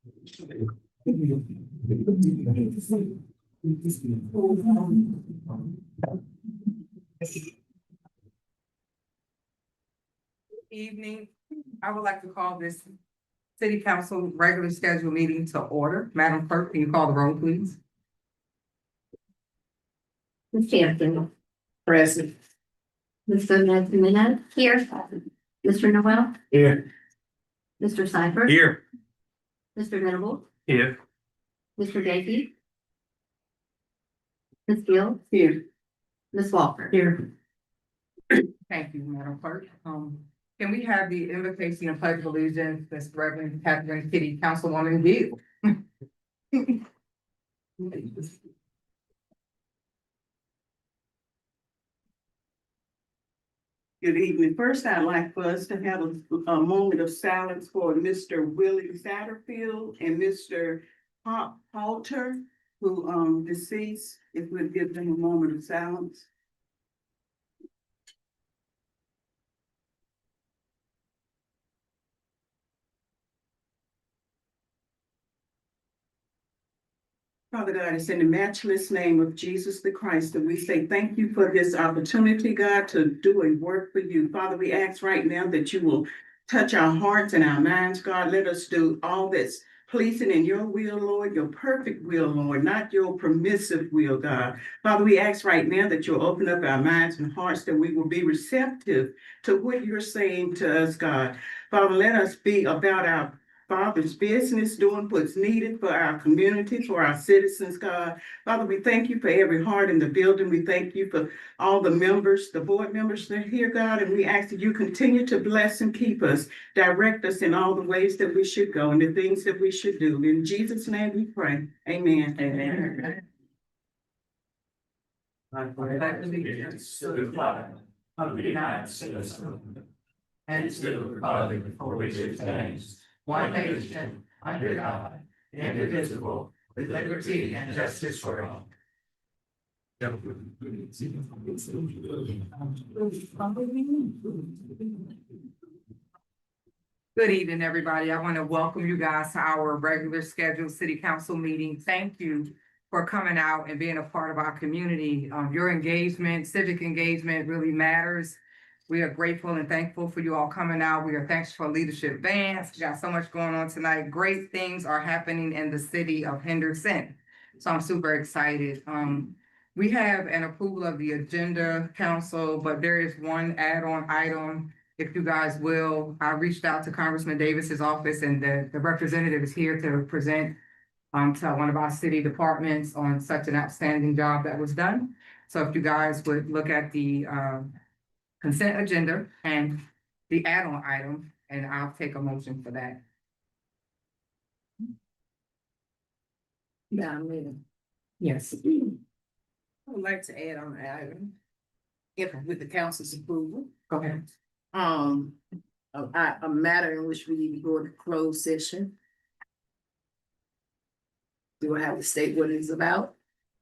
Evening. I would like to call this city council regular scheduled meeting to order. Madam Clerk, can you call the roll, please? Ms. Hampton. Present. Mr. Jimenez. Here. Mr. Noel. Here. Mr. Seifert. Here. Mr. Venable. Here. Mr. Gagey. Ms. Gill. Here. Ms. Walker. Here. Thank you, Madam Clerk. Can we have the invocation and pledge of allegiance, Ms. Reverend Catherine Kitty, Councilwoman Gill? Good evening. First, I'd like for us to have a moment of silence for Mr. Willie Satterfield and Mr. Halter, who deceased. If we'll give them a moment of silence. Father God, it's in the matchless name of Jesus the Christ that we say thank you for this opportunity, God, to do a work for you. Father, we ask right now that you will touch our hearts and our minds, God. Let us do all that's pleasing in your will, Lord, your perfect will, Lord, not your permissive will, God. Father, we ask right now that you'll open up our minds and hearts, that we will be receptive to what you're saying to us, God. Father, let us be about our Father's business, doing what's needed for our community, for our citizens, God. Father, we thank you for every heart in the building. We thank you for all the members, the board members that are here, God, and we ask that you continue to bless and keep us, direct us in all the ways that we should go and the things that we should do. In Jesus' name we pray. Amen. Amen. Allegiance to the flag of the United States and to the republic for which it stands, one nation, under God, indivisible, with liberty and justice for all. Good evening, everybody. I want to welcome you guys to our regular scheduled city council meeting. Thank you for coming out and being a part of our community. Your engagement, civic engagement really matters. We are grateful and thankful for you all coming out. We are thankful for leadership Vance. We got so much going on tonight. Great things are happening in the city of Henderson. So I'm super excited. We have an approval of the agenda, council, but there is one add-on item. If you guys will, I reached out to Congressman Davis's office, and the representative is here to present to one of our city departments on such an outstanding job that was done. So if you guys would look at the consent agenda and the add-on item, and I'll take a motion for that. Yeah, I'm Yes. I would like to add on the item, if with the council's approval, Go ahead. a matter in which we need to go into closed session. Do I have to state what it's about?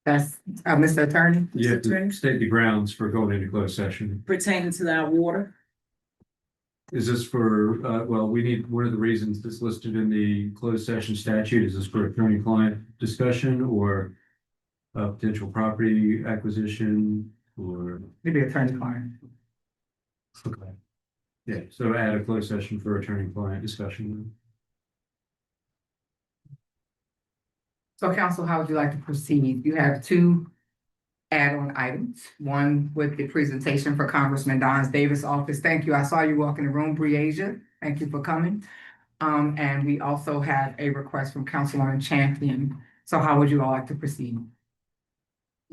That's Mr. Attorney. Yeah, Mr. Attorney? state the grounds for going into closed session. Pertaining to our water? Is this for, well, we need, one of the reasons that's listed in the closed session statute, is this for attorney-client discussion or potential property acquisition or? Maybe attorney client. Okay. Yeah, so add a closed session for attorney-client discussion. So council, how would you like to proceed? You have two add-on items, one with the presentation for Congressman Don Davis' office. Thank you. I saw you walk in the room, Breasia. Thank you for coming. And we also have a request from Councilwoman Champion. So how would you all like to proceed?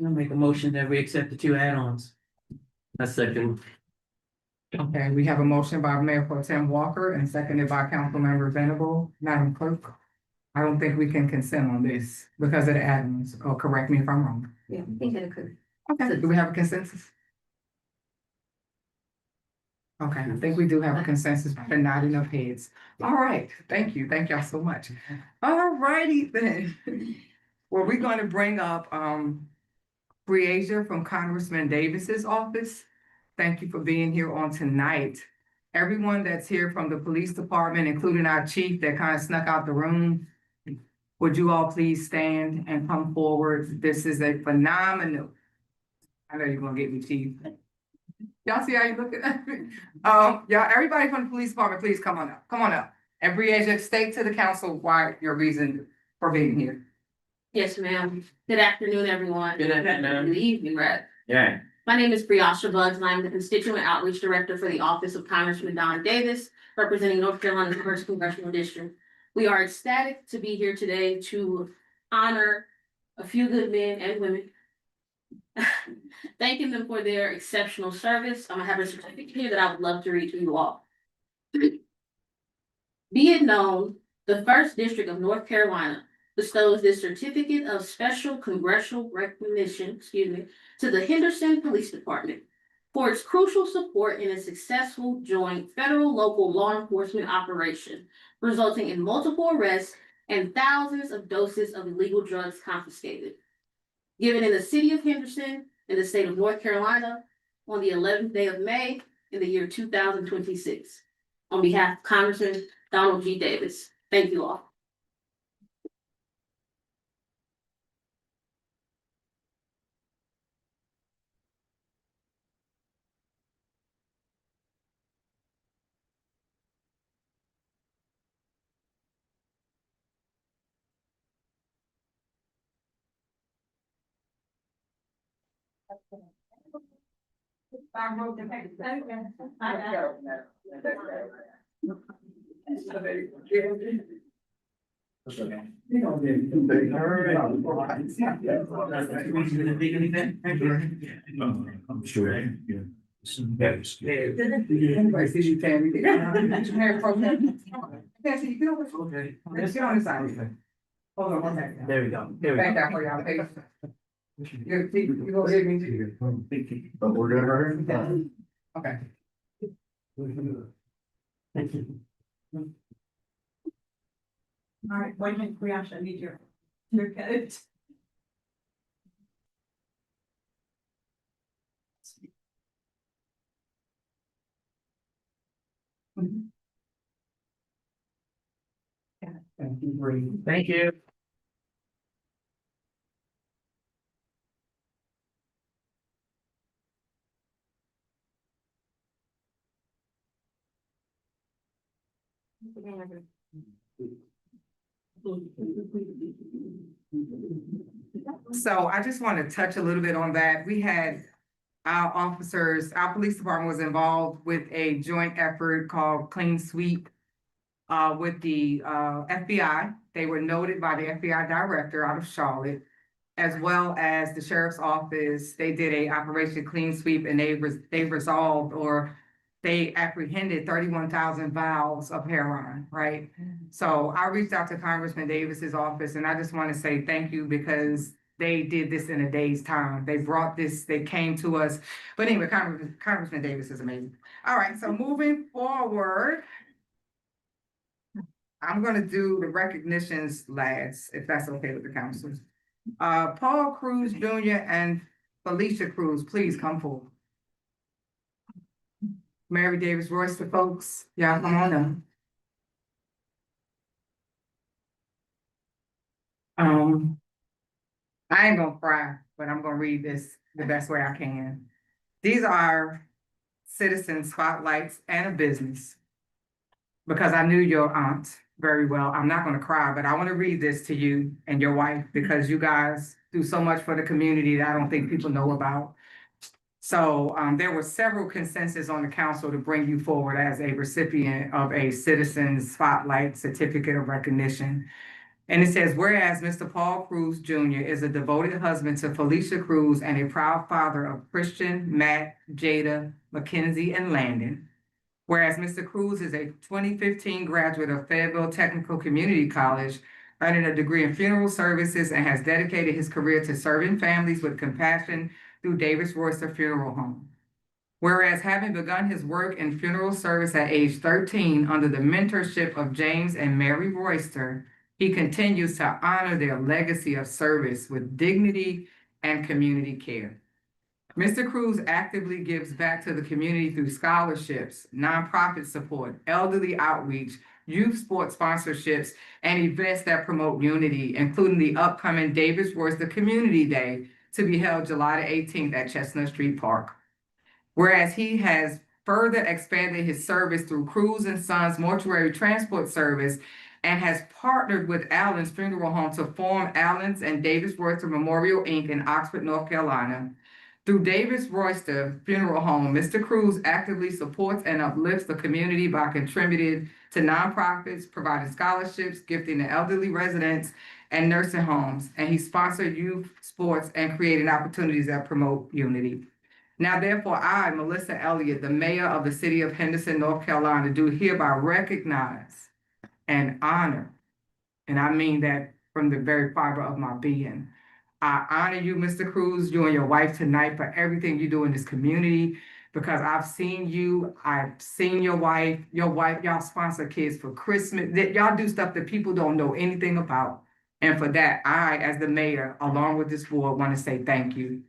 I'll make a motion that we accept the two add-ons. A second. Okay, we have a motion by Mayor Pro Tem Walker and seconded by Councilmember Venable. Madam Clerk, I don't think we can consent on this because of the add-ons, or correct me if I'm wrong. Yeah, I think it could. Okay, do we have a consensus? Okay, I think we do have a consensus, but not enough heads. All right, thank you. Thank y'all so much. All righty then. Well, we're going to bring up Breasia from Congressman Davis's office. Thank you for being here on tonight. Everyone that's here from the police department, including our chief that kind of snuck out the room, Would you all please stand and come forward? This is a phenomenal. I know you're gonna get me, Chief. Y'all see how you looking at me? Y'all, everybody from the police department, please come on up. Come on up. And Briasia, state to the council why your reason for being here. Yes, ma'am. Good afternoon, everyone. Good afternoon. Good evening, rather. Yeah. My name is Briasha Bugs, and I'm the Constituent Outreach Director for the Office of Congressman Don Davis, representing North Carolina's first congressional district. We are ecstatic to be here today to honor a few good men and women, thanking them for their exceptional service. I'm gonna have a certificate here that I would love to read to you all. Be it known, the first district of North Carolina bestows this certificate of special congressional recognition, to the Henderson Police Department for its crucial support in a successful joint federal-local law enforcement operation, resulting in multiple arrests and thousands of doses of illegal drugs confiscated. Given in the city of Henderson, in the state of North Carolina, on the 11th day of May, in the year 2026. On behalf of Congressman Donald G. Davis, thank you all. I'm sure. Anybody see you, Tammy? Can't see you, get over. Okay. Let's get on this side. Hold on one second. There we go. There we Thank go. you for your patience. You go hit me too. But we're gonna hurt. Okay. Thank you. All right, wait a minute, Brianna, I need your code. Thank you, Bree. Thank you. So I just want to touch a little bit on that. We had our officers, our police department was involved with a joint effort called Clean Sweep with the FBI. They were noted by the FBI director out of Charlotte, as well as the sheriff's office. They did a Operation Clean Sweep and they resolved or they apprehended 31,000 vials of heroin, right? So I reached out to Congressman Davis's office and I just want to say thank you because they did this in a day's time. They brought this, they came to us. But anyway, Congressman Davis is amazing. All right, so moving forward, I'm gonna do the recognitions last, if that's okay with the council. Paul Cruz Jr. and Felicia Cruz, please come forward. Mary Davis Royce, the folks, y'all come on up. I ain't gonna cry, but I'm gonna read this the best way I can. These are citizen spotlights and a business. Because I knew your aunt very well. I'm not gonna cry, but I wanna read this to you and your wife because you guys do so much for the community that I don't think people know about. So there were several consensus on the council to bring you forward as a recipient of a Citizen Spotlight Certificate of Recognition. And it says, whereas Mr. Paul Cruz Jr. is a devoted husband to Felicia Cruz and a proud father of Christian, Matt, Jada, Mackenzie, and Landon. Whereas Mr. Cruz is a 2015 graduate of Fayetteville Technical Community College, earning a degree in funeral services and has dedicated his career to serving families with compassion through Davis Royster Funeral Home. Whereas having begun his work in funeral service at age 13 under the mentorship of James and Mary Royster, he continues to honor their legacy of service with dignity and community care. Mr. Cruz actively gives back to the community through scholarships, nonprofit support, elderly outreach, youth sports sponsorships, and events that promote unity, including the upcoming Davis Royster Community Day to be held July the 18th at Chestnut Street Park. Whereas he has further expanded his service through Cruz and Sons Mortuary Transport Service and has partnered with Allen's Funeral Home to form Allen's and Davis Royster Memorial Inc. in Oxford, North Carolina. Through Davis Royster Funeral Home, Mr. Cruz actively supports and uplifts the community by contributing to nonprofits, providing scholarships, gifting the elderly residents and nursing homes, and he sponsored youth sports and creating opportunities that promote unity. Now therefore, I, Melissa Elliott, the mayor of the city of Henderson, North Carolina, do hereby recognize and honor, and I mean that from the very fiber of my being. I honor you, Mr. Cruz, you and your wife tonight for everything you do in this community, because I've seen you, I've seen your wife, y'all sponsor kids for Christmas, that y'all do stuff that people don't know anything about. And for that, I, as the mayor, along with this board, want to say thank you.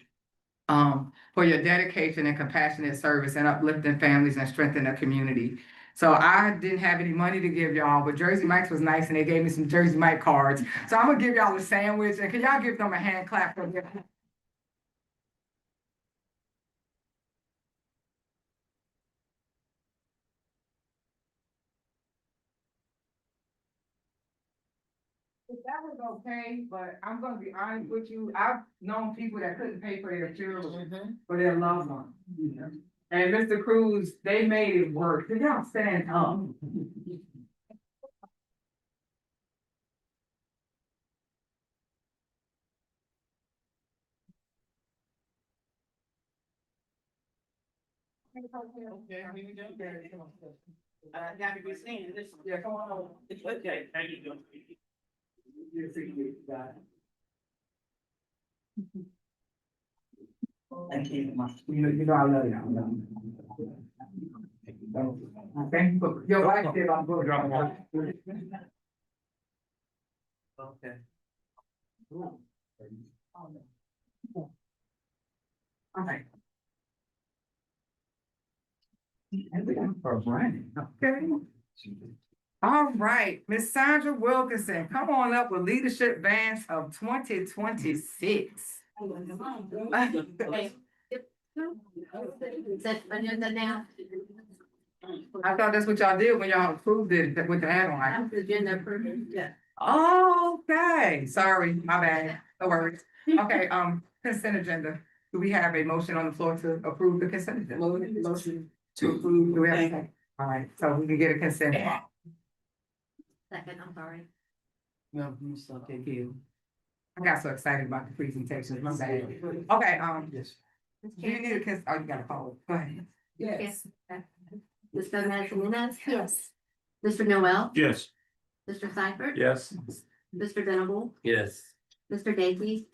For your dedication and compassionate service and uplifting families and strengthening the community. So I didn't have any money to give y'all, but Jersey Mike's was nice and they gave me some Jersey Mike cards. So I'm gonna give y'all a sandwich, and can y'all give them a hand clap for them? That was okay, but I'm gonna be honest with you, I've known people that couldn't pay for their children, for their loved ones. And Mr. Cruz, they made it work. Can y'all stand up? Got to be seen, this. Yeah, come on over. Okay, how you doing? You see you, guys. Thank you. You know I love y'all. Thank you for your wife did I'm good. Okay. All right. Okay. All right, Miss Sandra Wilkinson, come on up with Leadership Vance of 2026. Is that agenda now? I thought that's what y'all did when y'all approved it with the add-on. That's the agenda approved, yeah. Okay, sorry, my bad, no worries. Okay, consent agenda. Do we have a motion on the floor to approve the consent agenda? Motion to approve. Do we have a second? All right, so we can get a consent. Second, I'm sorry. No, you still take you. I got so excited about the presentation, my bad. Okay, Yes. do you need a kiss? Oh, you got a call. Go ahead. Yes. Ms. Gomez Jimenez? Yes. Mr. Noel? Yes. Mr. Seifert? Yes. Mr. Venable? Yes. Mr. Gacy?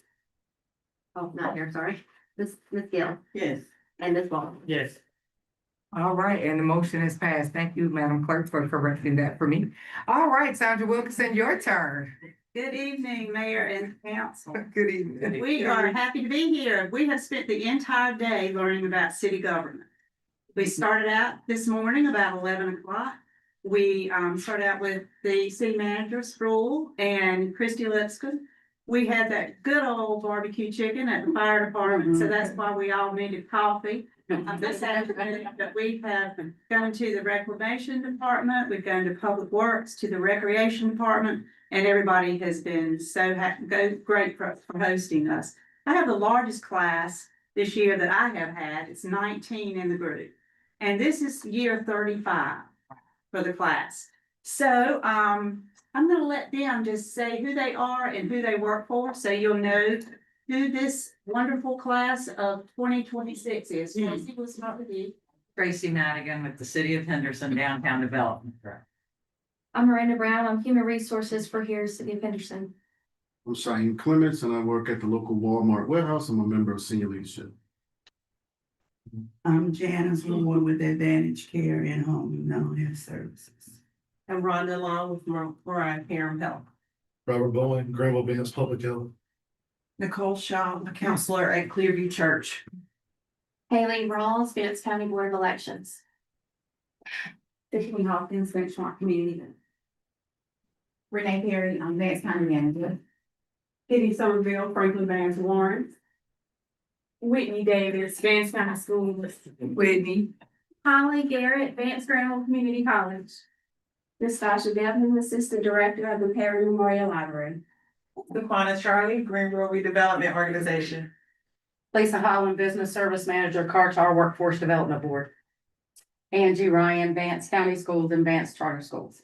Oh, not here, sorry. Ms. Gill? Yes. And Ms. Wall? Yes. All right, and the motion is passed. Thank you, Madam Clerk, for correcting that for me. All right, Sandra Wilkinson, your turn. Good evening, Mayor and Council. Good evening. We are happy to be here. We have spent the entire day learning about city government. We started out this morning about 11 o'clock. We started out with the city manager's rule and Christy Lipscomb. We had that good old barbecue chicken at the fire department, so that's why we all needed coffee. This afternoon, that we have gone to the reclamation department, we've gone to public works, to the recreation department, and everybody has been so great for hosting us. I have the largest class this year that I have had. It's 19 in the group. And this is year 35 for the class. So I'm gonna let them just say who they are and who they work for, so you'll know who this wonderful class of 2026 is. Tracy, we'll start with you. Tracy Madigan with the City of Henderson Downtown Development. I'm Miranda Brown. I'm Human Resources for here, City of Henderson. I'm Shaheem Clements and I work at the local Walmart warehouse. I'm a member of senior leadership. I'm Janice Lord with Advantage Care and Home and Mental Health Services. I'm Rhonda Long with Mariah Parham Health. Robert Bowen, Granville Vance Public Health. Nicole Shaw, a counselor at Clearview Church. Haley Rawls, Vance County Board of Elections. Tiffany Hawkins, Benchmark Community Renee Perry, I'm Vance County Manager. Kitty Somerville, Franklin Vance Warren. Whitney Davis, Vance County Schools. Whitney, Holly Garrett, Vance Greenville Community College. Nastasha Devon, Assistant Director of the Perry Memorial Library. Stephana Charlie, Greenville Redevelopment Organization. Lisa Holland, Business Service Manager, Cartar Workforce Development Board. Angie Ryan, Vance County Schools and Vance Charter Schools.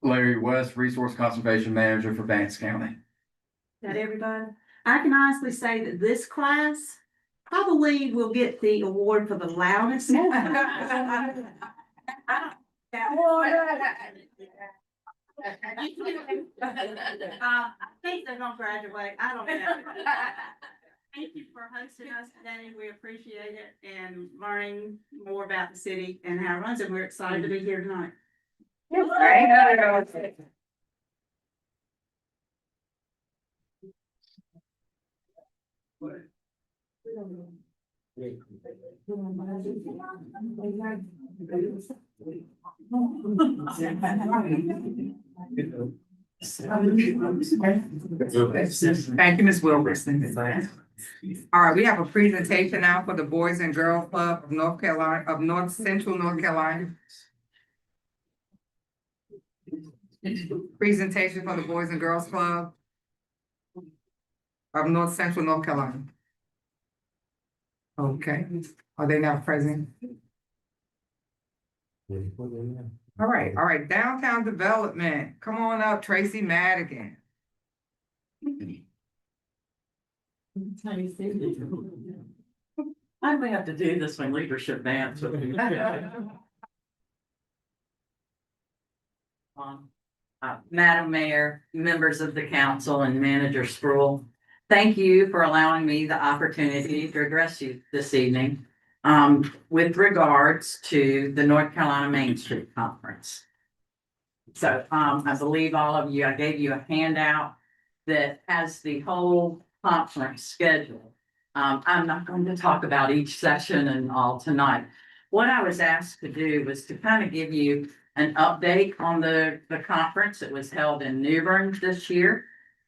Larry West, Resource Conservation Manager for Vance County. That everybody? I can honestly say that this class probably will get the award for the loudest. I think they're gonna graduate, I don't know. Thank you for hosting us today, we appreciate it, and learning more about the city and how it runs, and we're excited to be here tonight. thank you, Ms. Wilkerson. All right, we have a presentation now for the Boys and Girls Club of North Carolina, of North Central North Carolina. Presentation for the Boys and Girls Club of North Central North Carolina. Okay, are they not present? All right, downtown development, come on up, Tracy Madigan. I may have to do this when leadership dance with me. Madam Mayor, members of the council and Manager Sproul, thank you for allowing me the opportunity to address you this evening with regards to the North Carolina Main Street Conference. So I believe all of you, I gave you a handout that has the whole conference schedule. I'm not going to talk about each session and all tonight. What I was asked to do was to kind of give you an update on the conference. It was held in New Bern this year.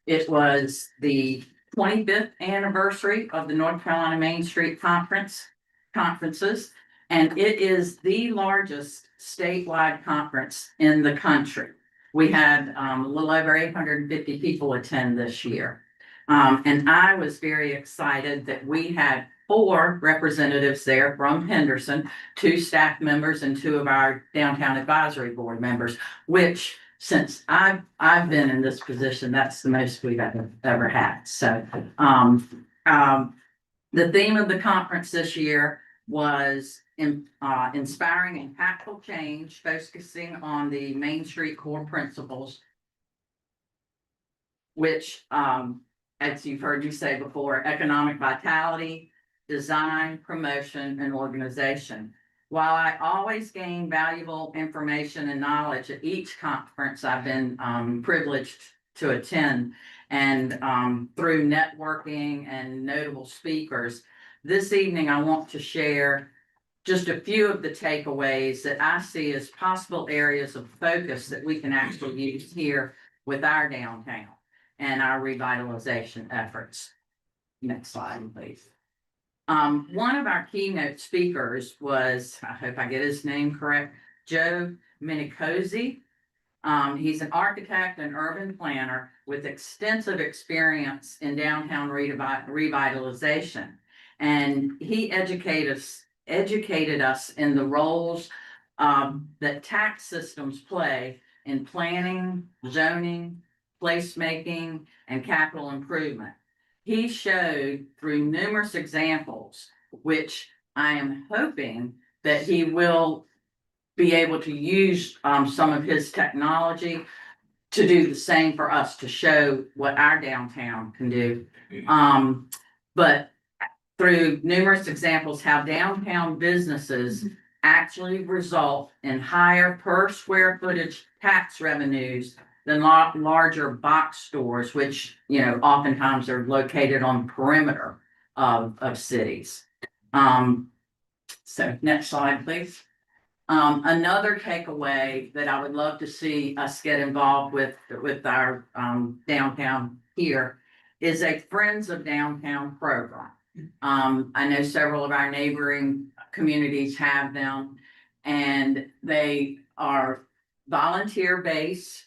It was the 25th anniversary of the North Carolina Main Street conferences, and it is the largest statewide conference in the country. We had a little over 850 people attend this year. And I was very excited that we had 4 representatives there from Henderson, 2 staff members and 2 of our downtown advisory board members, which since I've been in this position, that's the most we've ever had. So the theme of the conference this year was inspiring impactful change, focusing on the Main Street core principles, which as you've heard me say before, economic vitality, design, promotion, and organization. While I always gain valuable information and knowledge at each conference I've been privileged to attend, and through networking and notable speakers, this evening I want to share just a few of the takeaways that I see as possible areas of focus that we can actually use here with our downtown and our revitalization efforts. Next slide, please. One of our keynote speakers was, I hope I get his name correct, Joe Minicozy. He's an architect and urban planner with extensive experience in downtown revitalization. And he educated us in the roles that tax systems play in planning, zoning, placemaking, and capital improvement. He showed through numerous examples, which I am hoping that he will be able to use some of his technology to do the same for us, to show what our downtown can do. But through numerous examples, how downtown businesses actually result in higher per square footage tax revenues than larger box stores, which, you know, oftentimes are located on the perimeter of cities. So next slide, please. Another takeaway that I would love to see us get involved with our, downtown here is a Friends of Downtown program. I know several of our neighboring communities have them, and they are volunteer-based.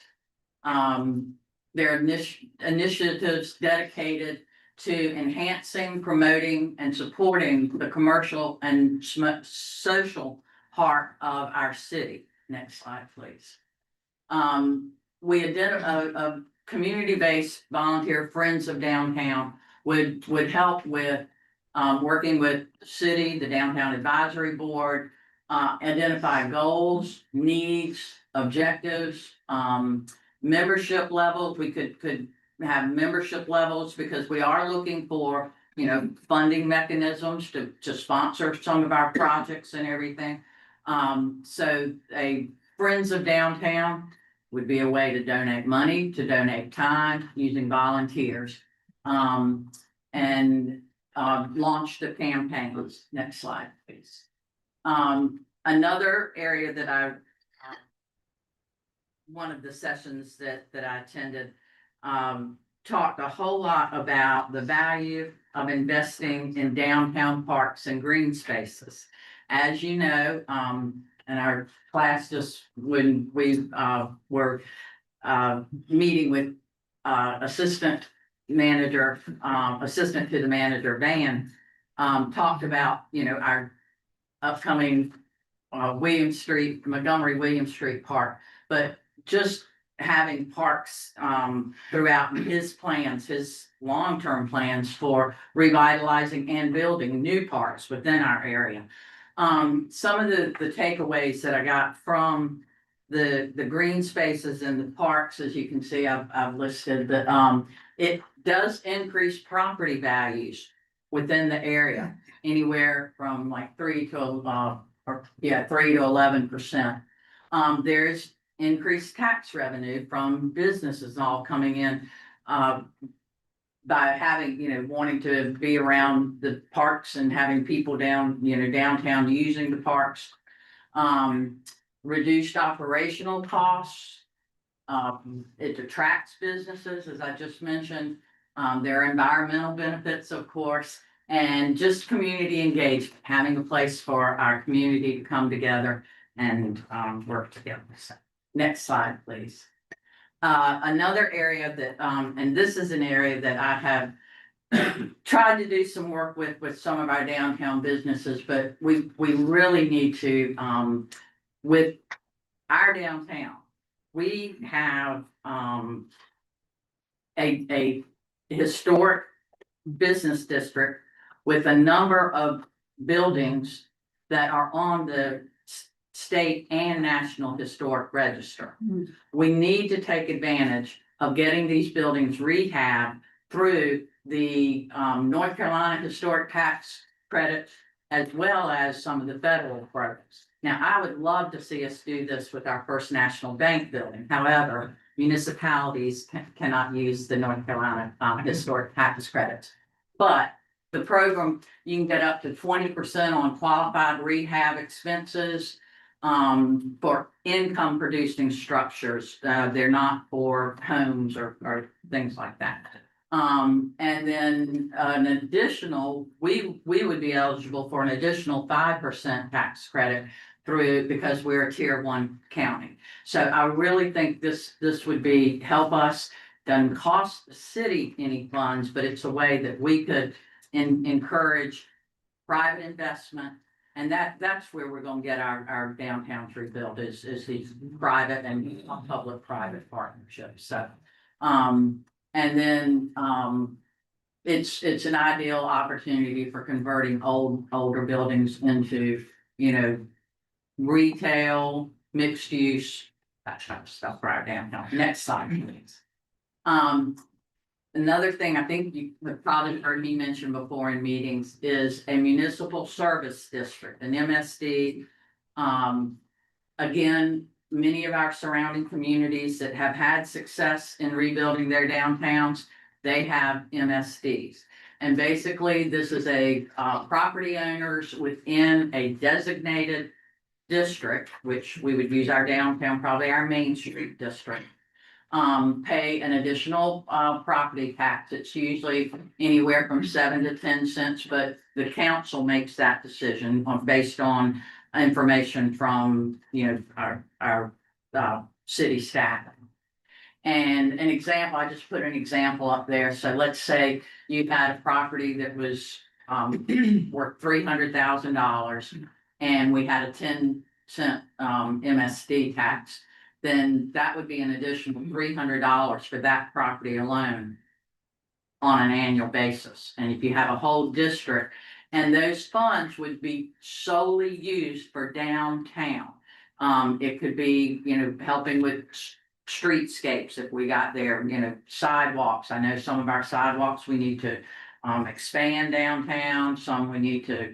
Their initiatives dedicated to enhancing, promoting, and supporting the commercial and social part of our city. Next slide, please. We identify a community-based volunteer Friends of Downtown would help with working with the city, the Downtown Advisory Board, identify goals, needs, objectives, membership levels. We could have membership levels because we are looking for, funding mechanisms to sponsor some of our projects and everything. So a Friends of Downtown would be a way to donate money, to donate time using volunteers. And launch the campaigns. Next slide, please. Another area that one of the sessions that I attended, talked a whole lot about the value of investing in downtown parks and green spaces. As you know, in our class, just when we were meeting with assistant to the manager, Vance, talked about, our upcoming Montgomery Williams Street Park, but just having parks throughout his long-term plans for revitalizing and building new parks within our area. Some of the takeaways that I got from the green spaces and the parks, as you can see, I've listed that it does increase property values within the area, anywhere from like 3 to 11%. There's increased tax revenue from businesses all coming in by having, wanting to be around the parks and having people downtown using the parks. Reduced operational costs. It attracts businesses, as I just mentioned. There are environmental benefits, of course, and just community engagement, having a place for our community to come together and work together. So, next slide, please. Another area that, and this is an area that I have tried to do some work with some of our downtown businesses, but we really need to, with our downtown, we have a historic business district with a number of buildings that are on the state and national historic register. We need to take advantage of getting these buildings rehabbed through the North Carolina Historic Tax Credit, as well as some of the federal credits. Now, I would love to see us do this with our First National Bank building. However, municipalities cannot use the North Carolina Historic Tax Credit. But the program, you can get up to 20% on qualified rehab expenses for income producing structures. They're not for homes or things like that. And then an additional, we would be eligible for an additional 5% tax credit because we're a tier 1 county. So I really think this would help us. Doesn't cost the city any funds, but it's a way that we could encourage private investment. And that's where we're going to get our downtowns rebuilt is these private and public-private partnerships. So, and then it's an ideal opportunity for converting older buildings into, retail, mixed use, that type of stuff for our downtown. Next slide, please. Another thing I think you have probably heard me mention before in meetings is a municipal service district, an MSD. Again, many of our surrounding communities that have had success in rebuilding their downtowns, they have MSDs. And basically, this is a property owners within a designated district, which we would use our downtown, probably our Main Street district, pay an additional, property tax. It's usually anywhere from 7 to 10 cents, but the council makes that decision based on information from, our city staff. And an example, I just put an example up there. So let's say you had a property that was worth $300,000 and we had a 10 cent MSD tax, then that would be an additional $300 for that property alone on an annual basis. And if you have a whole district, and those funds would be solely used for downtown. It could be, helping with streetscapes if we got there, sidewalks. I know some of our sidewalks we need to expand downtown, some we need to,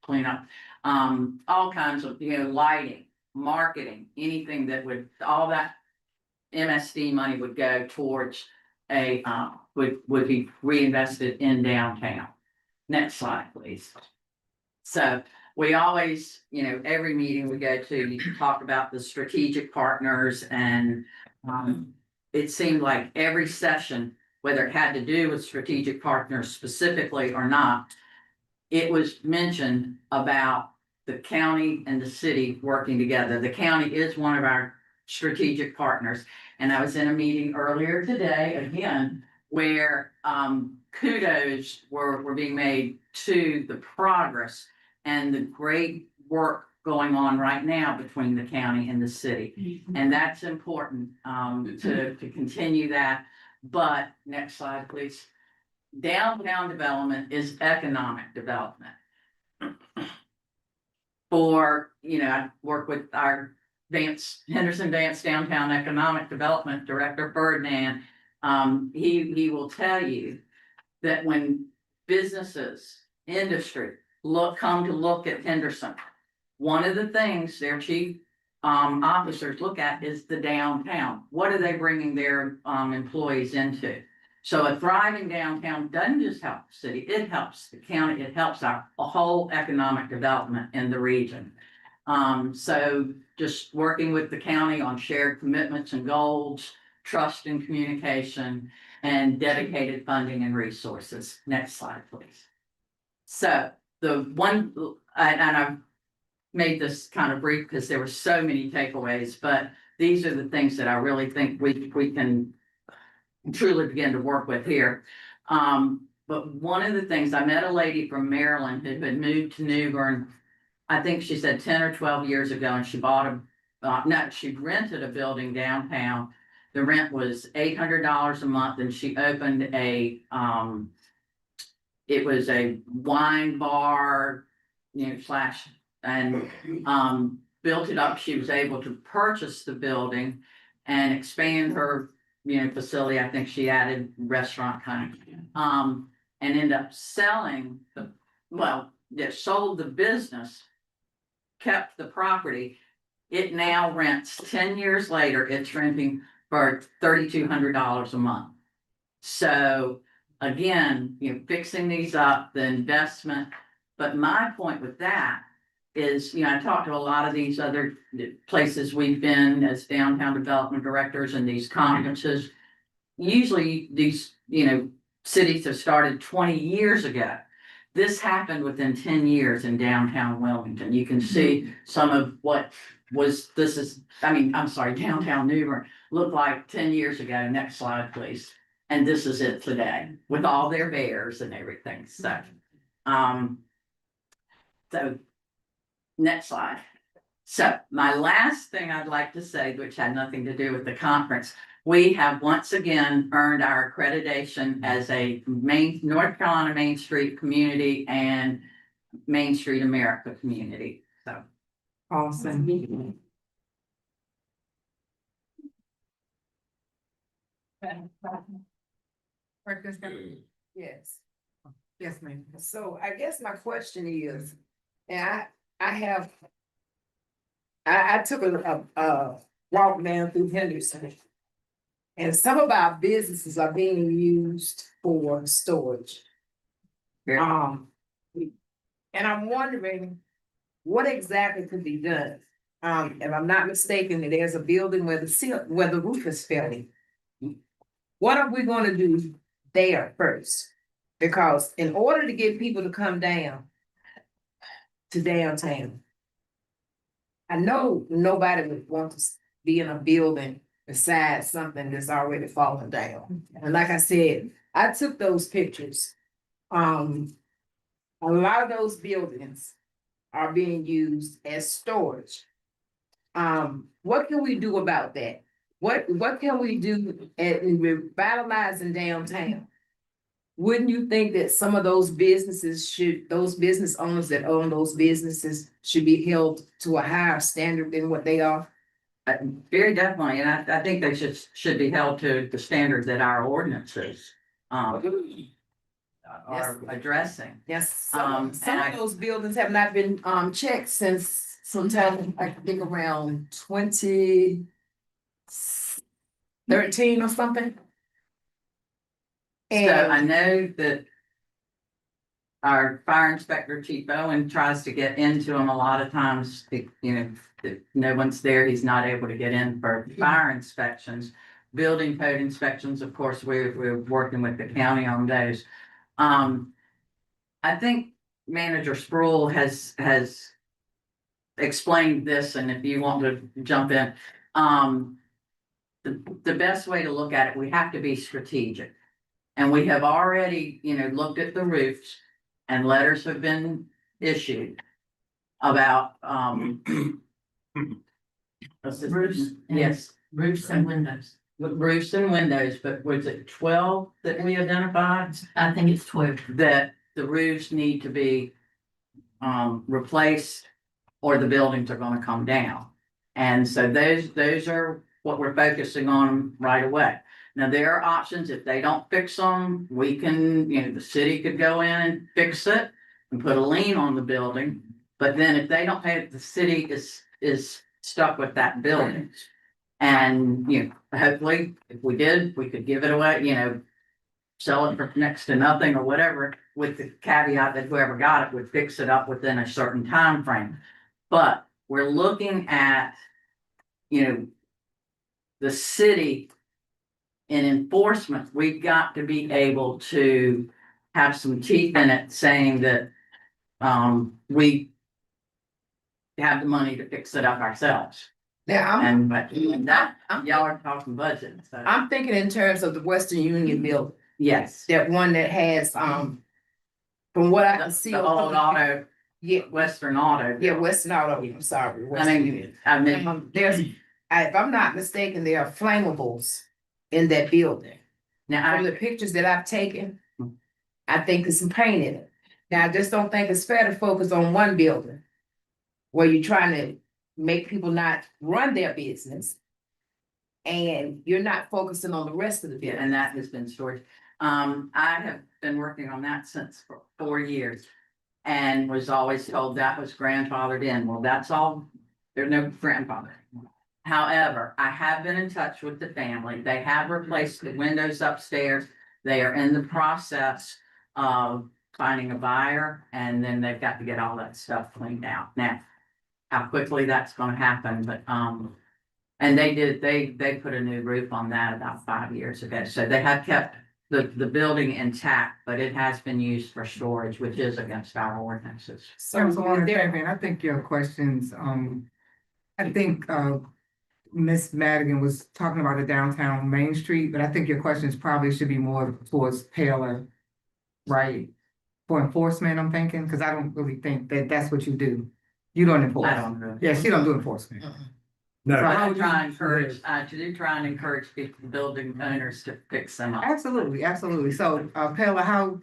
clean up. All kinds of, lighting, marketing, anything that would, all that MSD money would go towards would be reinvested in downtown. Next slide, please. So we always, every meeting we go to, you talk about the strategic partners, and it seemed like every session, whether it had to do with strategic partners specifically or not, it was mentioned about the county and the city working together. The county is one of our strategic partners. And I was in a meeting earlier today, again, where kudos were being made to the progress and the great work going on right now between the county and the city. And that's important to continue that. But next slide, please. Downtown development is economic development. I work with our Henderson Vance Downtown Economic Development Director, Ferdinand. He will tell you that when businesses, industry come to look at Henderson, one of the things their chief officers look at is the downtown. What are they bringing their employees into? So a thriving downtown doesn't just help the city, it helps the county, it helps our whole economic development in the region. So just working with the county on shared commitments and goals, trust and communication, and dedicated funding and resources. Next slide, please. So the one, and I've made this kind of brief because there were so many takeaways, but these are the things that I really think we can truly begin to work with here. But one of the things, I met a lady from Maryland who had moved to New Bern, I think she said 10 or 12 years ago, and she bought she rented a building downtown. The rent was $800 a month, and she opened it was a wine bar, and built it up. She was able to purchase the building and expand her facility. I think she added restaurant kind of, and ended up selling sold the business, kept the property. It now rents 10 years later, it's renting for $3,200 a month. So again, fixing these up, the investment. But my point with that is, I talked to a lot of these other places we've been as downtown development directors and these conferences. Usually these, cities have started 20 years ago. This happened within 10 years in downtown Wilmington. You can see some of what downtown New Bern looked like 10 years ago. Next slide, please. And this is it today with all their bears and everything. So next slide. So my last thing I'd like to say, which had nothing to do with the conference, we have once again earned our accreditation as a North Carolina Main Street community and Main Street America community. So Awesome. Yes. Yes, ma'am. So I guess my question is, and I took a walk down through Henderson. And some of our businesses are being used for storage. And I'm wondering, what exactly could be done? If I'm not mistaken, there's a building where where the roof is failing. What are we gonna do there first? Because in order to get people to come down to downtown, I know nobody would want to be in a building beside something that's already falling down. And like I said, I took those pictures. A lot of those buildings are being used as storage. What can we do about that? What can we do in revitalizing downtown? Wouldn't you think that some of those those business owners that own those businesses should be held to a higher standard than what they are? Very definitely, and I think they should be held to the standard that our ordinances, are addressing. Yes, And some of those buildings have not been, checked since sometime, I think around 2013 or something. So I And know that our fire inspector, Chief Owen, tries to get into them a lot of times, if no one's there, he's not able to get in for fire inspections. Building code inspections, of course, we're working with the county on those. I think Manager Sproul has explained this, and if you want to jump in, the best way to look at it, we have to be strategic. And we have already, looked at the roofs, and letters have been issued about, what's this? Roofs. Yes, Roofs and windows. roofs and windows, but was it 12 that we identified? I think it's 12. That the roofs need to be replaced, or the buildings are gonna come down. And so those are what we're focusing on right away. Now, there are options. If they don't fix them, we can, the city could go in and fix it and put a lien on the building. But then if they don't pay it, the city is stuck with that building. And, hopefully, if we did, we could give it away, sell it for next to nothing or whatever, with the caveat that whoever got it would fix it up within a certain time frame. But we're looking at, the city in enforcement. We've got to be able to have some teeth in it, saying that we have the money to fix it up ourselves. now But that, y'all are talking budget, so. I'm thinking in terms of the Western Union building, Yes. that one that has, from what I can see. The old auto, Yeah, Western Auto. yeah, Western Auto, I'm sorry. Western Union. I mean, There's, if I'm not mistaken, there are flammables in that building. now, From the pictures that I've taken, I think there's some paint in it. Now, I just don't think it's fair to focus on one building where you're trying to make people not run their business, and you're not focusing on the rest of the building. and that has been storage. I have been working on that since for 4 years, and was always told that was grandfathered in. Well, that's all, there's no grandfather. However, I have been in touch with the family. They have replaced the windows upstairs. They are in the process of finding a buyer, and then they've got to get all that stuff cleaned out. Now, how quickly that's gonna happen, but, and they put a new roof on that about 5 years ago. So they have kept the building intact, but it has been used for storage, which is against our ordinances. So there, I think your questions, I think, Miss Madigan was talking about the downtown Main Street, but I think your questions probably should be more towards Paler, right? For enforcement, I'm thinking, because I don't really think that that's what you do. You don't enforce. I don't know. Yeah, she don't do enforcement. But So how I would you- try and encourage, try and encourage people, building owners to fix them up. Absolutely, absolutely. So, Paler, how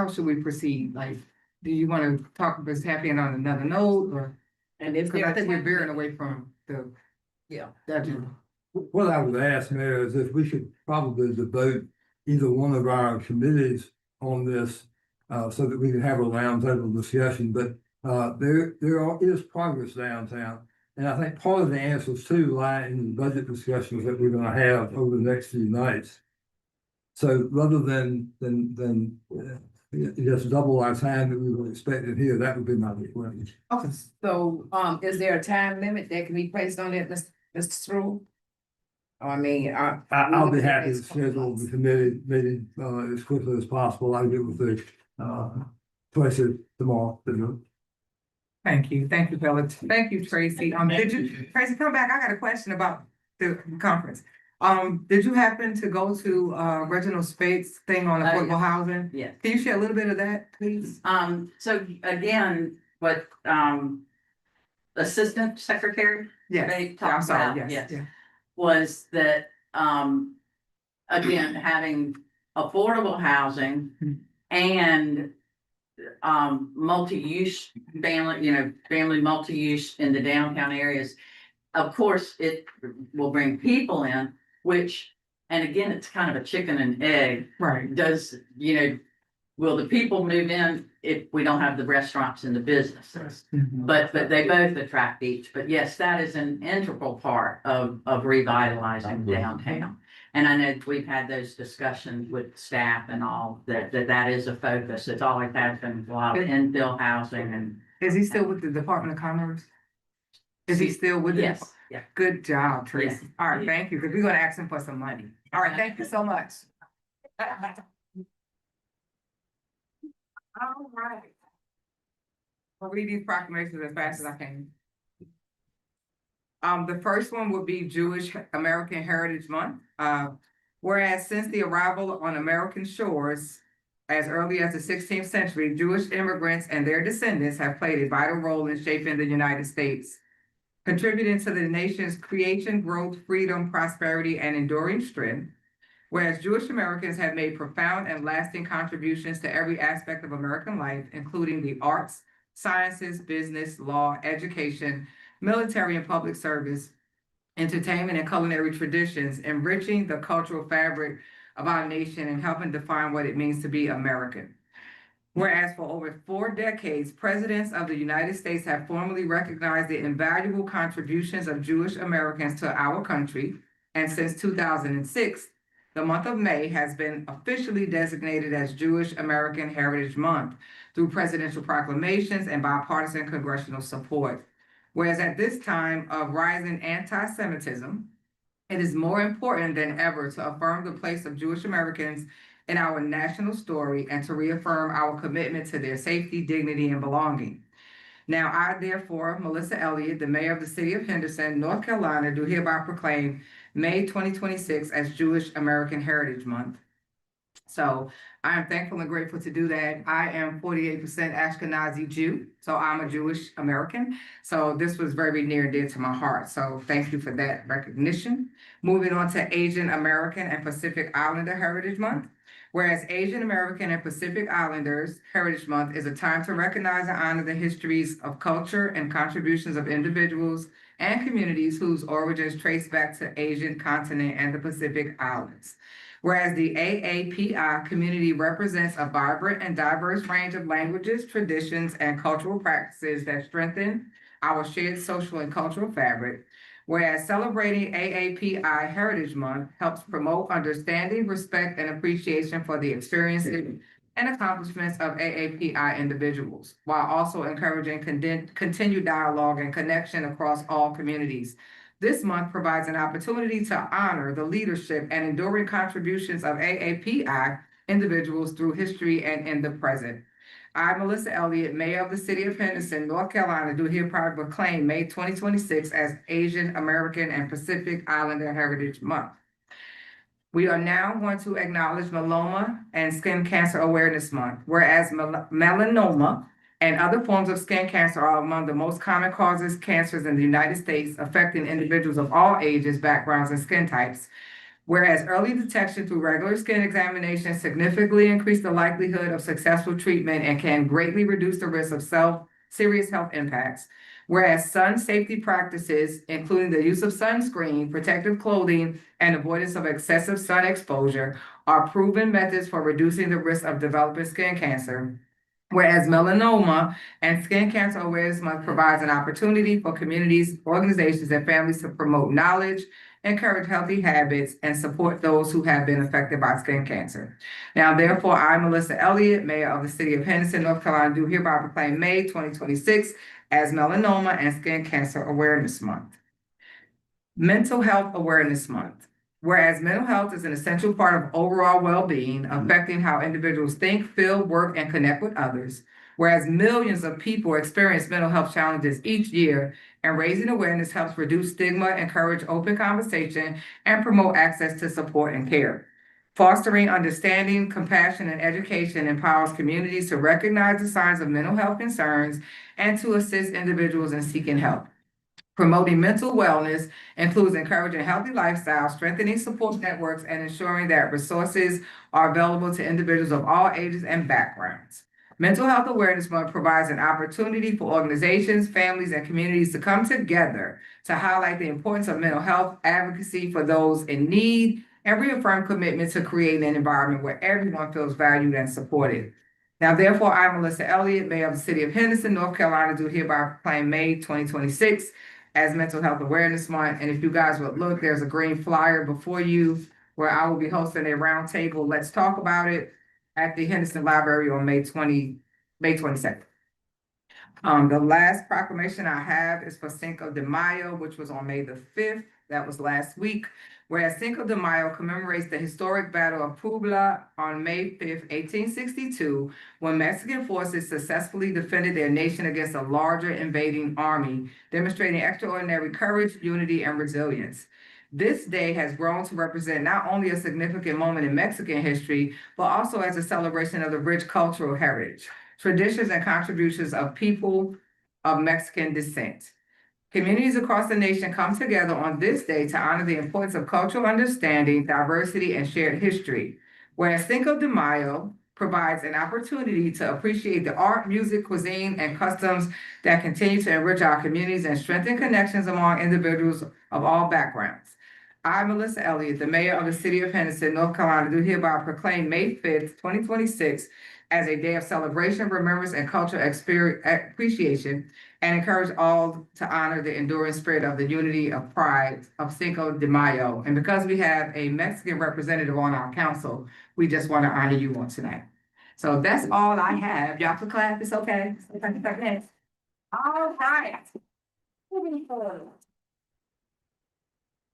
should we proceed? Like, do you want to talk about happy on another note, or? and if Because I think we're there, veering away from the. Yeah. That, What I would ask, Mayor, is if we should probably devote either one of our committees on this, so that we can have a roundtable discussion, but, there is progress downtown. And I think part of the answers too lie in the budget discussions that we're gonna have over the next few nights. So rather than just double our time that we were expecting here, that would be my request. Okay, so, is there a time limit that can be placed on it, Mr. Stroll? I mean, I'll be happy to schedule the committee meeting, as quickly as possible. I'll get with the, Tracy tomorrow. Thank you, Bella. Thank you, Tracy. Tracy, come back. I got a question about the conference. Did you happen to go to, Reginald Spate's thing on affordable housing? Yeah. Can you share a little bit of that, please? So again, what, Assistant Secretary Yes, they I'm talked sorry, about, yes, yes, yeah. was that, again, having affordable housing and multi-use family multi-use in the downtown areas. Of course, it will bring people in, which, and again, it's kind of a chicken and egg. Right. Will the people move in if we don't have the restaurants and the businesses? Mhm. But they both attract each. But yes, that is an integral part of revitalizing downtown. And I know we've had those discussions with staff and all, that is a focus. It's always has been a lot of infill housing and. Is he still with the Department of Commerce? Is he still with it? Yes, yeah. Good job, Tracy. Yeah. All right, thank you, because we're gonna ask him for some money. All right, thank you so much. All right. I'll read these proclamations as fast as I can. The first one would be Jewish American Heritage Month. Whereas since the arrival on American shores as early as the 16th century, Jewish immigrants and their descendants have played a vital role in shaping the United States, contributing to the nation's creation, growth, freedom, prosperity, and enduring strength. Whereas Jewish Americans have made profound and lasting contributions to every aspect of American life, including the arts, sciences, business, law, education, military and public service, entertainment and culinary traditions, enriching the cultural fabric of our nation and helping define what it means to be American. Whereas for over 4 decades, presidents of the United States have formally recognized the invaluable contributions of Jewish Americans to our country, and since 2006, the month of May has been officially designated as Jewish American Heritage Month through presidential proclamations and bipartisan congressional support. Whereas at this time of rising anti-Semitism, it is more important than ever to affirm the place of Jewish Americans in our national story and to reaffirm our commitment to their safety, dignity, and belonging. Now, I therefore, Melissa Elliott, the mayor of the city of Henderson, North Carolina, do hereby proclaim May 2026 as Jewish American Heritage Month. So I am thankful and grateful to do that. I am 48% Ashkenazi Jew, so I'm a Jewish American. So this was very near and dear to my heart. So thank you for that recognition. Moving on to Asian American and Pacific Islander Heritage Month. Whereas Asian American and Pacific Islanders Heritage Month is a time to recognize and honor the histories of culture and contributions of individuals and communities whose origins trace back to Asian continent and the Pacific Islands. Whereas the AAPI community represents a vibrant and diverse range of languages, traditions, and cultural practices that strengthen our shared social and cultural fabric. Whereas celebrating AAPI Heritage Month helps promote understanding, respect, and appreciation for the experiences and accomplishments of AAPI individuals, while also encouraging continued dialogue and connection across all communities. This month provides an opportunity to honor the leadership and enduring contributions of AAPI individuals through history and in the present. I, Melissa Elliott, Mayor of the City of Henderson, North Carolina, do hereby proclaim May 2026 as Asian American and Pacific Islander Heritage Month. We are now going to acknowledge Melanoma and Skin Cancer Awareness Month, whereas melanoma and other forms of skin cancer are among the most common causes cancers in the United States, affecting individuals of all ages, backgrounds, and skin types. Whereas early detection through regular skin examination significantly increase the likelihood of successful treatment and can greatly reduce the risk of serious health impacts. Whereas sun safety practices, including the use of sunscreen, protective clothing, and avoidance of excessive sun exposure, are proven methods for reducing the risk of developing skin cancer. Whereas melanoma and Skin Cancer Awareness Month provides an opportunity for communities, organizations, and families to promote knowledge, encourage healthy habits, and support those who have been affected by skin cancer. Now, therefore, I, Melissa Elliott, Mayor of the City of Henderson, North Carolina, do hereby proclaim May 2026 as Melanoma and Skin Cancer Awareness Month. Mental Health Awareness Month. Whereas mental health is an essential part of overall well-being, affecting how individuals think, feel, work, and connect with others. Whereas millions of people experience mental health challenges each year, and raising awareness helps reduce stigma, encourage open conversation, and promote access to support and care. Fostering understanding, compassion, and education empowers communities to recognize the signs of mental health concerns and to assist individuals in seeking help. Promoting mental wellness includes encouraging healthy lifestyles, strengthening support networks, and ensuring that resources are available to individuals of all ages and backgrounds. Mental Health Awareness Month provides an opportunity for organizations, families, and communities to come together to highlight the importance of mental health advocacy for those in need and reaffirm commitment to creating an environment where everyone feels valued and supported. Now, therefore, I, Melissa Elliott, Mayor of the City of Henderson, North Carolina, do hereby proclaim May 2026 as Mental Health Awareness Month. And if you guys would look, there's a green flyer before you where I will be hosting a roundtable. Let's talk about it at the Henderson Library on May 22nd. The last proclamation I have is for Cinco de Mayo, which was on May the 5th. That was last week. Whereas Cinco de Mayo commemorates the historic Battle of Puebla on May 5th, 1862, when Mexican forces successfully defended their nation against a larger invading army, demonstrating extraordinary courage, unity, and resilience. This day has grown to represent not only a significant moment in Mexican history, but also as a celebration of the rich cultural heritage, traditions, and contributions of people of Mexican descent. Communities across the nation come together on this day to honor the importance of cultural understanding, diversity, and shared history. Whereas Cinco de Mayo provides an opportunity to appreciate the art, music, cuisine, and customs that continue to enrich our communities and strengthen connections among individuals of all backgrounds. I, Melissa Elliott, the Mayor of the City of Henderson, North Carolina, do hereby proclaim May 5th, 2026 as a day of celebration, remembrance, and cultural appreciation, and encourage all to honor the enduring spirit of the unity of pride of Cinco de Mayo. And because we have a Mexican representative on our council, we just want to honor you on tonight. So that's all I have. Y'all can clap, it's okay. All right.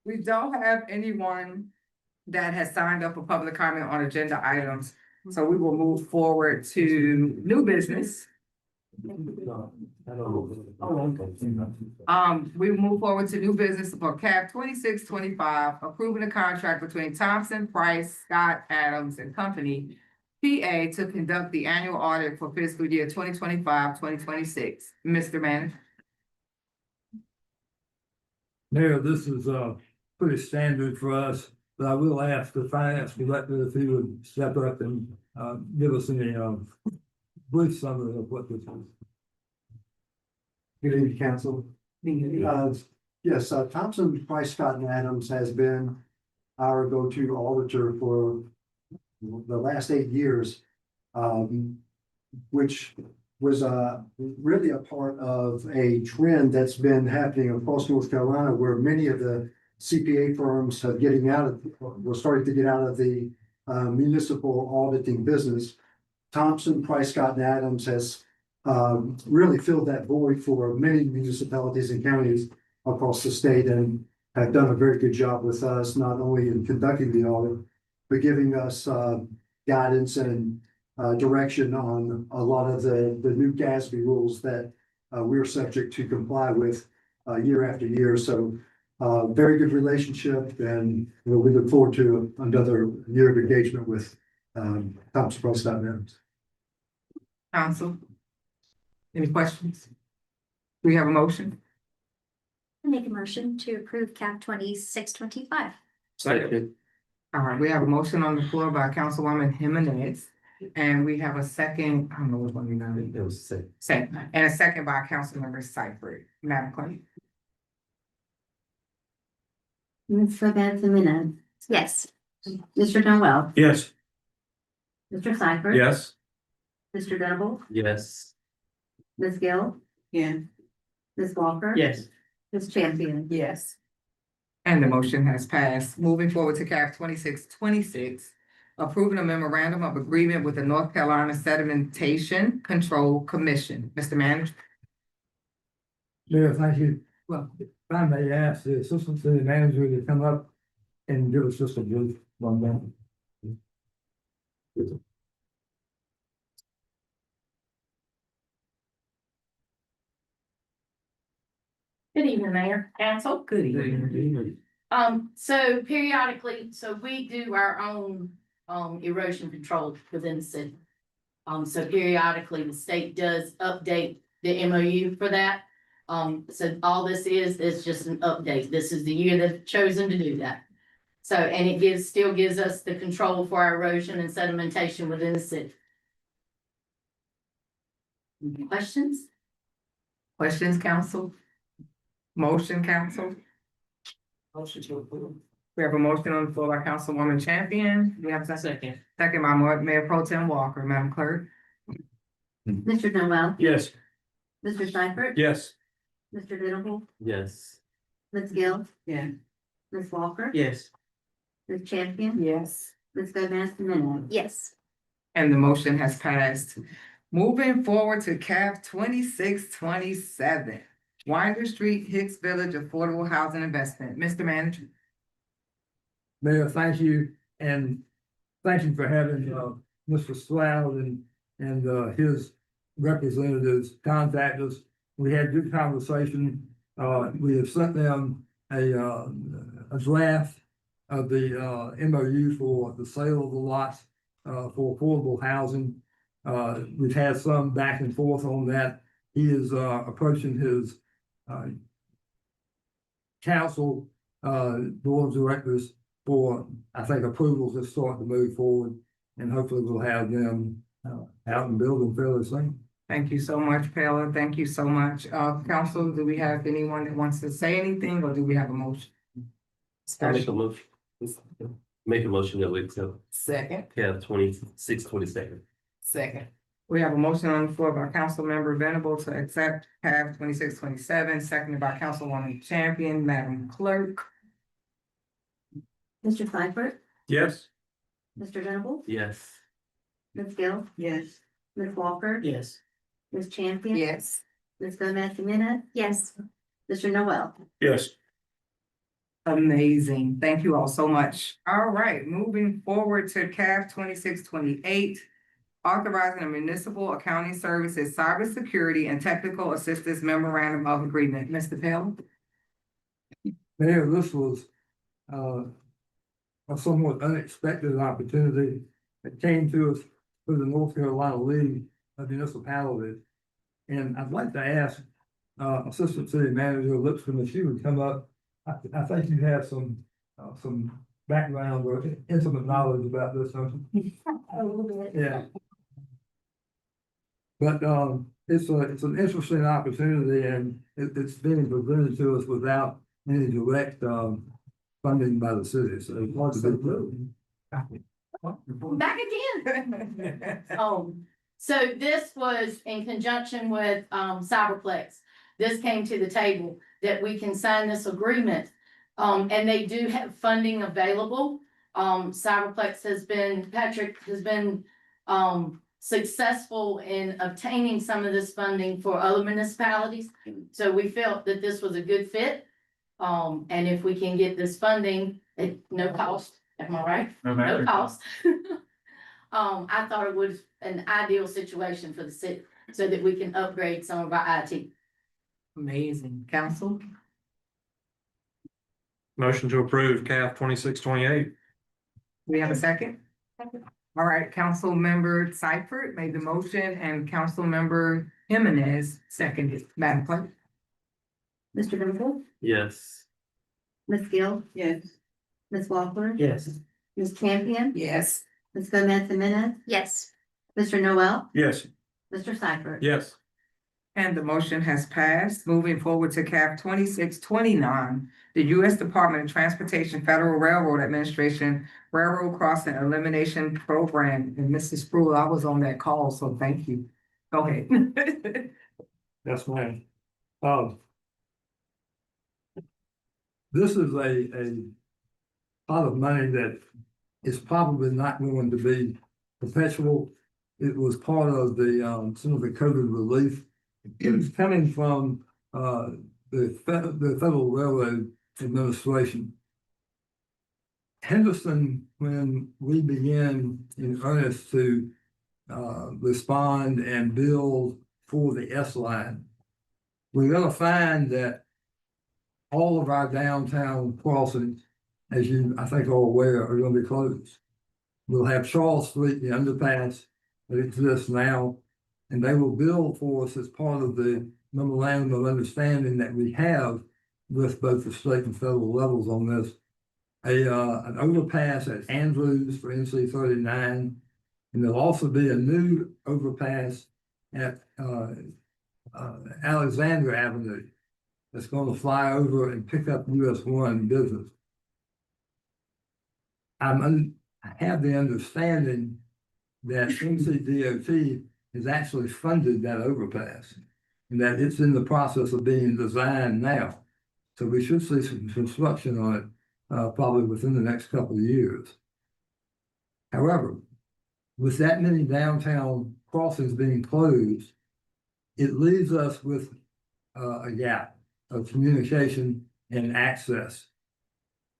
We don't have anyone that has signed up for public comment on agenda items, so we will move forward to new business. We move forward to new business for CAP 2625, approving a contract between Thompson, Price, Scott, Adams and Company, PA, to conduct the annual audit for fiscal year 2025-2026. Mr. Manager. Mayor, this is pretty standard for us, but I will ask the finance director if he would step up and give us any brief summary of what this is. Good evening, council. Yes, Thompson, Price, Scott and Adams has been our go-to auditor for the last 8 years, which was really a part of a trend that's been happening across North Carolina, where many of the CPA firms are starting to get out of the municipal auditing business. Thompson, Price, Scott and Adams has really filled that void for many municipalities and counties across the state, and have done a very good job with us, not only in conducting the audit, but giving us guidance and direction on a lot of the new GASB rules that we're subject to comply with year after year. So very good relationship, and we look forward to another year of engagement with Thompson, Price, Scott and Adams. Council, any questions? Do we have a motion? Make a motion to approve CAP 2625. Second. All right, we have a motion on the floor by Councilwoman Jimenez, and we have a second, I don't know which one you know. It was said. Second, and a second by Councilmember Seifert. Madam Clerk. Ms. Jimenez. Yes. Mr. Noel. Yes. Mr. Seifert. Yes. Mr. Venable. Yes. Ms. Gill. Yeah. Ms. Walker. Yes. Ms. Champion. Yes. And the motion has passed. Moving forward to CAF 2626, approving a memorandum of agreement with the North Carolina Sedimentation Control Commission. Mr. Manager? Mayor, thank you. Well, if I may ask the assistant city manager to come up and give us just a brief rundown. Good evening, Mayor, Council. Good evening. So periodically, so we do our own, erosion control within the city. So periodically, the state does update the MOU for that. So all this is just an update. This is the year they've chosen to do that. So, and it still gives us the control for our erosion and sedimentation within the city. Any questions? Questions, council? Motion, council? Motion to approve. We have a motion on the floor by Councilwoman Champion. We have a second. Second by Mayor Pro Tem Walker. Madam Clerk? Mr. Noel, Yes. Mr. Seifert, Yes. Mr. Dittle, Yes. Ms. Gill, Yeah. Ms. Walker, Yes. Ms. Champion, Yes. Ms. Gomez Jimenez. Yes. And the motion has passed. Moving forward to CAF 2627, Winder Street, Hicks Village Affordable Housing Investment. Mr. Manager? Mayor, thank you, and thank you for having Mr. Stroud and his representatives contact us. We had good conversation. We have sent them a draft of the MOU for the sale of the lots for affordable housing. We've had some back and forth on that. He is approaching his council board of directors for, I think, approval to start to move forward, and hopefully we'll have them out and building fairly soon. Thank you so much, Pella. Thank you so much. Council, do we have anyone that wants to say anything, or do we have a motion? I'll make a motion. Make a motion that we accept Second. CAF 2627. Second. We have a motion on the floor by Councilmember Venable to accept CAF 2627, seconded by Councilwoman Champion. Madam Clerk? Mr. Seifert, Yes. Mr. Dittle, Yes. Ms. Gill, Yes. Ms. Walker, Yes. Ms. Champion, Yes. Ms. Gomez Jimenez, Yes. Mr. Noel. Yes. Amazing. Thank you all so much. All right, moving forward to CAF 2628, authorizing a municipal accounting services cybersecurity and technical assistance memorandum of agreement. Mr. Pell? Mayor, this was a somewhat unexpected opportunity that came to us through the North Carolina League of Municipalities. And I'd like to ask Assistant City Manager Lipscomb if she would come up. I think you have some background or intimate knowledge about this, don't you? A little bit. Yeah. But it's an interesting opportunity, and it's being presented to us without any direct funding by the city, so it's hard to do. Back again. So this was in conjunction with, Cyberplex. This came to the table that we can sign this agreement. And they do have funding available. Patrick has been, successful in obtaining some of this funding for other municipalities. So we felt that this was a good fit. And if we can get this funding at no cost, am I right? No cost. I thought it was an ideal situation for the city so that we can upgrade some of our IT. Amazing. Council? Motion to approve CAF 2628. We have a second? All right, Councilmember Seifert made the motion and Councilmember Jimenez seconded. Madam Clerk? Mr. Dittle, Yes. Ms. Gill, Yes. Ms. Walker, Yes. Ms. Champion, Yes. Ms. Gomez Jimenez, Yes. Mr. Noel, Yes. Mr. Seifert. Yes. And the motion has passed. Moving forward to CAF 2629, the U.S. Department of Transportation Federal Railroad Administration Railroad Crossing Elimination Program. And Mrs. Sproul, I was on that call, so thank you. Go ahead. That's fine. this is a pot of money that is probably not going to be perpetual. It was part of the, some of the COVID relief. It's coming from, the Federal Railroad Administration. Henderson, when we began in earnest to respond and build for the S line, we're gonna find that all of our downtown crossings, as you, I think, are aware, are gonna be closed. We'll have Charles Street, the underpass that exists now, and they will build for us as part of the memorandum of understanding that we have with both the state and federal levels on this. An overpass at Andrews for NC 39, and there'll also be a new overpass at Alexander Avenue that's going to fly over and pick up US 1 business. I have the understanding that NCDOT has actually funded that overpass and that it's in the process of being designed now. So we should see some construction on it probably within the next couple of years. However, with that many downtown crossings being closed, it leaves us with a gap of communication and access.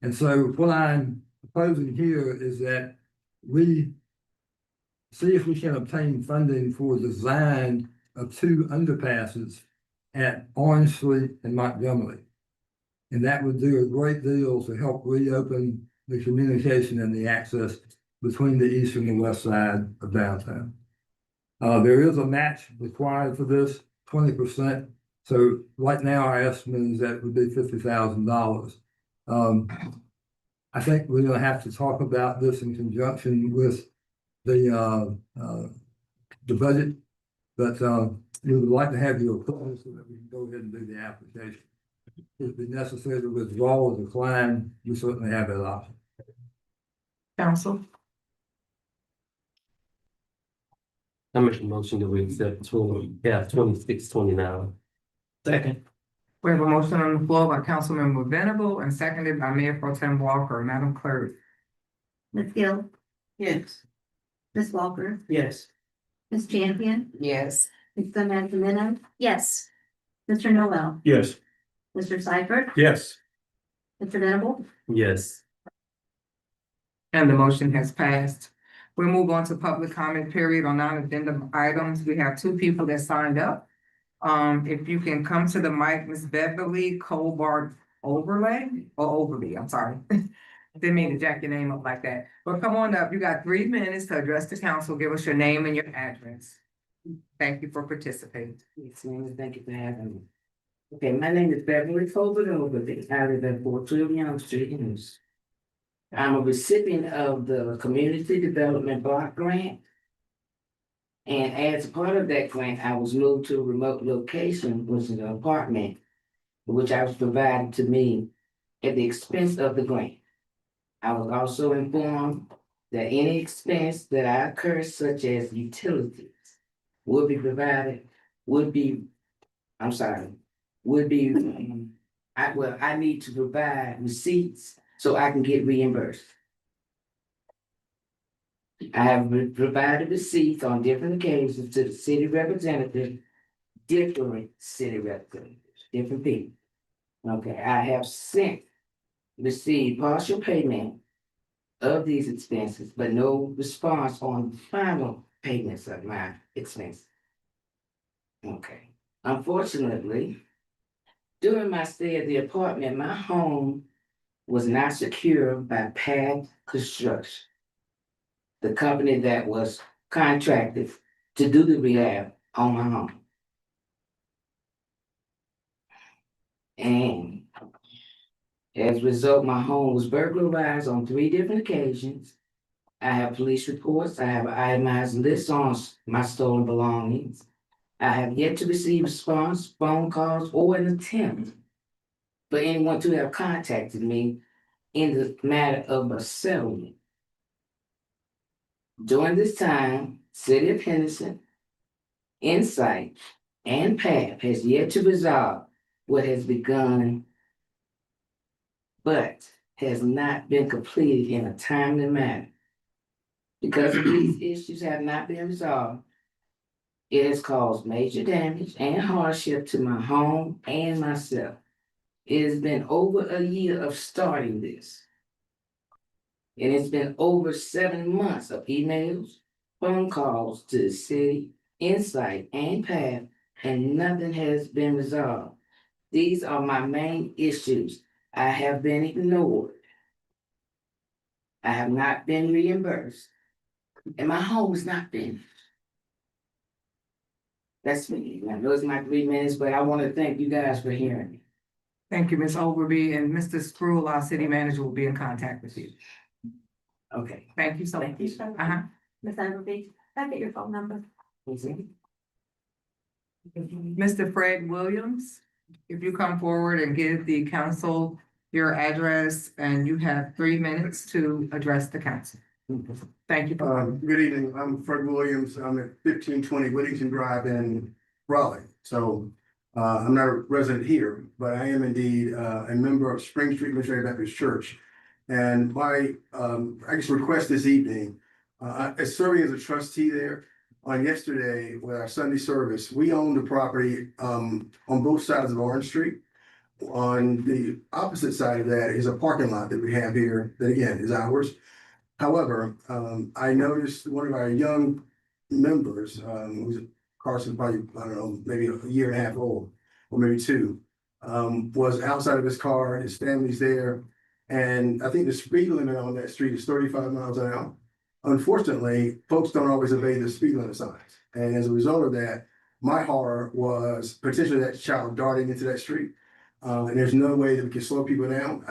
And so what I'm proposing here is that we see if we can obtain funding for design of 2 underpasses at Orange Street and Montgomery. And that would do a great deal to help reopen the communication and the access between the east and the west side of downtown. There is a match required for this, 20%. So right now our estimate is that it would be $50,000. I think we're going to have to talk about this in conjunction with the budget, but we would like to have your approval so that we can go ahead and do the application. If it be necessary to withdraw or decline, we certainly have that option. Council, I make a motion that we accept 2629. Second. we have a motion on the floor by Councilmember Venable and seconded by Mayor Pro Tem Walker. Madam Clerk. Ms. Gill, Yes. Ms. Walker, Yes. Ms. Champion, Yes. Ms. Manzanino, Yes. Mr. Noel, Yes. Mr. Seifert, Yes. Mr. Venable, Yes. And the motion has passed. We'll move on to public comment period on non-agenda items. We have 2 people that signed up. If you can come to the mic, Ms. Beverly Colbart Overley, I'm sorry. Didn't mean to jack your name up like that, but come on up. You got 3 minutes to address the council. Give us your name and your address. Thank you for participating. Yes, ma'am, thank you for having me. Okay, my name is Beverly Colbert Overley. I live at 412 Young Street in Houston. I'm a recipient of the Community Development Block Grant. And as part of that grant, I was moved to a remote location, which is an apartment, which I was provided to me at the expense of the grant. I was also informed that any expense that I incur, such as utilities, would be provided, I need to provide receipts so I can get reimbursed. I have provided receipts on different occasions to the city representative, different city representatives, different people. Okay, I have received partial payment of these expenses, but no response on final payments of my expenses. Okay, unfortunately, during my stay at the apartment, my home was not secured by Pad Construction, the company that was contracted to do the rehab on my home. And as a result, my home was burglarized on 3 different occasions. I have police reports. I have an itemized list on my stolen belongings. I have yet to receive response, phone calls, or an attempt for anyone to have contacted me in the matter of a settlement. During this time, City of Henderson, Insight, and PAP has yet to resolve what has begun but has not been completed in a timely manner. Because of these issues have not been resolved, it has caused major damage and hardship to my home and myself. It has been over a year of starting this. And it's been over 7 months of emails, phone calls to the city, insight and path, and nothing has been resolved. These are my main issues. I have been ignored. I have not been reimbursed. And my home has not been. That's me. I know it's my 3 minutes, but I want to thank you guys for hearing me. Thank you, Ms. Overby, and Mr. Sproul, our city manager, will be in contact with you. Okay. Thank you so much. Uh-huh. Ms. Overby, can I get your phone number? Mr. Fred Williams, if you come forward and give the council your address, and you have 3 minutes to address the council. Thank you. Good evening. I'm Fred Williams. I'm at 1520 Whittington Drive in Raleigh. So I'm not a resident here, but I am indeed a member of Spring Street Missionary Baptist Church. And my, I guess, request this evening, as serving as a trustee there, on yesterday with our Sunday service, we own the property on both sides of Orange Street. On the opposite side of that is a parking lot that we have here that again is ours. However, I noticed one of our young members, who's Carson, probably, I don't know, maybe a year and a half old, or maybe 2, was outside of his car, his family's there. And I think the speed limit on that street is 35 miles an hour. Unfortunately, folks don't always obey the speed limit signs. And as a result of that, my horror was potentially that child darting into that street. And there's no way that we can slow people down.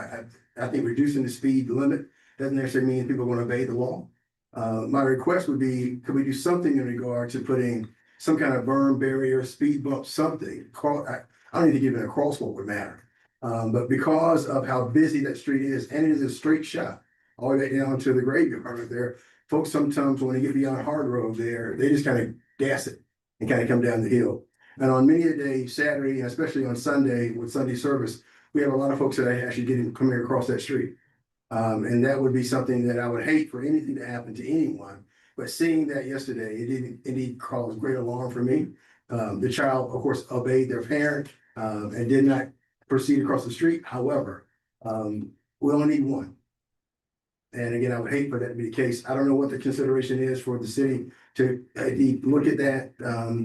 I think reducing the speed limit doesn't necessarily mean people are going to obey the law. My request would be, could we do something in regard to putting some kind of berm barrier, speed bump, something? I don't even think even a crosswalk would matter. But because of how busy that street is, and it is a straight shot all the way down to the graveyard right there, folks sometimes when they get beyond Hard Road there, they just kind of gas it and kind of come down the hill. And on many a day, Saturday, and especially on Sunday with Sunday service, we have a lot of folks that are actually coming across that street. And that would be something that I would hate for anything to happen to anyone. But seeing that yesterday, it didn't indeed cause great alarm for me. The child, of course, obeyed their parent and did not proceed across the street. However, we only need one. And again, I would hate for that to be the case. I don't know what the consideration is for the city to look at that,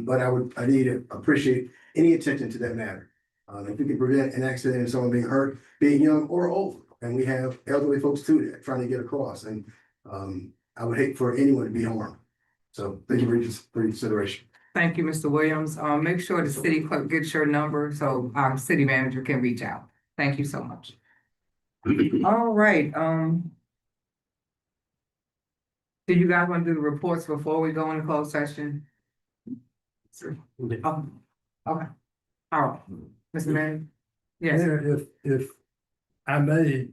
but I need to appreciate any attention to that matter. If we can prevent an accident and someone being hurt, being young or old, and we have elderly folks too that trying to get across, and I would hate for anyone to be harmed. So thank you for your consideration. Thank you, Mr. Williams. Make sure the city clerk gets your number so our city manager can reach out. Thank you so much. All right, do you guys want to do the reports before we go into closed session? Okay, all right, Mr. Mayor. Yes, Mayor, if I may,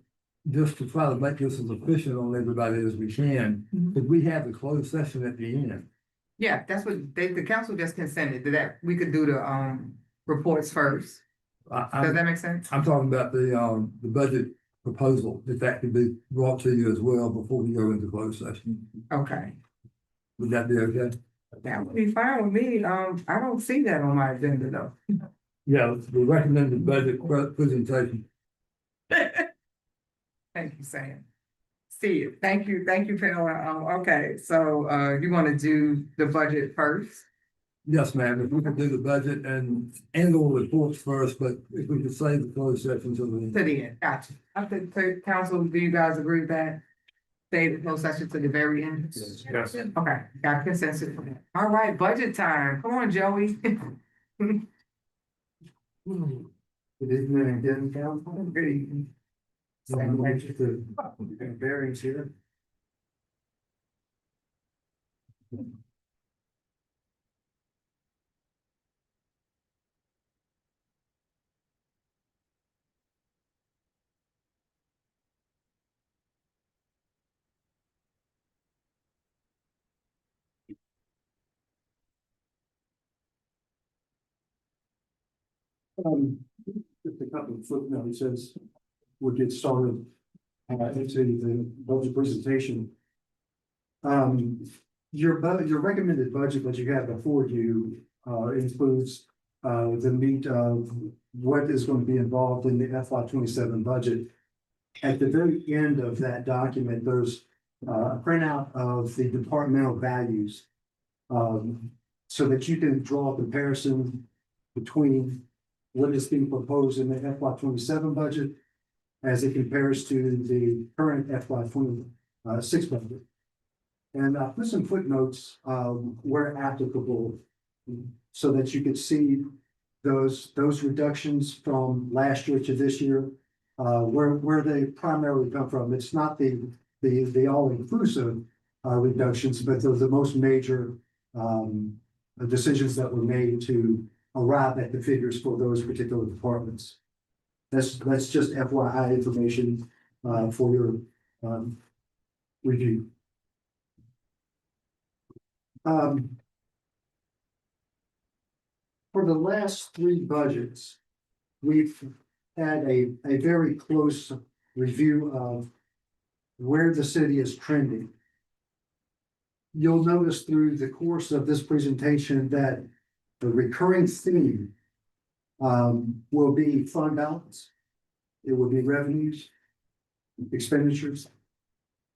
just to try to make this as efficient on everybody as we can, could we have the closed session at the end? yeah, that's what the council just consented to that. We could do the reports first. Does that make sense? I'm talking about the budget proposal, if that could be brought to you as well before we go into closed session. Okay, Would that be okay? that would be fine with me. I don't see that on my agenda though. Yeah, the recommended budget presentation. Thank you, Sam. See it. Thank you, Pamela. Okay, so you want to do the budget first? Yes, ma'am, if we could do the budget and all reports first, but if we could save the closed session to the end. To the end, gotcha. I think, council, do you guys agree with that? Save the closed session to the very end? Yes. Okay, got consensus. All right, budget time. Come on, Joey. Good evening again, council. Good evening. Bearings here. Just a couple of footnotes, it says we'll get started into the budget presentation. Your recommended budget that you have before you includes the meat of what is going to be involved in the FY 27 budget. At the very end of that document, there's a printout of the departmental values, so that you can draw a comparison between what is being proposed in the FY 27 budget as it compares to the current FY 26 budget. And I put some footnotes where applicable, so that you could see those reductions from last year to this year, where they primarily come from. It's not the all-inclusive reductions, but they're the most major decisions that were made to arrive at the figures for those particular departments. That's just FYI information for your review. For the last three budgets, we've had a very close review of where the city is trending. You'll notice through the course of this presentation that the recurring theme will be fund balance. It will be revenues, expenditures,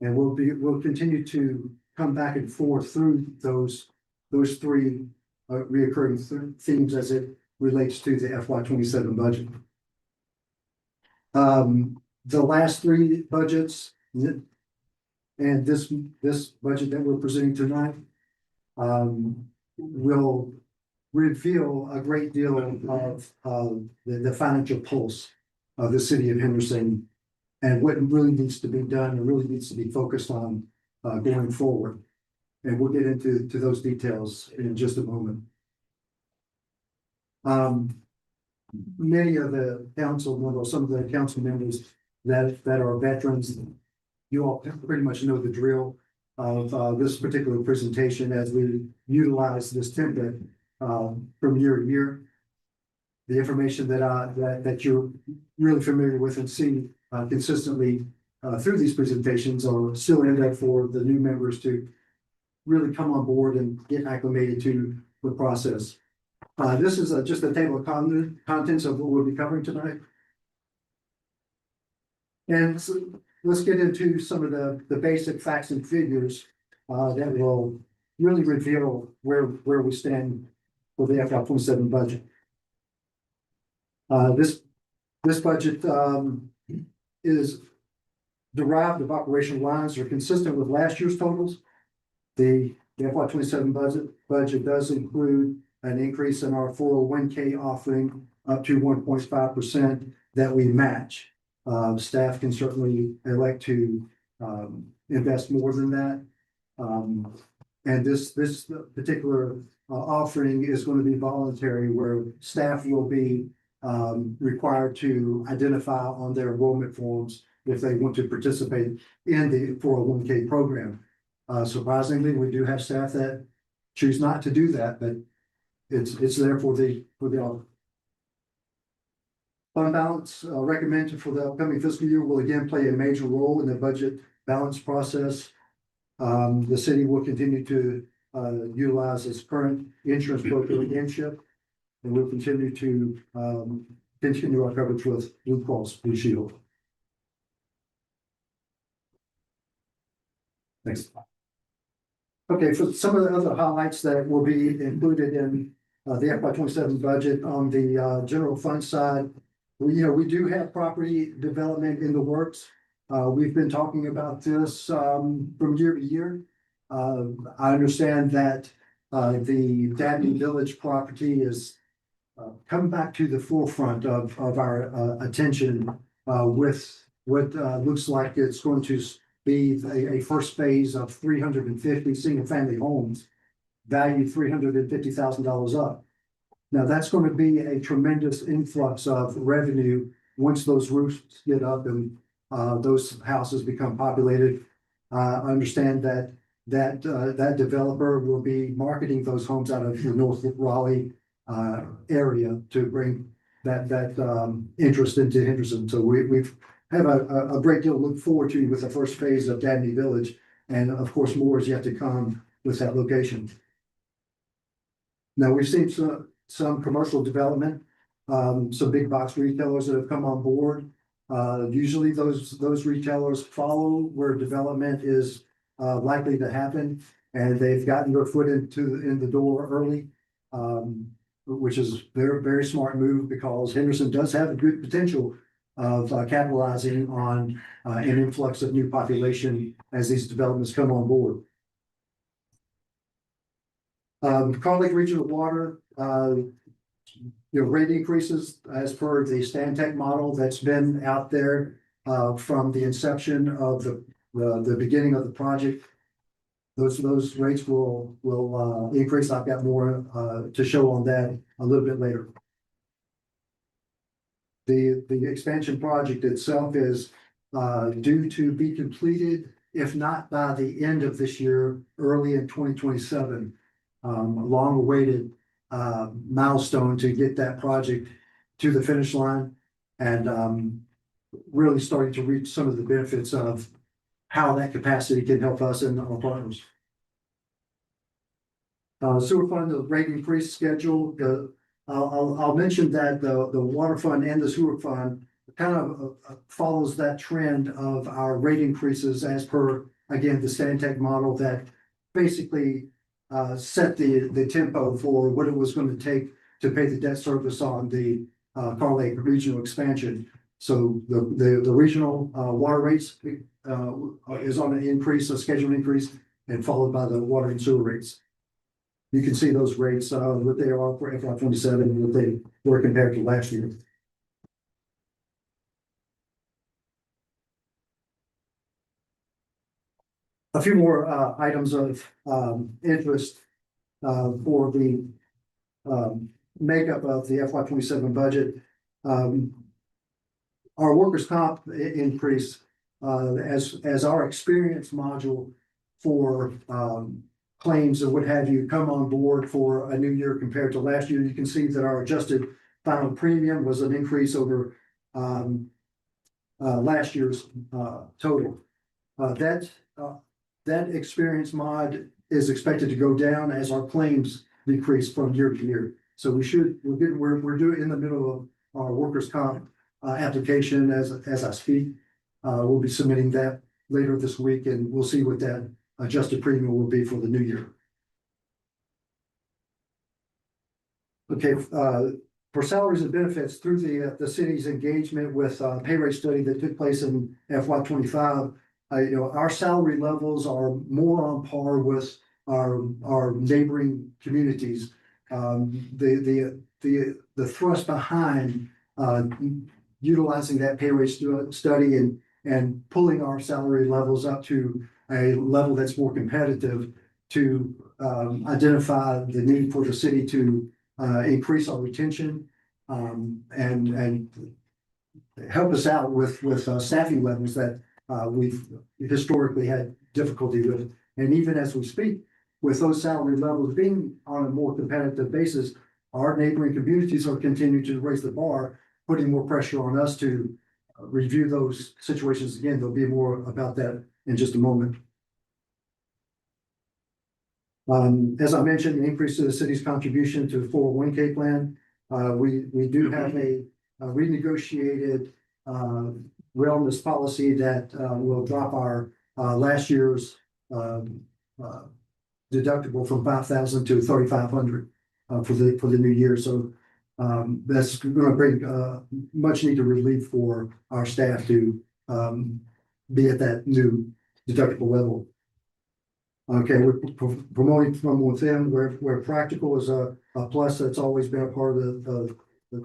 and we'll continue to come back and forth through those three reoccurring themes as it relates to the FY 27 budget. The last three budgets and this budget that we're presenting tonight will reveal a great deal of the financial pulse of the city of Henderson and what really needs to be done and really needs to be focused on going forward. And we'll get into those details in just a moment. Many of the council members, some of the council members that are veterans, you all pretty much know the drill of this particular presentation as we utilize this template from year to year. The information that you're really familiar with and see consistently through these presentations are still in there for the new members to really come on board and get acclimated to the process. This is just a table of contents of what we'll be covering tonight. And so let's get into some of the basic facts and figures that will really reveal where we stand for the FY 27 budget. This budget is derived of operational lines that are consistent with last year's totals. The FY 27 budget does include an increase in our 401k offering up to 1.5% that we match. Staff can certainly elect to invest more than that. And this particular offering is going to be voluntary, where staff will be required to identify on their enrollment forms if they want to participate in the 401k program. Surprisingly, we do have staff that choose not to do that, but it's there for the fund balance recommended for the upcoming fiscal year will again play a major role in the budget balance process. The city will continue to utilize its current insurance broker Inship, and we'll continue to continue our coverage with Blue Cross Blue Shield. Next. Okay, for some of the other highlights that will be included in the FY 27 budget on the general fund side, we do have property development in the works. We've been talking about this from year to year. I understand that the Dabney Village property is come back to the forefront of our attention with what looks like it's going to be a first phase of 350 single-family homes valued $350,000 up. Now, that's going to be a tremendous influx of revenue once those roofs get up and those houses become populated. I understand that developer will be marketing those homes out of the North Raleigh area to bring that interest into Henderson. So we've have a great deal to look forward to with the first phase of Dabney Village. And of course, more is yet to come with that location. Now, we've seen some commercial development, some big box retailers that have come on board. Usually those retailers follow where development is likely to happen, and they've gotten their foot in the door early. Which is very, very smart move, because Henderson does have a good potential of capitalizing on an influx of new population as these developments come on board. Carl Lake Regional Water, rate increases as per the Stantec model that's been out there from the inception of the beginning of the project. Those rates will increase. I've got more to show on that a little bit later. The expansion project itself is due to be completed, if not by the end of this year, early in 2027. A long-awaited milestone to get that project to the finish line, and really starting to reap some of the benefits of how that capacity can help us and our partners. Sewer fund, the rate increase schedule, I'll mention that the water fund and the sewer fund kind of follows that trend of our rate increases as per, again, the Stantec model that basically set the tempo for what it was going to take to pay the debt service on the Carl Lake regional expansion. So the regional water rates is on an increase, a scheduled increase, and followed by the water and sewer rates. You can see those rates, what they are for FY27 and what they were compared to last year. A few more items of interest for the makeup of the FY27 budget. Our workers' comp increase as our experience module for claims and what have you come on board for a new year compared to last year. You can see that our adjusted final premium was an increase over last year's total. That experience mod is expected to go down as our claims decrease from year to year. So we're doing in the middle of our workers' comp application as I speak. We'll be submitting that later this week, and we'll see what that adjusted premium will be for the new year. Okay, for salaries and benefits through the city's engagement with pay rate study that took place in FY25, our salary levels are more on par with our neighboring communities. The thrust behind utilizing that pay rate study and pulling our salary levels up to a level that's more competitive to identify the need for the city to increase our retention and help us out with staffing levels that we've historically had difficulty with. And even as we speak, with those salary levels being on a more competitive basis, our neighboring communities are continuing to raise the bar, putting more pressure on us to review those situations again. There'll be more about that in just a moment. As I mentioned, the increase to the city's contribution to the 401k plan. We do have a renegotiated wellness policy that will drop our last year's deductible from $5,000 to $3,500 for the new year. So that's going to bring much needed relief for our staff to be at that new deductible level. Okay, we're promoting from within where practical is a plus. That's always been a part of the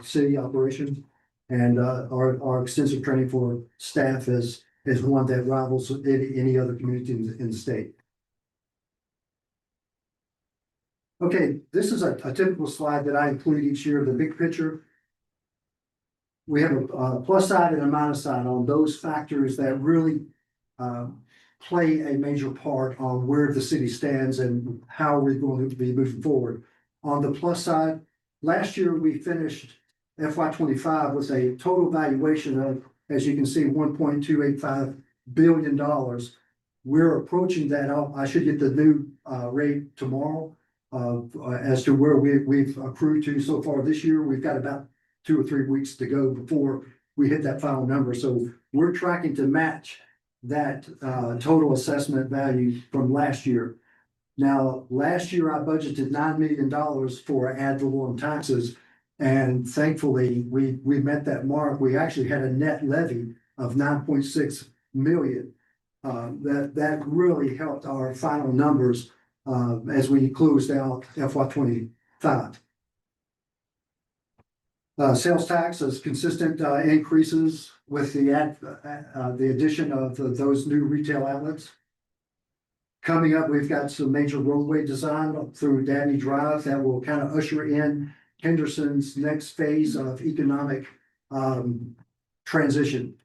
city operation, and our extensive training for staff is one that rivals any other community in the state. Okay, this is a typical slide that I include each year, the big picture. We have a plus side and a minus side on those factors that really play a major part on where the city stands and how we're going to be moving forward. On the plus side, last year we finished FY25 with a total valuation of as you can see, $1.285 billion. We're approaching that. I should get the new rate tomorrow as to where we've accrued to so far this year. We've got about 2 or 3 weeks to go before we hit that final number. So we're tracking to match that total assessment value from last year. Now, last year I budgeted $9 million for ad valorem taxes, and thankfully we met that mark. We actually had a net levy of 9.6 million. That really helped our final numbers as we closed out FY 25. Sales tax is consistent increases with the addition of those new retail outlets. Coming up, we've got some major roadway design through Dabney Drive that will kind of usher in Henderson's next phase of economic transition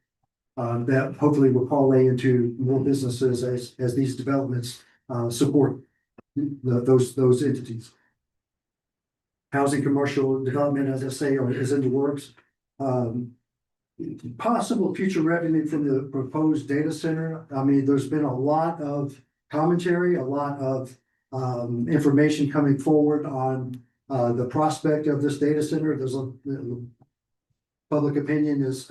that hopefully will parlay into more businesses as these developments support those entities. Housing commercial development, as I say, is in the works. Possible future revenue from the proposed data center. I mean, there's been a lot of commentary, a lot of information coming forward on the prospect of this data center. There's public opinion is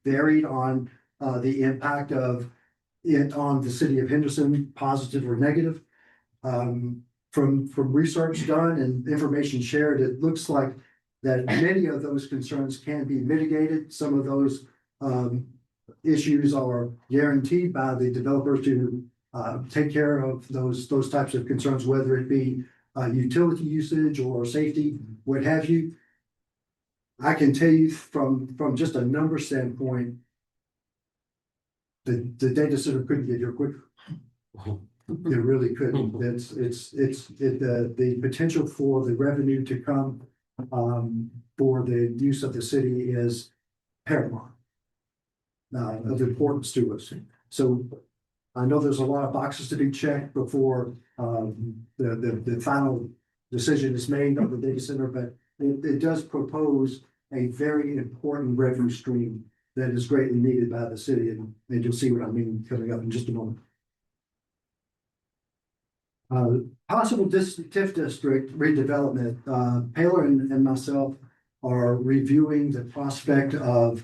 varied on the impact of it on the city of Henderson, positive or negative. From research done and information shared, it looks like that many of those concerns can be mitigated. Some of those issues are guaranteed by the developer to take care of those types of concerns, whether it be utility usage or safety, what have you. I can tell you from just a number standpoint, the data center couldn't get here quicker. It really couldn't. The potential for the revenue to come for the use of the city is paramount of importance to us. So I know there's a lot of boxes to be checked before the final decision is made on the data center, but it does propose a very important revenue stream that is greatly needed by the city, and you'll see what I mean coming up in just a moment. Possible TIF district redevelopment. Taylor and myself are reviewing the prospect of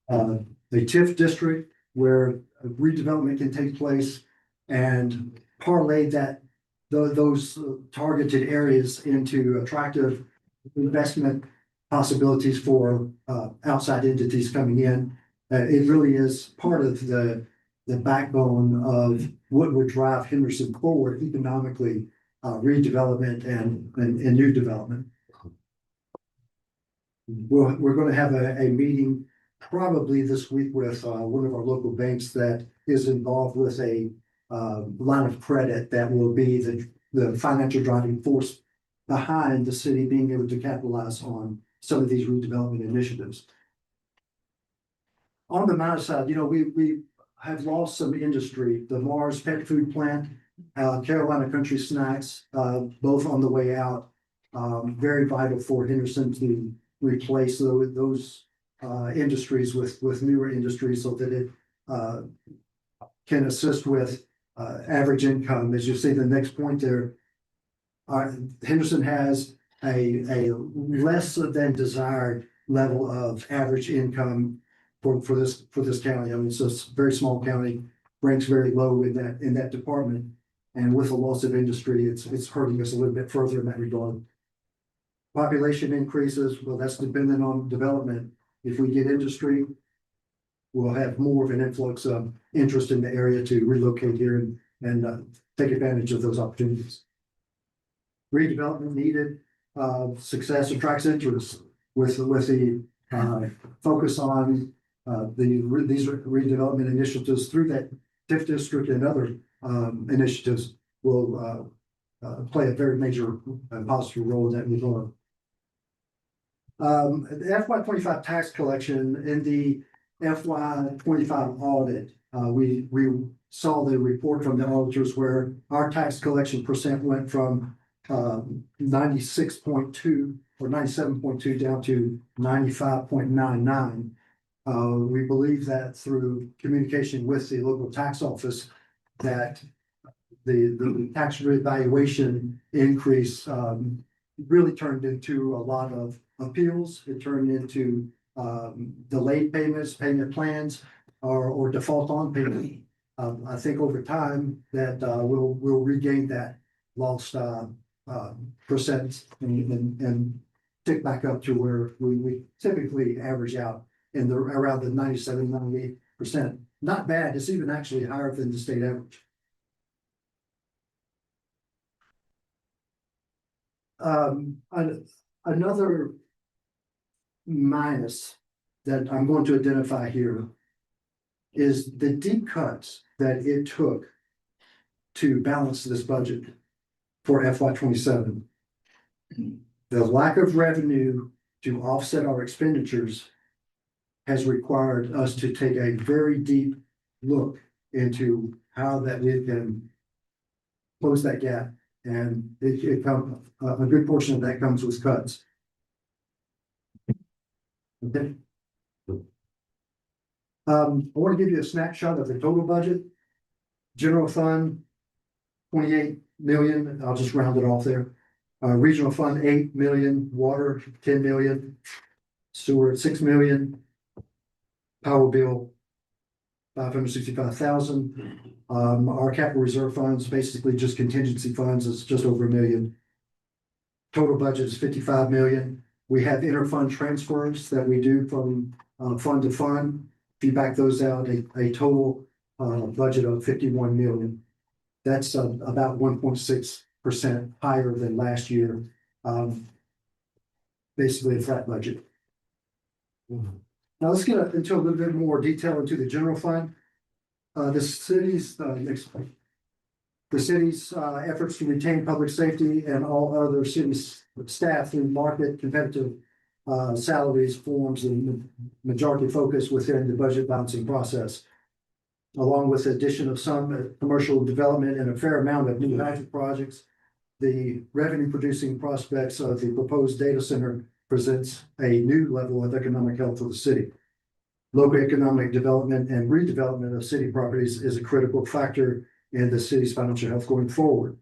the TIF district where redevelopment can take place and parlay those targeted areas into attractive investment possibilities for outside entities coming in. It really is part of the backbone of what would drive Henderson forward economically, redevelopment and new development. We're going to have a meeting probably this week with one of our local banks that is involved with a line of credit that will be the financial driving force behind the city being able to capitalize on some of these redevelopment initiatives. On the minor side, we have lost some industry. The Mars pet food plant, Carolina Country Snacks, both on the way out. Very vital for Henderson to replace those industries with newer industries so that it can assist with average income. As you see the next point there, Henderson has a less than desired level of average income for this county. I mean, it's a very small county, ranks very low in that department. And with the loss of industry, it's hurting us a little bit further in that regard. Population increases, well, that's dependent on development. If we get industry, we'll have more of an influx of interest in the area to relocate here and take advantage of those opportunities. Redevelopment needed, success attracts interest with the focus on these redevelopment initiatives through that TIF district and other initiatives will play a very major positive role in that regard. The FY 25 tax collection in the FY 25 audit, we saw the report from the auditors where our tax collection percent went from 96.2 or 97.2 down to 95.99. We believe that through communication with the local tax office, that the tax revaluation increase really turned into a lot of appeals. It turned into delayed payments, payment plans, or default on payment. I think over time that we'll regain that lost percent and tick back up to where we typically average out in the around the 97-98%. Not bad. It's even actually higher than the state average. Another minus that I'm going to identify here is the deep cuts that it took to balance this budget for FY 27. The lack of revenue to offset our expenditures has required us to take a very deep look into how that we can close that gap. And it comes, a good portion of that comes with cuts. Okay. I want to give you a snapshot of the total budget. General fund, 28 million, I'll just round it off there. Regional fund, 8 million, water, 10 million, sewer, 6 million, power bill, 565,000. Our capital reserve funds, basically just contingency funds, is just over $1 million. Total budget is 55 million. We have interfund transfers that we do from fund to fund. If you back those out, a total budget of 51 million. That's about 1.6% higher than last year. Basically a flat budget. Now let's get into a little bit more detail into the general fund. The city's efforts to retain public safety and all other city staff through market competitive salaries forms the majority focus within the budget balancing process. Along with the addition of some commercial development and a fair amount of new housing projects, the revenue producing prospects of the proposed data center presents a new level of economic health for the city. Local economic development and redevelopment of city properties is a critical factor in the city's financial health going forward.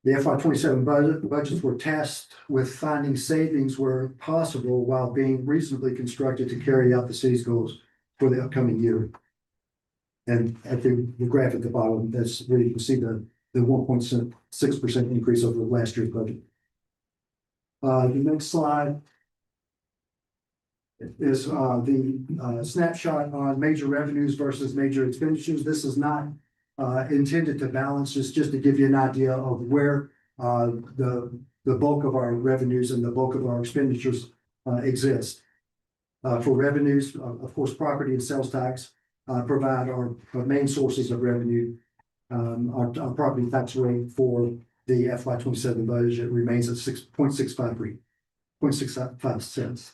The FY 27 budgets were tasked with finding savings where possible while being reasonably constructed to carry out the city's goals for the upcoming year. And at the graph at the bottom, that's where you can see the 1.6% increase over last year's budget. The next slide is the snapshot on major revenues versus major expenditures. This is not intended to balance, just to give you an idea of where the bulk of our revenues and the bulk of our expenditures exist. For revenues, of course, property and sales tax provide our main sources of revenue. Our property tax rate for the FY 27 budget remains at 0.65 cents.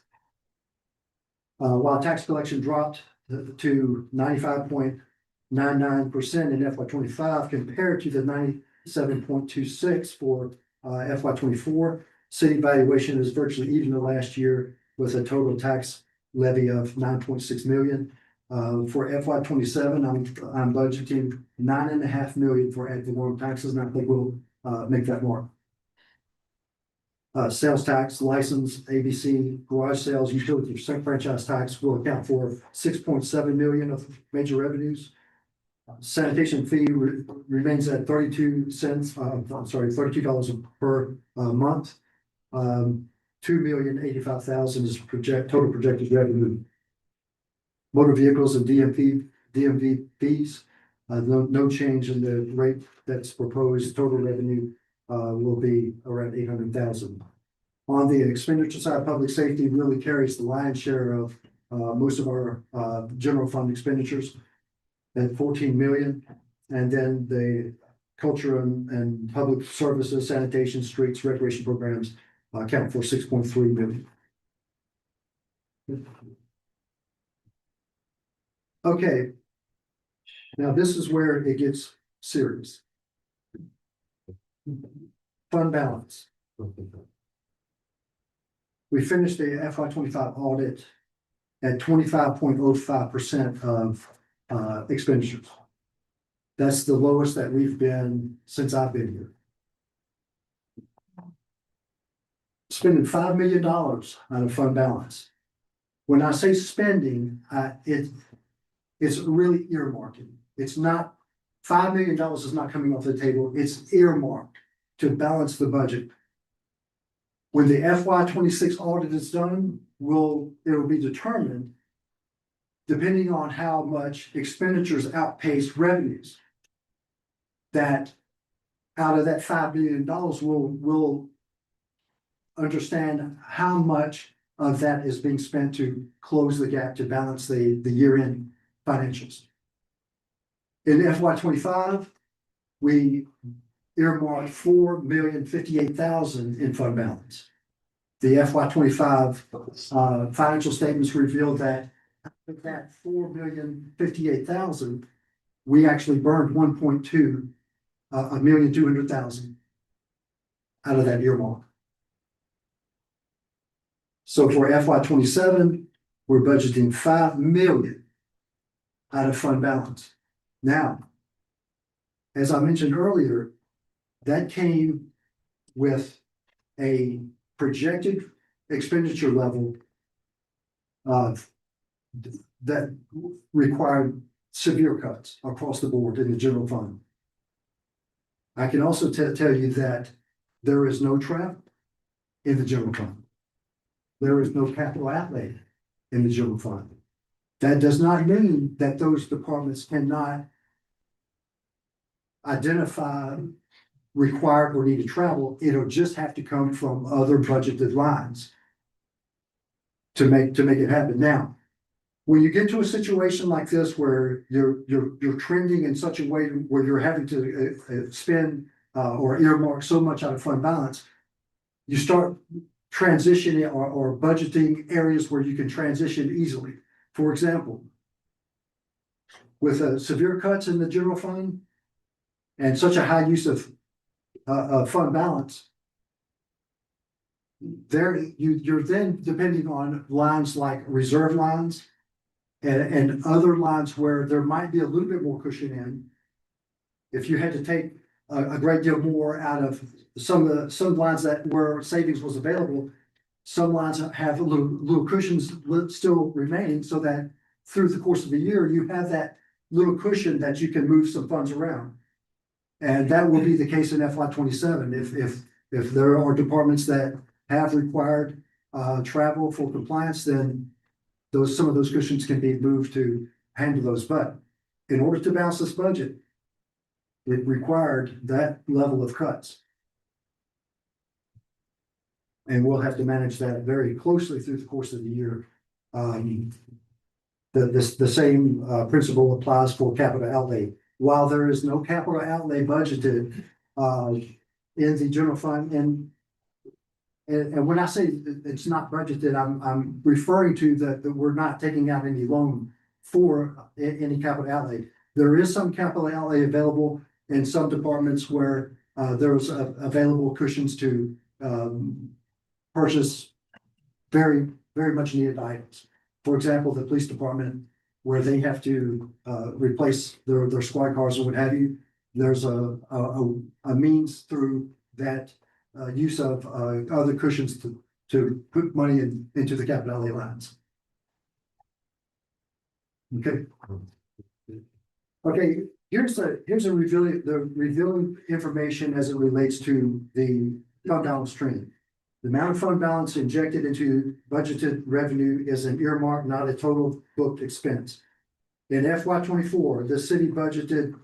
While tax collection dropped to 95.99% in FY 25 compared to the 97.26 for FY 24, city valuation is virtually even to last year with a total tax levy of 9.6 million. For FY 27, I'm budgeting 9.5 million for ad valorem taxes, and I think we'll make that mark. Sales tax, license, ABC, garage sales, utility franchise tax will account for 6.7 million of major revenues. Sanitation fee remains at 32 cents. $32 per month. 2,085,000 is total projected revenue. Motor vehicles and DMV fees, no change in the rate that's proposed. Total revenue will be around 800,000. On the expenditure side, public safety really carries the lion's share of most of our general fund expenditures at 14 million. And then the culture and public services, sanitation, streets, recreation programs account for 6.3 million. Okay, now this is where it gets serious. Fund balance. We finished the FY 25 audit at 25.05% of expenditures. That's the lowest that we've been since I've been here. Spending $5 million out of fund balance. When I say spending, it's really earmarking. It's not, $5 million is not coming off the table. It's earmarked to balance the budget. When the FY26 audit is done, it will be determined depending on how much expenditures outpace revenues. That out of that $5 million, we'll understand how much of that is being spent to close the gap to balance the year-end financials. In FY25, we earmarked $4,058,000 in fund balance. The FY25 financial statements revealed that of that $4,058,000, we actually burned $1,200,000 out of that earmark. So for FY27, we're budgeting $5 million out of fund balance. Now, as I mentioned earlier, that came with a projected expenditure level of that required severe cuts across the board in the general fund. I can also tell you that there is no trap in the general fund. There is no capital outlay in the general fund. That does not mean that those departments cannot identify required or needed travel. It'll just have to come from other budgeted lines to make it happen. Now, when you get to a situation like this where you're trending in such a way where you're having to spend or earmark so much out of fund balance, you start transitioning or budgeting areas where you can transition easily. For example, with severe cuts in the general fund and such a high use of fund balance, you're then depending on lines like reserve lines and other lines where there might be a little bit more cushion in. If you had to take a great deal more out of some lines that where savings was available, some lines have little cushions still remaining, so that through the course of the year, you have that little cushion that you can move some funds around. And that will be the case in FY27. If there are departments that have required travel for compliance, then some of those cushions can be moved to handle those. But in order to balance this budget, it required that level of cuts. And we'll have to manage that very closely through the course of the year. The same principle applies for capital outlay. While there is no capital outlay budgeted in the general fund, and when I say it's not budgeted, I'm referring to that we're not taking out any loan for any capital outlay. There is some capital outlay available in some departments where there's available cushions to purchase very, very much needed items. For example, the police department, where they have to replace their squad cars or what have you, there's a means through that use of other cushions to put money into the capital outlay lines. Okay, here's a revealing information as it relates to the fund balance trend. The amount of fund balance injected into budgeted revenue is an earmark, not a total booked expense. In FY24, the city budgeted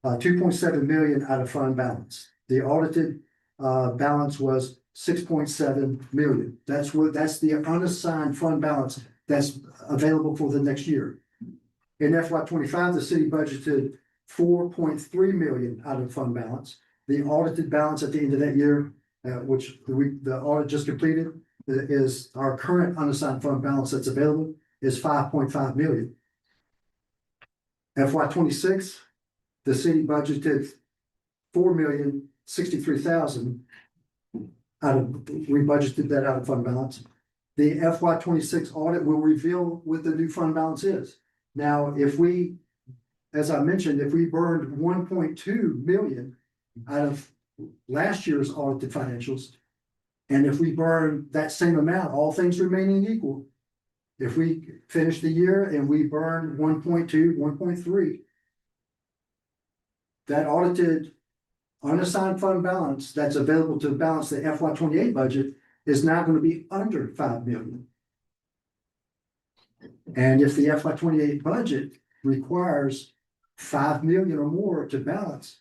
$2.7 million out of fund balance. The audited balance was $6.7 million. That's the unassigned fund balance that's available for the next year. In FY25, the city budgeted $4.3 million out of fund balance. The audited balance at the end of that year, which the audit just completed, is our current unassigned fund balance that's available is $5.5 million. FY26, the city budgeted $4,063,000 we budgeted that out of fund balance. the FY 26 audit will reveal what the new fund balance is. Now, if we, as I mentioned, if we burned 1.2 million out of last year's audited financials, and if we burn that same amount, all things remaining equal, if we finish the year and we burn 1.2, 1.3, that audited unassigned fund balance that's available to balance the FY 28 budget is now going to be under 5 million. And if the FY 28 budget requires 5 million or more to balance,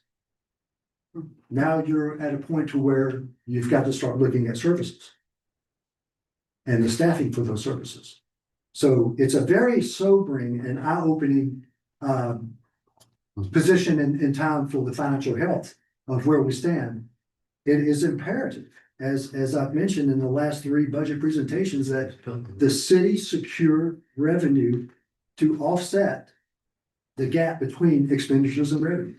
now you're at a point to where you've got to start looking at services and the staffing for those services. So it's a very sobering and eye-opening position in time for the financial health of where we stand. It is imperative, as I've mentioned in the last 3 budget presentations, that the city secure revenue to offset the gap between expenditures and revenue.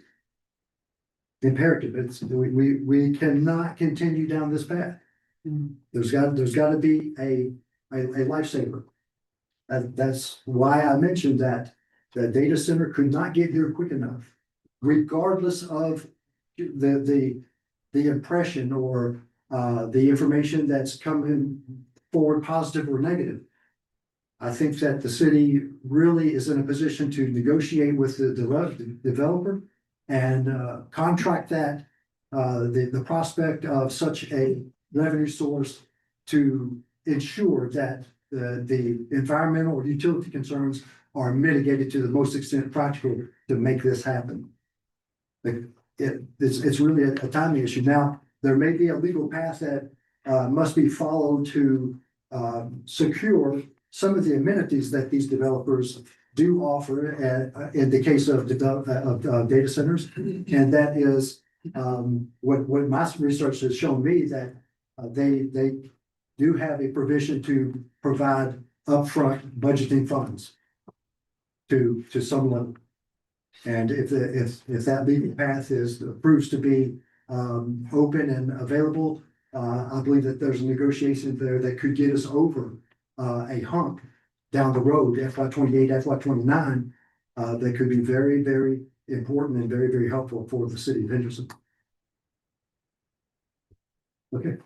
Imperative. We cannot continue down this path. There's got to be a lifesaver. That's why I mentioned that the data center could not get here quick enough, regardless of the impression or the information that's coming forward, positive or negative. I think that the city really is in a position to negotiate with the developer and contract that the prospect of such a revenue source to ensure that the environmental or utility concerns are mitigated to the most extent practical to make this happen. It's really a timing issue. Now, there may be a legal path that must be followed to secure some of the amenities that these developers do offer in the case of data centers. And that is what my research has shown me, that they do have a provision to provide upfront budgeting funds to some level. And if that legal path proves to be open and available, I believe that there's a negotiation there that could get us over a hump down the road, FY 28, FY 29, that could be very, very important and very, very helpful for the city of Henderson. Okay.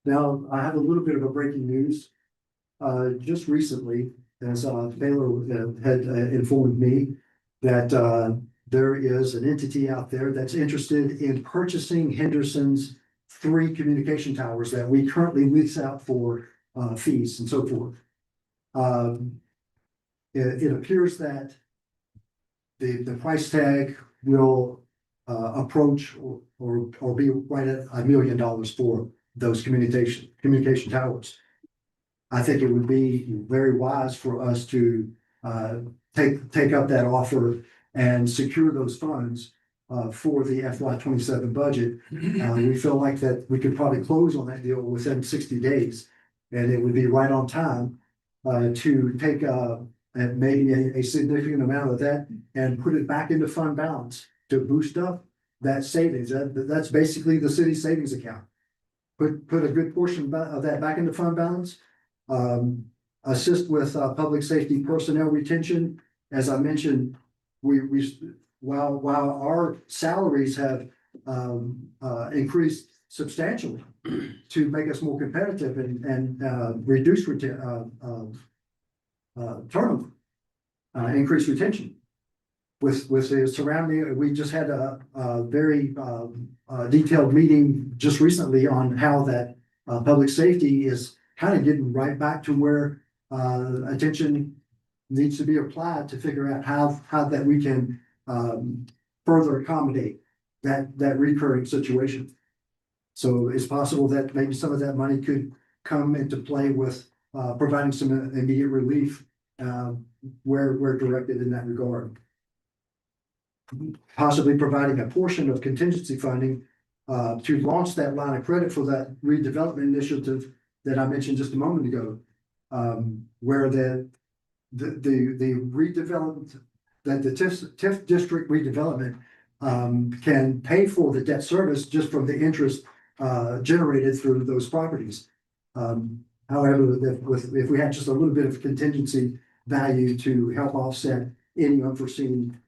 Now, I have a little bit of a breaking news. Just recently, as Taylor had informed me, that there is an entity out there that's interested in purchasing Henderson's 3 communication towers that we currently lease out for fees and so forth. It appears that the price tag will approach or be right at $1 million for those communication towers. I think it would be very wise for us to take up that offer and secure those funds for the FY 27 budget. We feel like that we could probably close on that deal within 60 days, and it would be right on time to take maybe a significant amount of that and put it back into fund balance to boost up that savings. That's basically the city savings account. Put a good portion of that back into fund balance. Assist with public safety personnel retention. As I mentioned, while our salaries have increased substantially to make us more competitive and reduce turnover, increase retention. With the surrounding, we just had a very detailed meeting just recently on how that public safety is kind of getting right back to where attention needs to be applied to figure out how that we can further accommodate that recurring situation. So it's possible that maybe some of that money could come into play with providing some immediate relief where directed in that regard. Possibly providing a portion of contingency funding to launch that line of credit for that redevelopment initiative that I mentioned just a moment ago, where the redevelopment, that the TIF district redevelopment can pay for the debt service just from the interest generated through those properties. However, if we had just a little bit of contingency value to help offset any unforeseen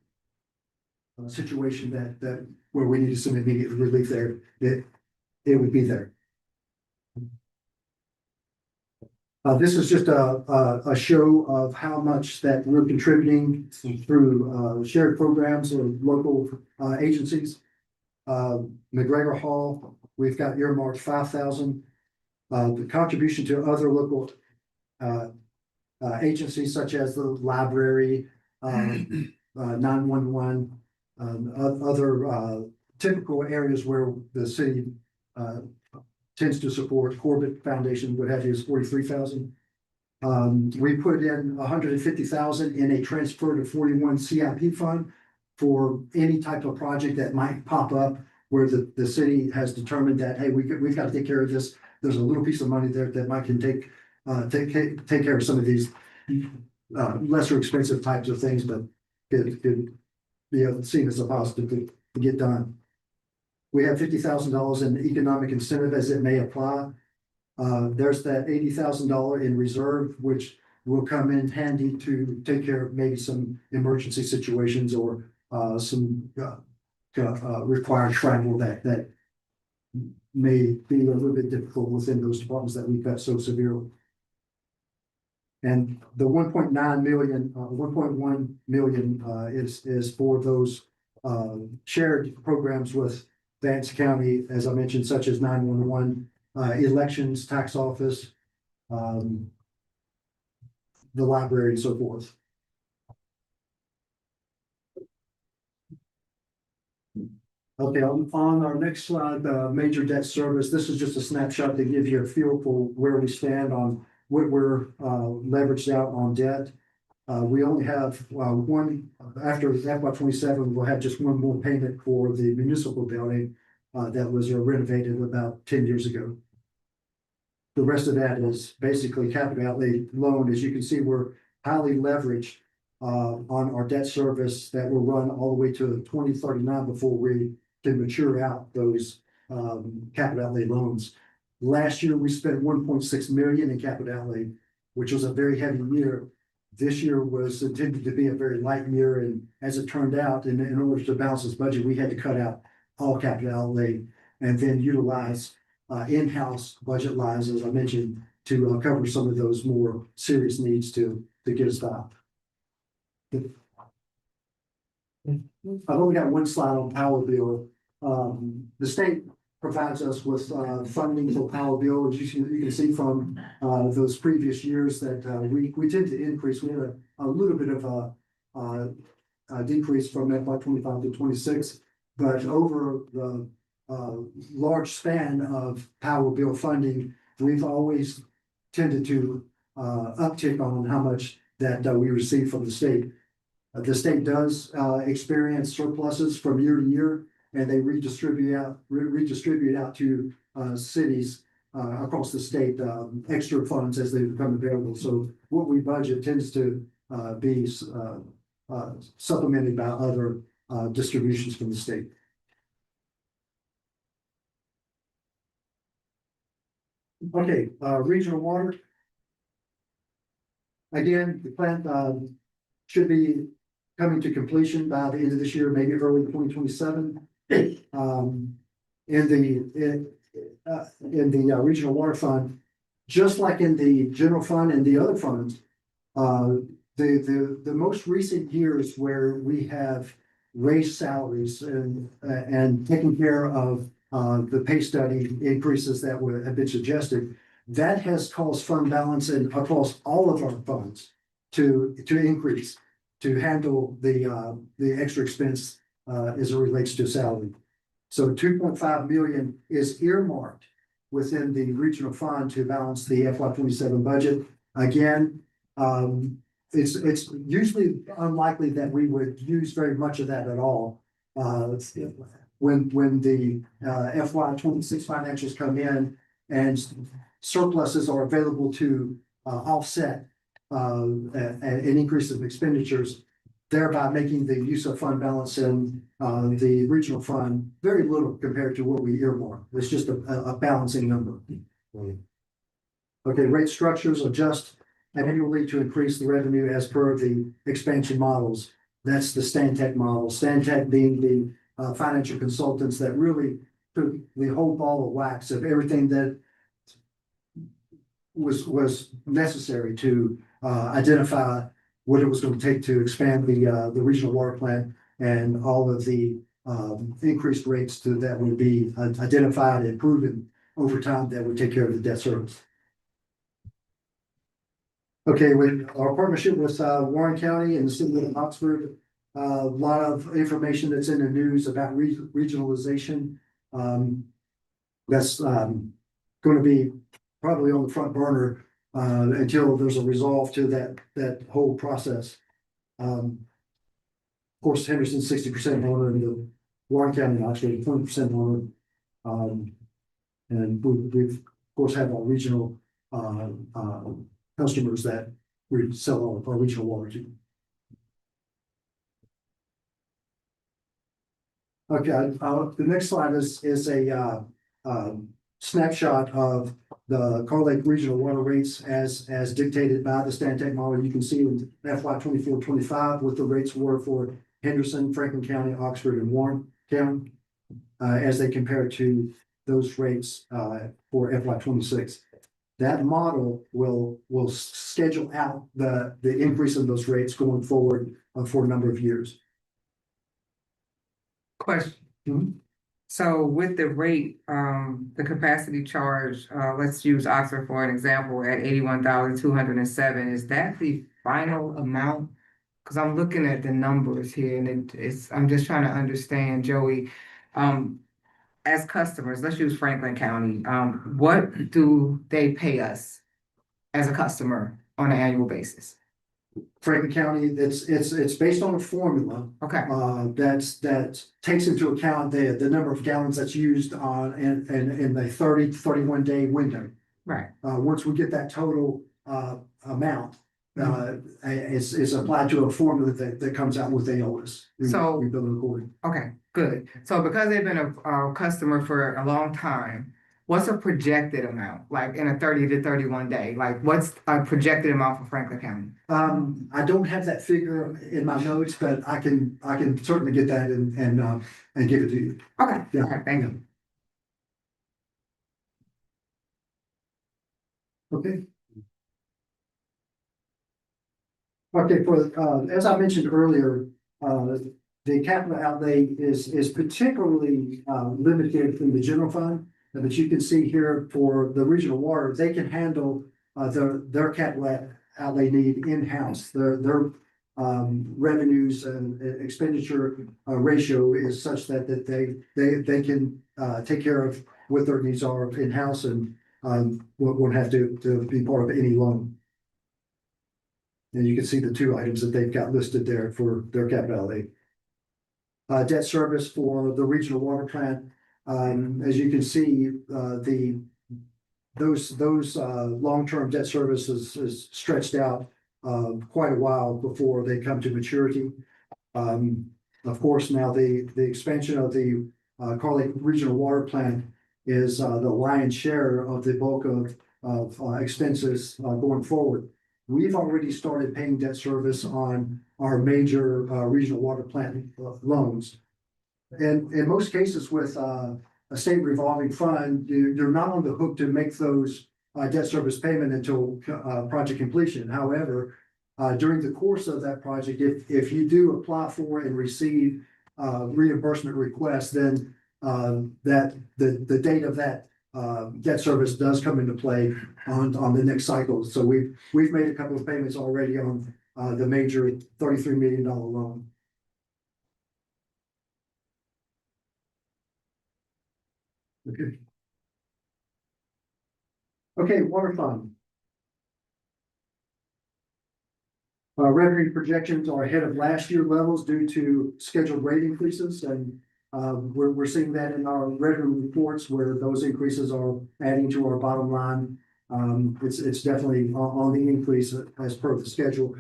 situation that where we needed some immediate relief there, it would be there. This is just a show of how much that we're contributing through shared programs or local agencies. McGregor Hall, we've got earmarked 5,000. The contribution to other local agencies such as the library, 911, other typical areas where the city tends to support. Corbett Foundation, what have you, is 43,000. We put in 150,000 in a transfer to 41 CIP fund for any type of project that might pop up where the city has determined that, hey, we've got to take care of this. There's a little piece of money there that might can take care of some of these lesser expensive types of things, but could be seen as a positive to get done. We have $50,000 in economic incentive as it may apply. There's that $80,000 in reserve, which will come in handy to take care of maybe some emergency situations or some required travel that may be a little bit difficult within those departments that we've got so severely. And the 1.9 million, 1.1 million is for those shared programs with Vance County, as I mentioned, such as 911, elections, tax office, the library, and so forth. Okay, on our next slide, major debt service. This is just a snapshot to give you a feel for where we stand on what we're leveraged out on debt. We only have one, after FY27, we'll have just one more payment for the municipal building that was renovated about 10 years ago. The rest of that is basically capital outlay loan. As you can see, we're highly leveraged on our debt service that will run all the way to 2039 before we can mature out those capital outlay loans. Last year, we spent 1.6 million in capital outlay, which was a very heavy year. This year was intended to be a very light year, and as it turned out, in order to balance this budget, we had to cut out all capital outlay and then utilize in-house budget lines, as I mentioned, to cover some of those more serious needs to get us by. I've only got one slide on Power Bill. The state provides us with funding for Power Bill, as you can see from those previous years that we tend to increase. We had a little bit of a decrease from FY25 to 26, but over the large span of Power Bill funding, we've always tended to uptick on how much that we receive from the state. The state does experience surpluses from year to year, and they redistribute out to cities across the state extra funds as they become available. So what we budget tends to be supplemented by other distributions from the state. Okay, regional water. Again, the plant should be coming to completion by the end of this year, maybe early 2027. In the regional water fund, just like in the general fund and the other funds, the most recent years where we have raised salaries and taken care of the pay study increases that have been suggested, that has caused fund balance and across all of our funds to increase to handle the extra expense as it relates to salary. So 2.5 million is earmarked within the regional fund to balance the FY27 budget. Again, it's usually unlikely that we would use very much of that at all. When the FY26 financials come in and surpluses are available to offset an increase of expenditures, thereby making the use of fund balance in the regional fund very little compared to what we earmark. It's just a balancing number. Okay, rate structures adjust annually to increase the revenue as per the expansion models. That's the Stantec model. Stantec being the financial consultants that really took the whole ball of wax of everything that was necessary to identify what it was going to take to expand the regional water plant and all of the increased rates that would be identified and proven over time that would take care of the debt service. Okay, with our partnership with Warren County and the city of Oxford, a lot of information that's in the news about regionalization. That's going to be probably on the front burner until there's a resolve to that whole process. Of course, Henderson's 60% owner and the Warren County and Oxford 20% owner. And we've of course have our regional customers that we sell our regional water to. Okay, the next slide is a snapshot of the Carl Lake regional water rates as dictated by the Stantec model. You can see in FY 24-25 what the rates were for Henderson, Franklin County, Oxford, and Warren County as they compare to those rates for FY 26. That model will schedule out the increase in those rates going forward for a number of years. Question. Mhm. So with the rate, the capacity charge, let's use Oxford for an example, at $81,207, is that the final amount? Because I'm looking at the numbers here and I'm just trying to understand, Joey, as customers, let's use Franklin County, what do they pay us as a customer on an annual basis? Franklin County, it's based on a formula. Okay. That takes into account the number of gallons that's used in the 30 to 31 day window. Right. Once we get that total amount, it's applied to a formula that comes out with AOS. So- we bill it accordingly. Okay, good. So because they've been a customer for a long time, what's a projected amount, like in a 30 to 31 day? Like what's a projected amount for Franklin County? I don't have that figure in my notes, but I can certainly get that and give it to you. Okay, Yeah. all right, thank you. Okay. Okay, as I mentioned earlier, the capital outlay is particularly limited in the general fund. But you can see here for the regional water, they can handle their capital outlay need in-house. Their revenues and expenditure ratio is such that they can take care of what their needs are in-house and won't have to be part of any loan. And you can see the two items that they've got listed there for their capital outlay. Debt service for the regional water plant. As you can see, those long-term debt services is stretched out quite a while before they come to maturity. Of course, now the expansion of the Carl Lake Regional Water Plant is the lion's share of the bulk of expenses going forward. We've already started paying debt service on our major regional water plant loans. And in most cases with a state revolving fund, you're not on the hook to make those debt service payment until project completion. However, during the course of that project, if you do apply for and receive reimbursement requests, then the date of that debt service does come into play on the next cycle. So we've made a couple of payments already on the major $33 million loan. Okay. Okay, water fund. Revenue projections are ahead of last year levels due to scheduled rate increases, and we're seeing that in our revenue reports where those increases are adding to our bottom line. It's definitely on the increase as per the schedule.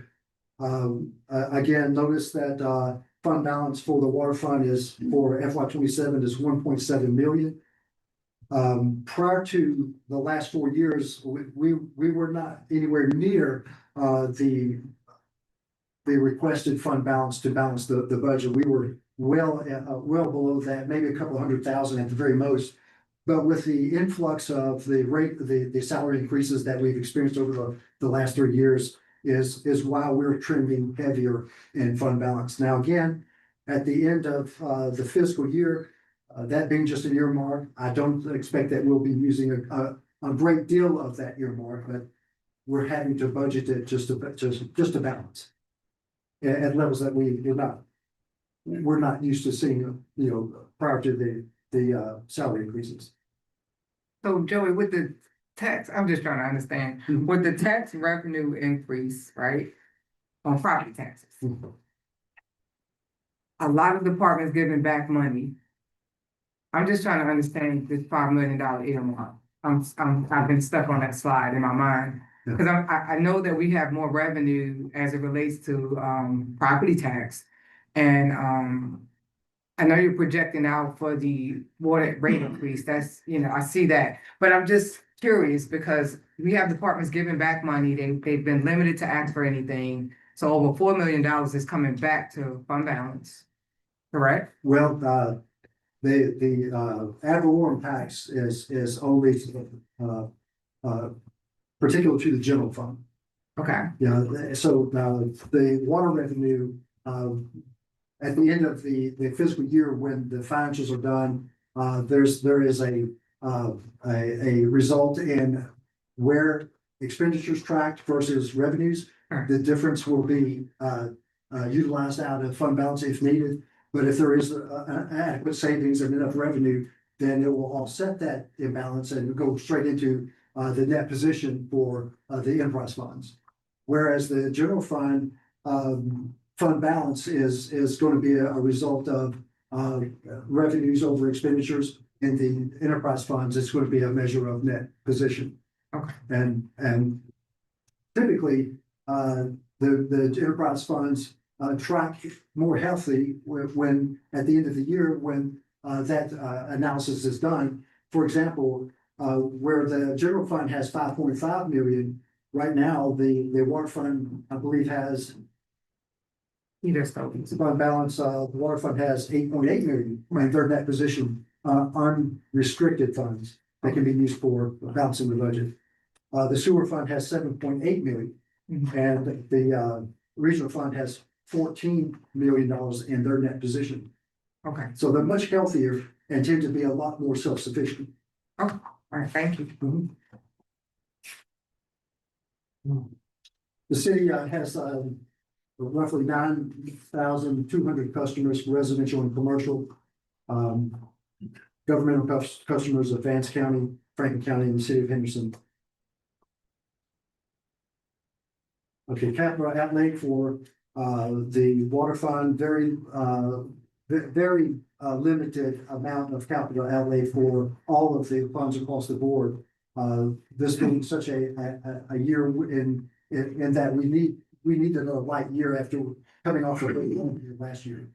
Again, notice that, fund balance for the water fund is for FY 27 is 1.7 million. Prior to the last 4 years, we were not anywhere near, the requested fund balance to balance the budget. We were well below that, maybe a couple $100,000 at the very most. But with the influx of the rate, the salary increases that we've experienced over the last 3 years is why we're trending heavier in fund balance. Now, again, at the end of the fiscal year, that being just an earmark, I don't expect that we'll be using a great deal of that earmark, but we're having to budget it just to balance at levels that we're not used to seeing, prior to the salary increases. So Joey, with the tax, I'm just trying to understand, with the tax revenue increase, right? On property taxes. A lot of departments giving back money. I'm just trying to understand this $5 million earmark. I've been stuck on that slide in my mind. Because I know that we have more revenue as it relates to property tax. And I know you're projecting out for the water rate increase. That's, I see that. But I'm just curious because we have departments giving back money. They've been limited to ask for anything. So over $4 million is coming back to fund balance. Correct? Well, the ad valorem tax is only particular to the general fund. Okay. Yeah, so the water revenue, at the end of the fiscal year, when the financials are done, there is a result in where expenditures tracked versus revenues. The difference will be utilized out of fund balance if needed. But if there is an adequate savings and enough revenue, then it will offset that imbalance and go straight into the net position for the enterprise funds. Whereas the general fund fund balance is going to be a result of revenues over expenditures. In the enterprise funds, it's going to be a measure of net position. Okay. And typically, the enterprise funds track more healthy when at the end of the year when that analysis is done. For example, where the general fund has 5.5 million, right now the water fund, I believe, has fund balance. The water fund has 8.8 million in their net position, unrestricted funds that can be used for balancing the budget. The sewer fund has 7.8 million, and the regional fund has $14 million in their net position. Okay. So they're much healthier and tend to be a lot more self-sufficient. Okay. All right. Thank you. The city has roughly 9,200 customers, residential and commercial. Governmental customers of Vance County, Franklin County, and the city of Henderson. Okay, capital outlay for the water fund, very limited amount of capital outlay for all of the funds across the board. This being such a year in that we needed a light year after coming off of last year.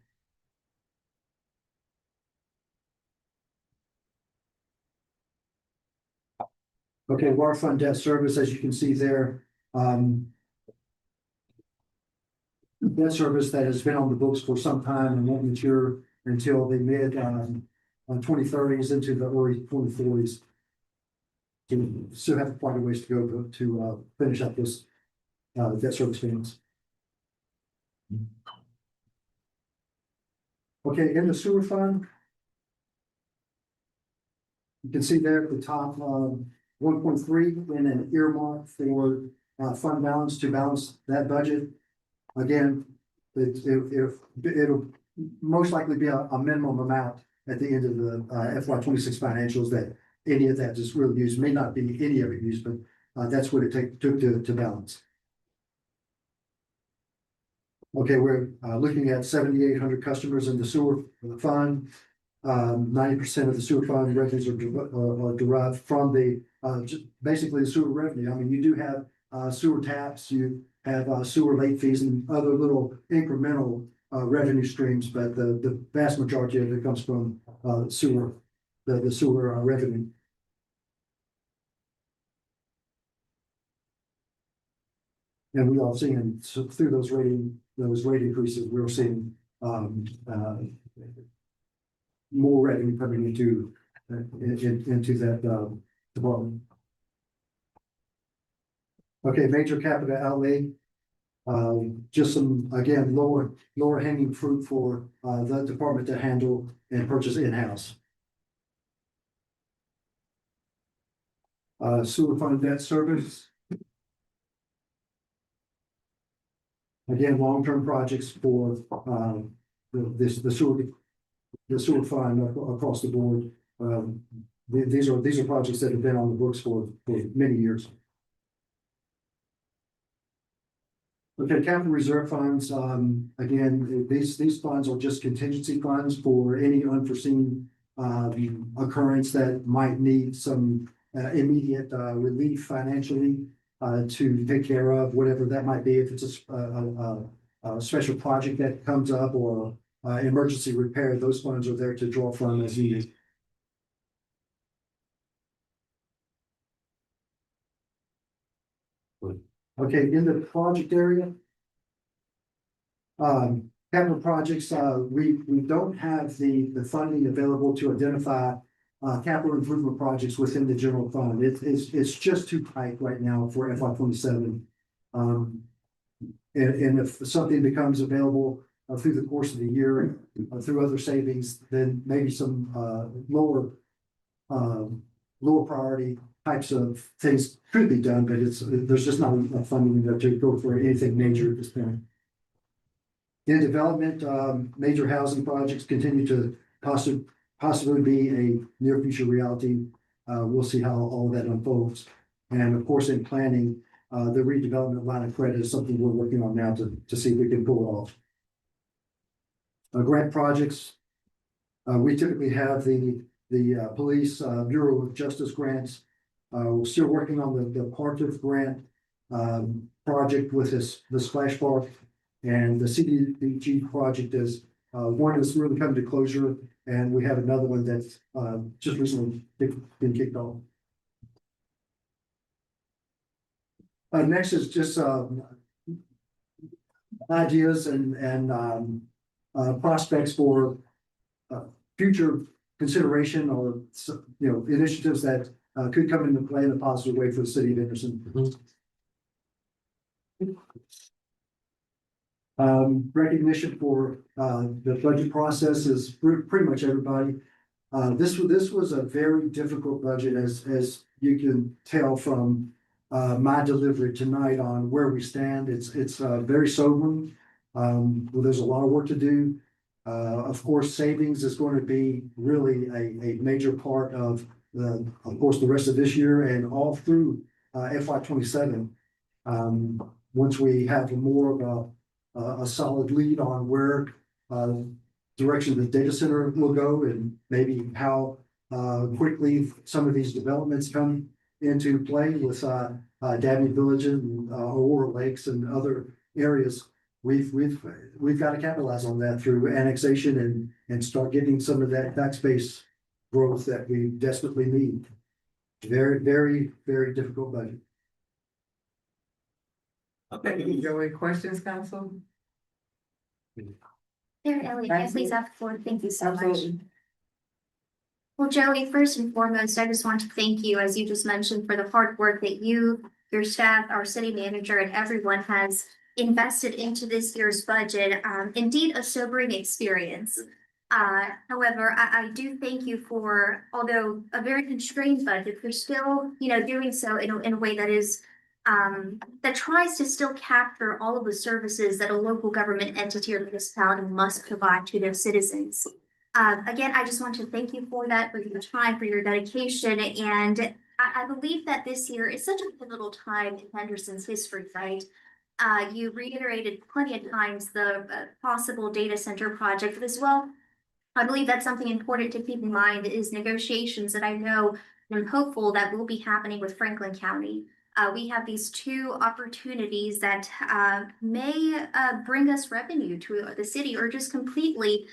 Okay, water fund debt service, as you can see there. Debt service that has been on the books for some time and won't mature until the mid 2030s into the early 2040s. Still have quite a ways to go to finish up this debt service payments. Okay, in the sewer fund, you can see there at the top 1.3 in an earmark for fund balance to balance that budget. Again, it'll most likely be a minimum amount at the end of the FY 26 financials that any of that is really used. May not be any of it used, but that's what it took to balance. Okay, we're looking at 7,800 customers in the sewer fund. 90% of the sewer fund revenues are derived from basically the sewer revenue. I mean, you do have sewer taps, you have sewer late fees and other little incremental revenue streams, but the vast majority of it comes from sewer, the sewer revenue. And we are seeing, so through those rate increases, we're seeing more revenue coming into that department. Okay, major capital outlay. Just some, again, lower hanging fruit for the department to handle and purchase in-house. Sewer fund debt service. Again, long-term projects for the sewer fund across the board. These are projects that have been on the books for many years. Okay, capital reserve funds, again, these funds are just contingency funds for any unforeseen occurrence that might need some immediate relief financially to take care of, whatever that might be, if it's a special project that comes up or emergency repair, those funds are there to draw from as needed. Okay, in the project area. Capital projects, we don't have the funding available to identify capital improvement projects within the general fund. It's just too tight right now for FY 27. And if something becomes available through the course of the year, through other savings, then maybe some lower priority types of things could be done, but there's just not enough funding to go for anything major at this point. In development, major housing projects continue to possibly be a near future reality. We'll see how all of that unfolds. And of course, in planning, the redevelopment line of credit is something we're working on now to see if we can pull it off. Grant projects, we typically have the police Bureau of Justice grants. We're still working on the Partive grant project with the splash park, and the CDBG project is one that's really come to closure, and we have another one that's just recently been kicked off. Next is just ideas and prospects for future consideration, or initiatives that could come into play in a positive way for the city of Henderson. Recognition for the budget process is pretty much everybody. This was a very difficult budget, as you can tell from my delivery tonight on where we stand. It's very sobering. Well, there's a lot of work to do. Of course, savings is going to be really a major part of the rest of this year and all through FY 27. Once we have more of a solid lead on where direction the data center will go, and maybe how quickly some of these developments come into play with Dabney Village and Aurora Lakes and other areas. We've got to capitalize on that through annexation and start getting some of that tax base growth that we desperately need. Very, very, very difficult budget. Okay, Joey, questions, council? There, Ellie, can I please have the floor? Thank you so much. Absolutely. Well, Joey, first and foremost, I just want to thank you, as you just mentioned, for the hard work that you, your staff, our city manager, and everyone has invested into this year's budget. Indeed, a sobering experience. However, I do thank you for, although a very constrained budget, for still, doing so in a way that is that tries to still capture all of the services that a local government entity or municipality must provide to their citizens. Again, I just want to thank you for that, for your time, for your dedication, and I believe that this year is such a pivotal time in Henderson's history, right? You reiterated plenty of times the possible data center project, but as well, I believe that's something important to keep in mind is negotiations that I know and I'm hopeful that will be happening with Franklin County. we have these two opportunities that may bring us revenue to the city or just completely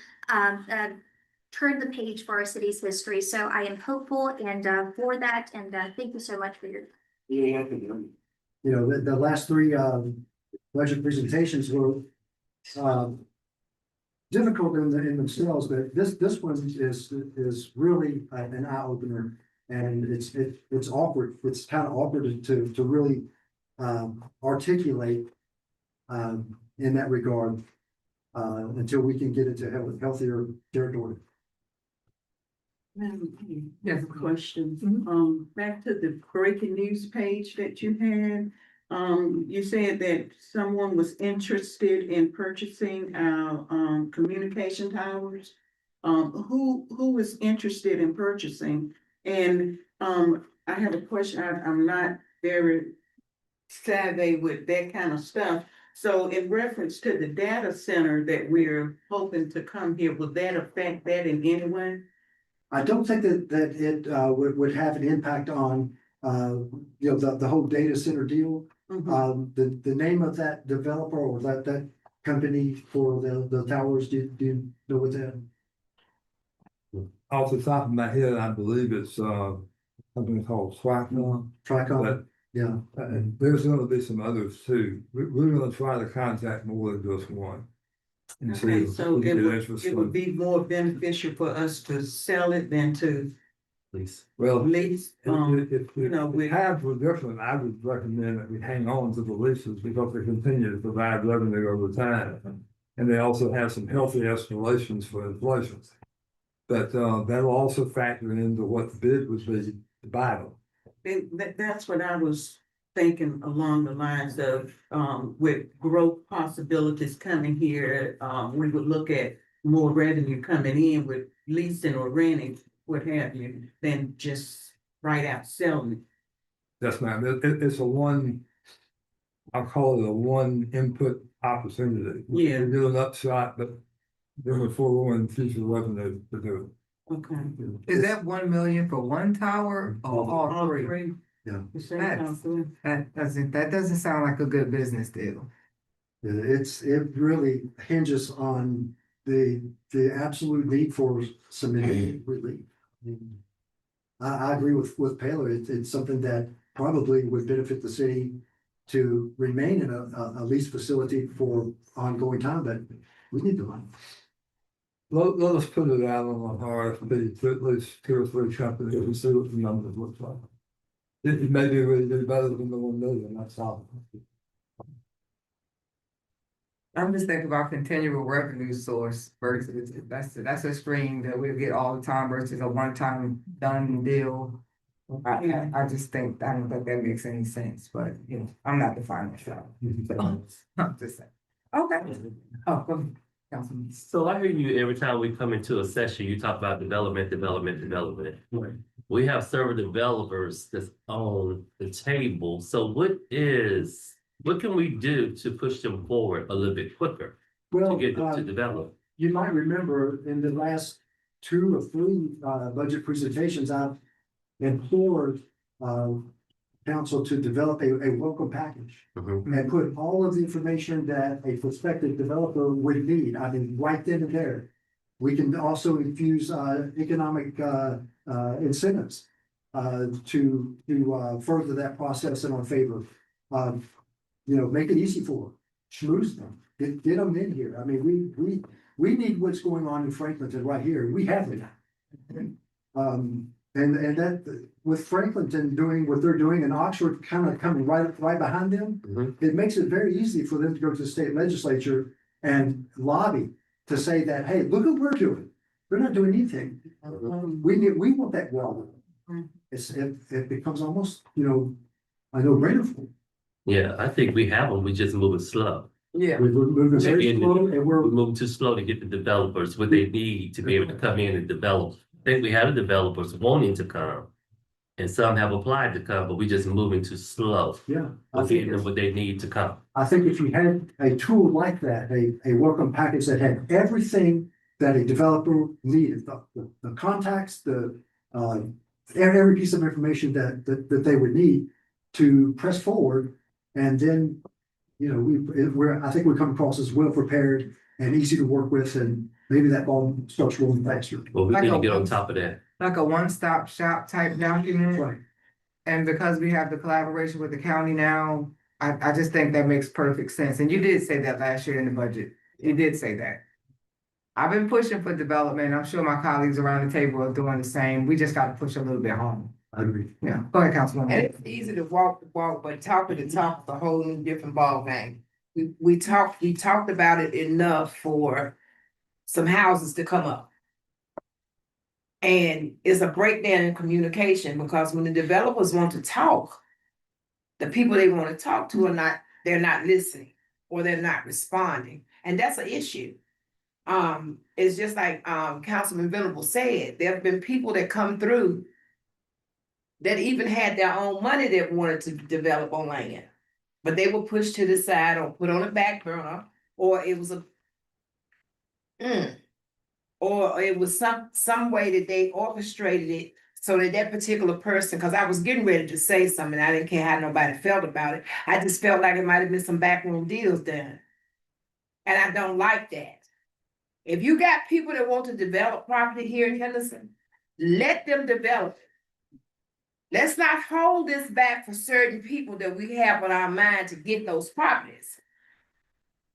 turn the page for our city's history. So I am hopeful and for that, and thank you so much for your. Yeah. You know, the last three budget presentations were difficult in themselves, but this one is really an eye opener. And it's awkward. It's kind of awkward to really articulate in that regard until we can get into healthier territory. Yes, question. Back to the breaking news page that you had. You said that someone was interested in purchasing our communication towers. Who was interested in purchasing? And I have a question. I'm not very savvy with that kind of stuff. So in reference to the data center that we're hoping to come here, will that affect that in any way? I don't think that it would have an impact on you know, the whole data center deal. The name of that developer or that company for the towers, do you know what that? Off the top of my head, I believe it's something called Tricon. Tricon, yeah. And there's gonna be some others too. We're gonna try to contact more than just one. And see Okay, if so we it can get would, interest it would from- be more beneficial for us to sell it than to Well, lease, if you know, the tabs were different, I would recommend that we hang on to the leases because they continue to provide revenue over time. And they also have some healthy escalations for inflation. But that'll also factor into what the bid would be to buy them. and that's what I was thinking along the lines of, with growth possibilities coming here, we would look at more revenue coming in with leasing or renting, what have you, than just right out selling it. That's not, it's a one, I'll call it a one input opportunity. Yeah. We do an upshot, but then we're foregoing future revenue to do it. Okay. Is that 1 million for one tower or all three? Yeah. The same time, so- That doesn't sound like a good business deal. It really hinges on the absolute need for some immediate relief. I agree with Taylor. It's something that probably would benefit the city to remain in a lease facility for ongoing time, but we need the money. Let us put it out on an RFP to at least 2 or 3 companies and see what the numbers look like. It may be really do better than the 1 million, that's all. I'm just thinking about continual revenue source versus that's a stream that we get all the time versus a one-time done deal. I just think, I don't think that makes any sense, but you know, I'm not the finance shop. I'm just saying. Okay. Oh, go ahead, Councilman. So I hear you every time we come into a session, you talk about development. We have several developers that's on the table. So what can we do to push them forward a little bit quicker Well, to get them to develop? you might remember in the last 2 or 3 budget presentations, I've implored council to develop a welcome package and put all of the information that a prospective developer would need. I mean, right then and there. We can also infuse economic incentives to further that process in our favor. You know, make it easy for them, schmooze them, get them in here. I mean, we need what's going on in Franklinton right here. We have it. And that with Franklinton doing what they're doing and Oxford kind of coming right behind them, it makes it very easy for them to go to the state legislature and lobby to say that, hey, look what we're doing. They're not doing anything. We want that well. It becomes almost, you know, I know brainer for them. Yeah, I think we have them. We just moving slow. Yeah. We're moving very slow and We're moving too slow to get the developers what they need to be able to come in and develop. I think we have the developers wanting to come. And some have applied to come, but we just moving too slow. Yeah. We're getting them what they need to come. I think if you had a tool like that, a welcome package that had everything that a developer needed, the contacts, every piece of information that they would need, to press forward. And then, you know, I think we come across as well prepared and easy to work with, and maybe that ball starts rolling faster. Well, we Like need to a get on one- top of that. Like a one-stop shop type document. Right. And because we have the collaboration with the county now, I just think that makes perfect sense. And you did say that last year in the budget. You did say that. I've been pushing for development. I'm sure my colleagues around the table are doing the same. We just gotta push a little bit harder. I agree. Yeah, go ahead, Councilwoman. And it's easy to walk the walk, but talking the talk is a whole new different ballgame. We talked about it enough for some houses to come up. And it's a breakdown in communication, because when the developers want to talk, the people they want to talk to they're not listening, or they're not responding, and that's an issue. It's just like, Councilman Venable said, there have been people that come through that even had their own money that wanted to develop on land, but they were pushed to the side or put on a back burner, or it was or it was some way that they orchestrated it so that that particular person, because I was getting ready to say something, I didn't care how nobody felt about it. I just felt like it might have been some backroom deals done. And I don't like that. If you got people that want to develop property here in Henderson, let them develop it. Let's not hold this back for certain people that we have on our mind to get those properties.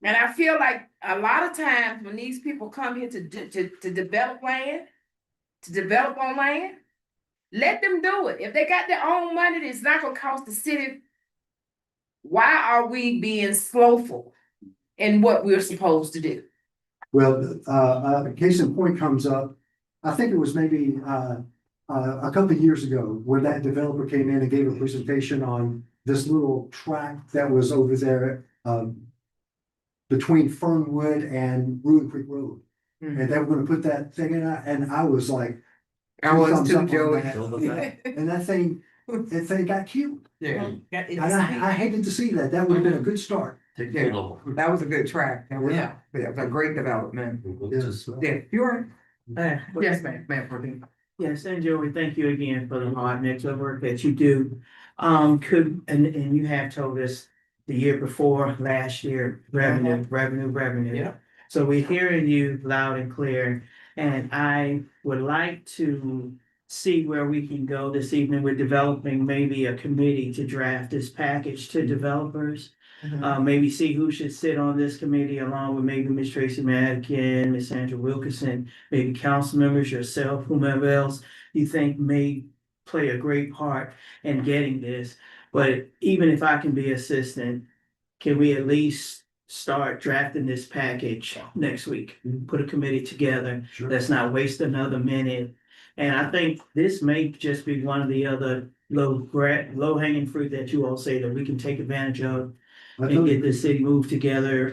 And I feel like a lot of times when these people come here to develop land, to develop on land, let them do it. If they got their own money, it's not gonna cost the city. Why are we being slowful in what we're supposed to do? Well, case in point comes up, I think it was maybe, a couple of years ago, where that developer came in and gave a presentation on this little tract that was over there, between Fernwood and Ruin Creek Road. And they were gonna put that thing in, and I was like. I was thumbs too, up on Joey. that. And that thing got killed. Yeah. And I hated to see that. That would have been a good start. Take Yeah. it low. That was a good track. That was, Yeah. yeah, it was a great development. Just- Yeah, you're, Uh, yes, ma'am, Protein. Yes, and Joey, thank you again for the hard next work that you do. And you have told us the year before, last year, revenue. Yeah. So we're hearing you loud and clear, and I would like to see where we can go this evening with developing maybe a committee to draft this package to developers. Maybe see who should sit on this committee along with maybe Ms. Tracy Madkin, Ms. Sandra Wilkerson, maybe council members, yourself, whomever else you think may play a great part in getting this. But even if I can be assistant, can we at least start drafting this package next week? Put a committee together. Sure. Let's not waste another minute. And I think this may just be one of the other low hanging fruit that you all say that we can take advantage of and get this city moved together,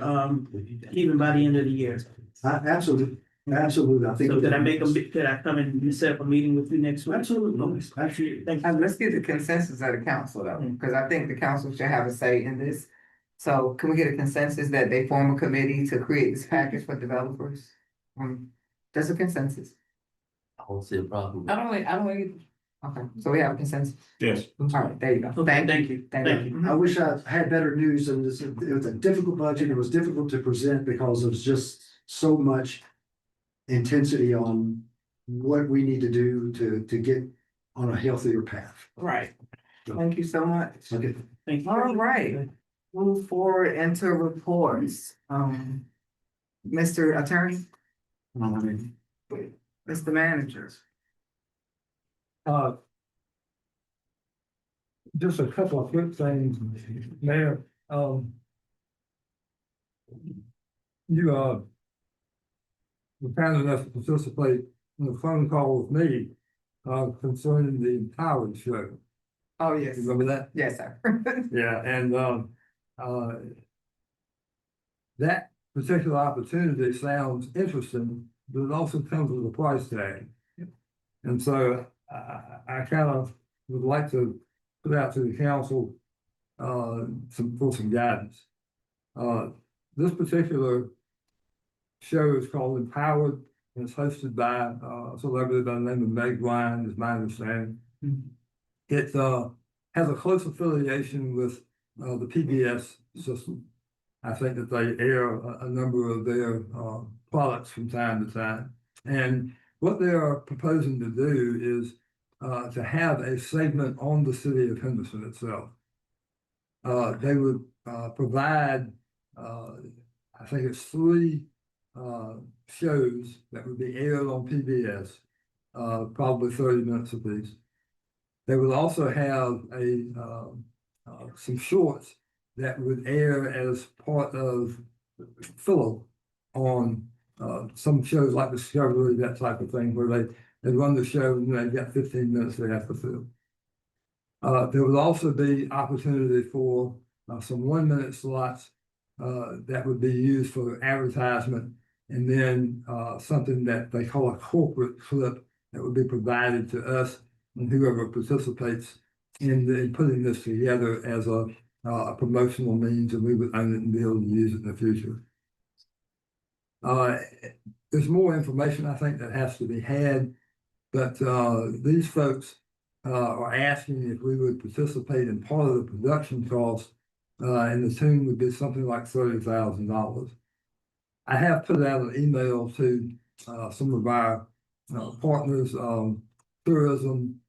even by the end of the year. Absolutely, absolutely. I think. So could I come and set up a meeting with you next week? Absolutely, absolutely. Thank you. Let's get the consensus of the council though, because I think the council should have a say in this. So can we get a consensus that they form a committee to create this package for developers? Just a consensus. I don't see a problem. I don't either. Okay, so we have a consensus. Yes. All right, there you go. Okay, thank you. Thank Thank you. you. I wish I had better news, and it was a difficult budget. It was difficult to present because there's just so much intensity on what we need to do to get on a healthier path. Right. Thank you so much. Okay. Thank you. All right, move forward into reports. Mr. Attorney? Mr. Manager? Just a couple of quick things, Mayor, you, were kind enough to participate in a phone call with me, concerning the Howard show. Oh, yes. You remember that? Yes, sir. Yeah, and, that particular opportunity sounds interesting, but it also comes with a price tag. And so I kind of would like to put out to the council, some guidance. This particular show is called Empowered, and it's hosted by a celebrity by the name of Meg Ryan, is my understanding. It has a close affiliation with the PBS system. I think that they air a number of their products from time to time. And what they are proposing to do is to have a segment on the city of Henderson itself. They would provide, I think it's 3 shows that would be aired on PBS, probably 30 minutes apiece. They would also have some shorts that would air as part of filler on some shows like Discovery, that type of thing, where they run the show and they got 15 minutes they have to fill. There would also be opportunity for some 1-minute slots that would be used for advertisement, and then something that they call a corporate clip that would be provided to us and whoever participates in putting this together as a promotional means, and we would own it and be able to use it in the future. There's more information I think that has to be had, but these folks are asking if we would participate in part of the production cost, and the tune would be something like $30,000. I have put out an email to some of our partners, tourism,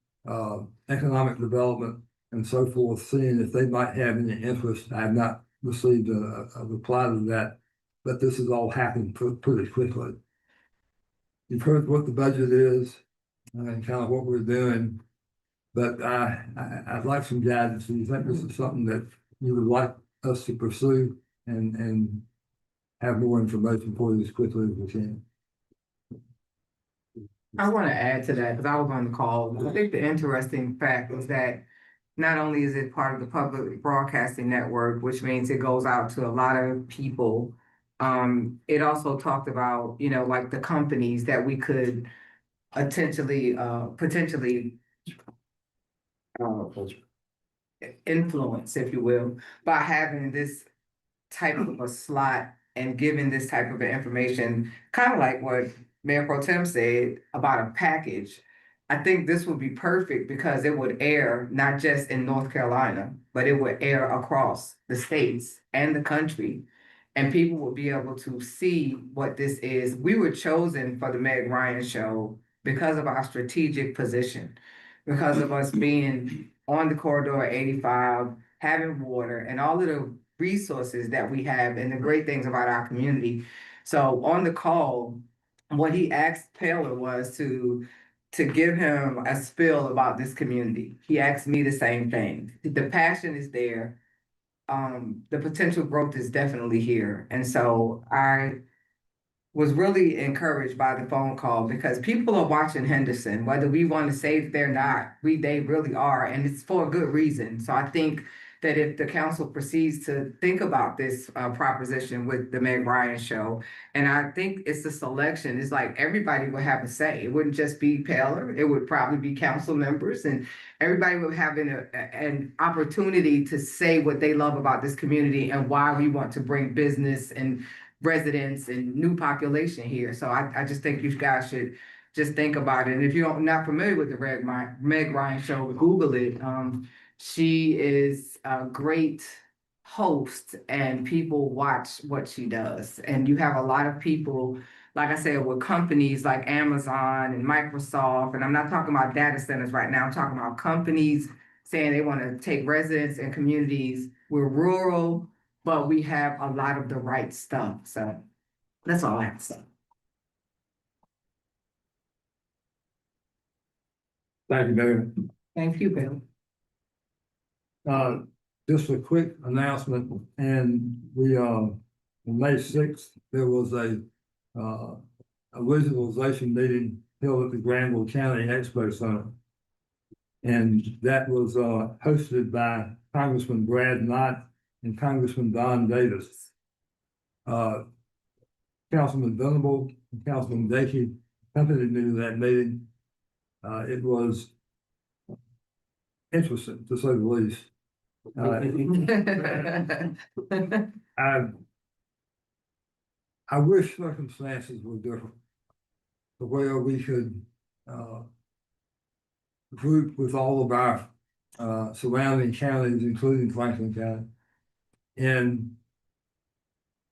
economic development, and so forth, seeing if they might have any interest. I have not received a reply to that, but this has all happened pretty quickly. You've heard what the budget is and kind of what we're doing, but I'd like some guidance. Do you think this is something that you would like us to pursue and have more information for you as quickly as we can? I want to add to that because I was on the call. I think the interesting fact is that not only is it part of the public broadcasting network, which means it goes out to a lot of people. It also talked about, like the companies that we could potentially influence, if you will, by having this type of a slot and giving this type of information, kind of like what Mayor Pro Tem said about a package. I think this would be perfect because it would air not just in North Carolina, but it would air across the states and the country. And people would be able to see what this is. We were chosen for the Meg Ryan show because of our strategic position, because of us being on the corridor 85, having water and all of the resources that we have and the great things about our community. So on the call, what he asked Taylor was to give him a spiel about this community. He asked me the same thing. The passion is there. The potential growth is definitely here. And so I was really encouraged by the phone call because people are watching Henderson, whether we want to say that they're not, they really are, and it's for a good reason. So I think that if the council proceeds to think about this proposition with the Meg Ryan show, and I think it's the selection, it's like everybody would have a say. It wouldn't just be Paler, it would probably be council members, and everybody would have an opportunity to say what they love about this community and why we want to bring business and residents and new population here. So I just think you guys should just think about it. And if you're not familiar with the Meg Ryan show, Google it. She is a great host and people watch what she does. And you have a lot of people, like I said, with companies like Amazon and Microsoft, and I'm not talking about data centers right now, I'm talking about companies saying they want to take residents and communities. We're rural, but we have a lot of the right stuff. So that's all I have to say. Thank you, Mayor. Thank you, Bill. Just a quick announcement, and we on May 6th, there was a regionalization meeting held at the Granville County Expo Center. And that was hosted by Congressman Brad Knott and Congressman Don Davis. Councilman Venable and Councilman Dakey accompanied me to that meeting. It was interesting, to say the least. I wish circumstances were different, to where we could group with all of our surrounding counties, including Franklin County, and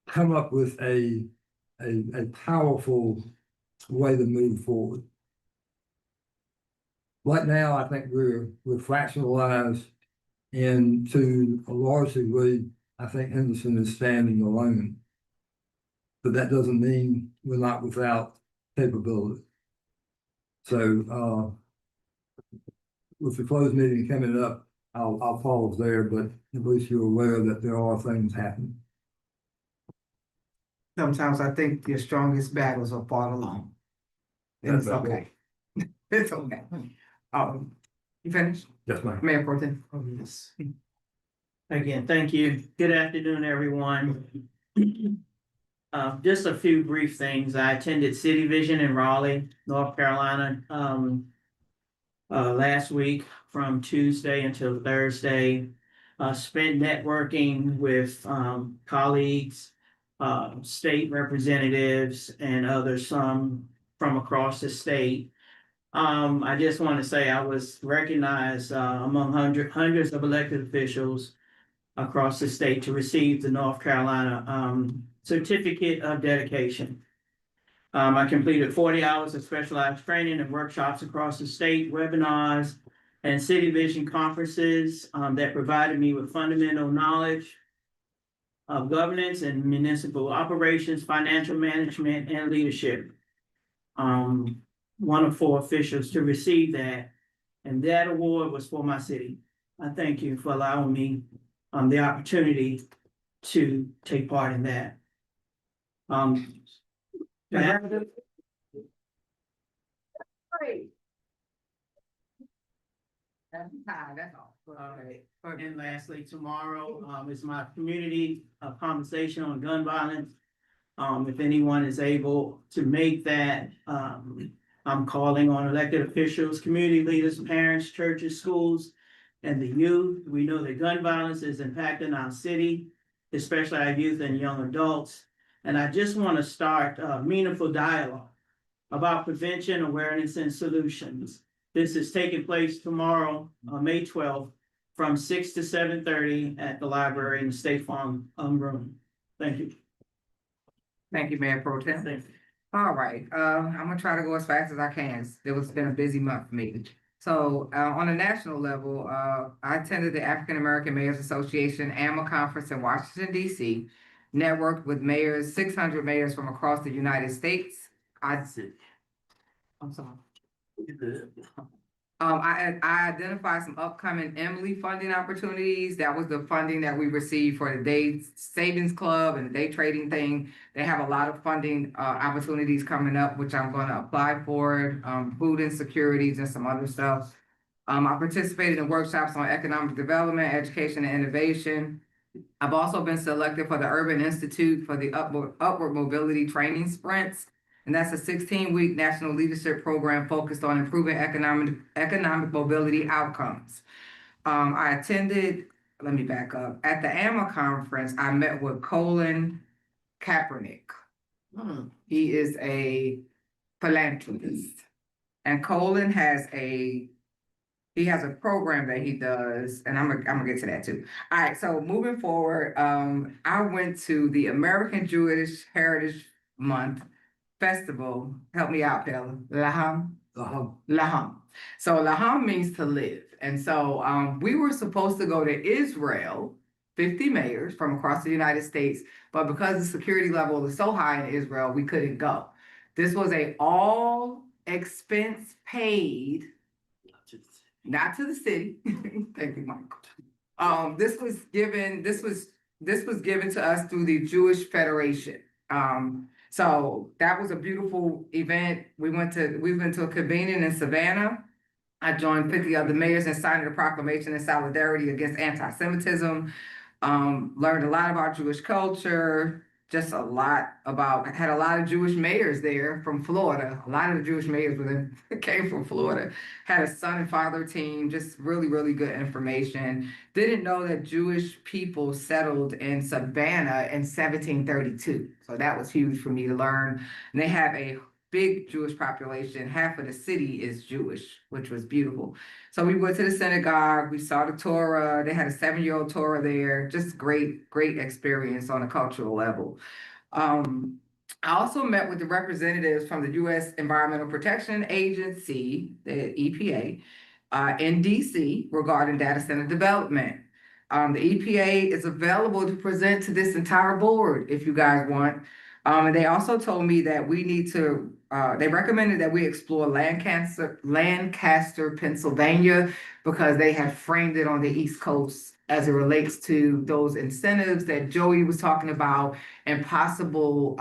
come up with a powerful way to move forward. Right now, I think we're fractionalized, and to a large degree, I think Henderson is standing alone. But that doesn't mean we're not without capability. So with the closed meeting coming up, I'll pause there, but at least you're aware that there are things happening. Sometimes I think your strongest battles are fought alone. And it's That's okay. It's okay. You finished? Yes, ma'am. Mayor Pro Tem? Oh, yes. Again, thank you. Good afternoon, everyone. Just a few brief things. I attended City Vision in Raleigh, North Carolina, last week from Tuesday until Thursday. Spent networking with colleagues, state representatives, and others, some from across the state. I just want to say I was recognized among hundreds of elected officials across the state to receive the North Carolina certificate of dedication. I completed 40 hours of specialized training and workshops across the state, webinars, and City Vision conferences that provided me with fundamental knowledge of governance and municipal operations, financial management, and leadership. One of 4 officials to receive that, and that award was for my city. I thank you for allowing me the opportunity to take part in that. That's all. All right. And lastly, tomorrow is my community conversation on gun violence. If anyone is able to make that, I'm calling on elected officials, community leaders, parents, churches, schools, and the youth. We know that gun violence is impacting our city, especially our youth and young adults. And I just want to start a meaningful dialogue about prevention, awareness, and solutions. This is taking place tomorrow, May 12th, from 6 to 7:30 at the library in the State Farm room. Thank you. Thank you, Mayor Pro Tem. Thank you. All right, I'm gonna try to go as fast as I can. It's been a busy month for me. So, on a national level, I attended the African American Mayors Association AMA conference in Washington, DC, networked with mayors, 600 mayors from across the United States. I'm sorry. I identified some upcoming Emily funding opportunities. That was the funding that we received for the Day Savings Club and the day trading thing. They have a lot of funding opportunities coming up, which I'm going to apply for, food insecurities and some other stuff. I participated in workshops on economic development, education, and innovation. I've also been selected for the Urban Institute for the Upward Mobility Training Sprints. And that's a 16-week national leadership program focused on improving economic mobility outcomes. I attended, let me back up. At the AMA conference, I met with Colin Kaepernick. He is a philanthropist. And Colin has a program that he does, and I'm gonna get to that too. All right, so moving forward, I went to the American Jewish Heritage Month Festival. Help me out, Pella. Laham. Laham. So Laham means to live. And so we were supposed to go to Israel, 50 mayors from across the United States, but because the security level is so high in Israel, we couldn't go. This was a all expense paid, not to the city. Thank you, Michael. This was given to us through the Jewish Federation. So that was a beautiful event. We went to a convening in Savannah. I joined 50 other mayors and signed a proclamation in solidarity against anti-Semitism. Learned a lot about Jewish culture, had a lot of Jewish mayors there from Florida. A lot of the Jewish mayors came from Florida. Had a son and father team, just really, really good information. Didn't know that Jewish people settled in Savannah in 1732. So that was huge for me to learn. And they have a big Jewish population. Half of the city is Jewish, which was beautiful. So we went to the synagogue, we saw the Torah, they had a 7-year-old Torah there, just great experience on a cultural level. I also met with the representatives from the U.S. Environmental Protection Agency, the EPA, in DC regarding data center development. The EPA is available to present to this entire board if you guys want. And they also told me that we need to, they recommended that we explore Lancaster, Pennsylvania, because they have framed it on the East Coast as it relates to those incentives that Joey was talking about and possible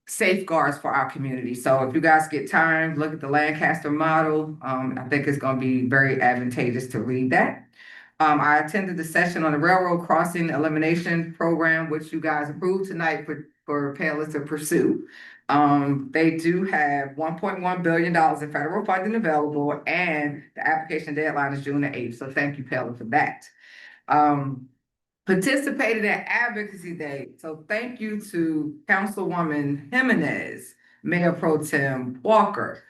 safeguards for our community. So if you guys get time, look at the Lancaster model. I think it's going to be very advantageous to read that. I attended the session on the railroad crossing elimination program, which you guys approved tonight for Payless to pursue. They do have $1.1 billion in federal funding available, and the application deadline is June the 8th. So thank you, Payless, for that. Participated in Advocacy Day. So thank you to Councilwoman Jimenez, Mayor Pro Tem Walker,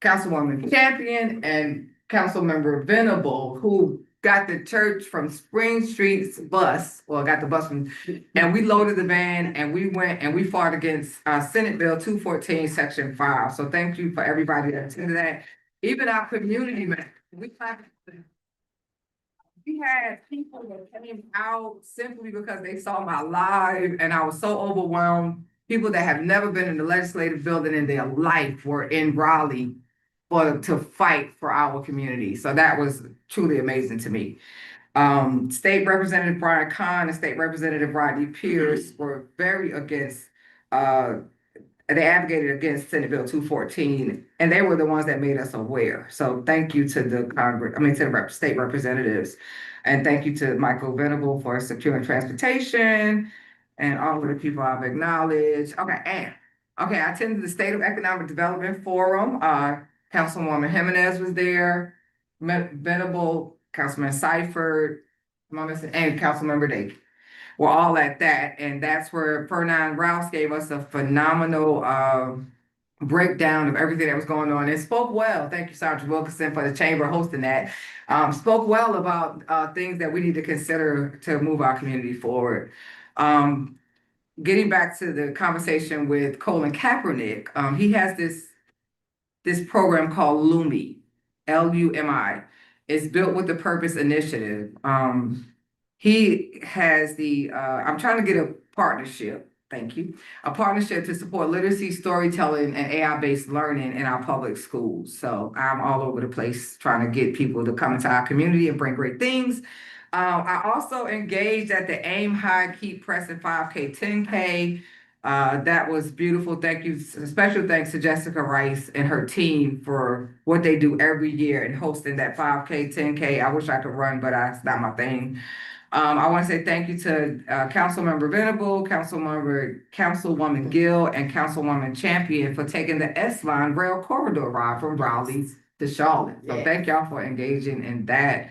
Councilwoman Champion, and Councilmember Venable, who got the church from Spring Street's bus, got the bus from, and we loaded the van and we went and we fought against Senate Bill 214, Section 5. So thank you for everybody that attended that. Even our community, we had people that came out simply because they saw my live, and I was so overwhelmed. People that have never been in the legislative building in their life were in Raleigh to fight for our community. So that was truly amazing to me. State Representative Brian Kahn and State Representative Rodney Pierce were very against, they advocated against Senate Bill 214, and they were the ones that made us aware. So thank you to the to the state representatives, and thank you to Michael Venable for securing transportation, and all of the people I've acknowledged. I attended the State of Economic Development Forum. Councilwoman Jimenez was there, Venable, Councilman Seifert, and Councilmember Day. We're all at that, and that's where Fernand Rouse gave us a phenomenal breakdown of everything that was going on and spoke well. Thank you, Sergeant Wilkinson, for the chamber hosting that. Spoke well about things that we need to consider to move our community forward. Getting back to the conversation with Colin Kaepernick, he has this program called LUMI, LUMI. It's built with the Purpose Initiative. He has I'm trying to get a partnership, thank you, a partnership to support literacy, storytelling, and AI-based learning in our public schools. So I'm all over the place trying to get people to come into our community and bring great things. I also engaged at the Aim High, Keep Pressing 5K, 10K. That was beautiful. Thank you. Special thanks to Jessica Rice and her team for what they do every year and hosting that 5K, 10K. I wish I could run, but it's not my thing. I want to say thank you to Councilmember Venable, Councilwoman Gill, and Councilwoman Champion for taking the S-Line rail corridor ride from Raleigh to Charlotte. So thank y'all for engaging in that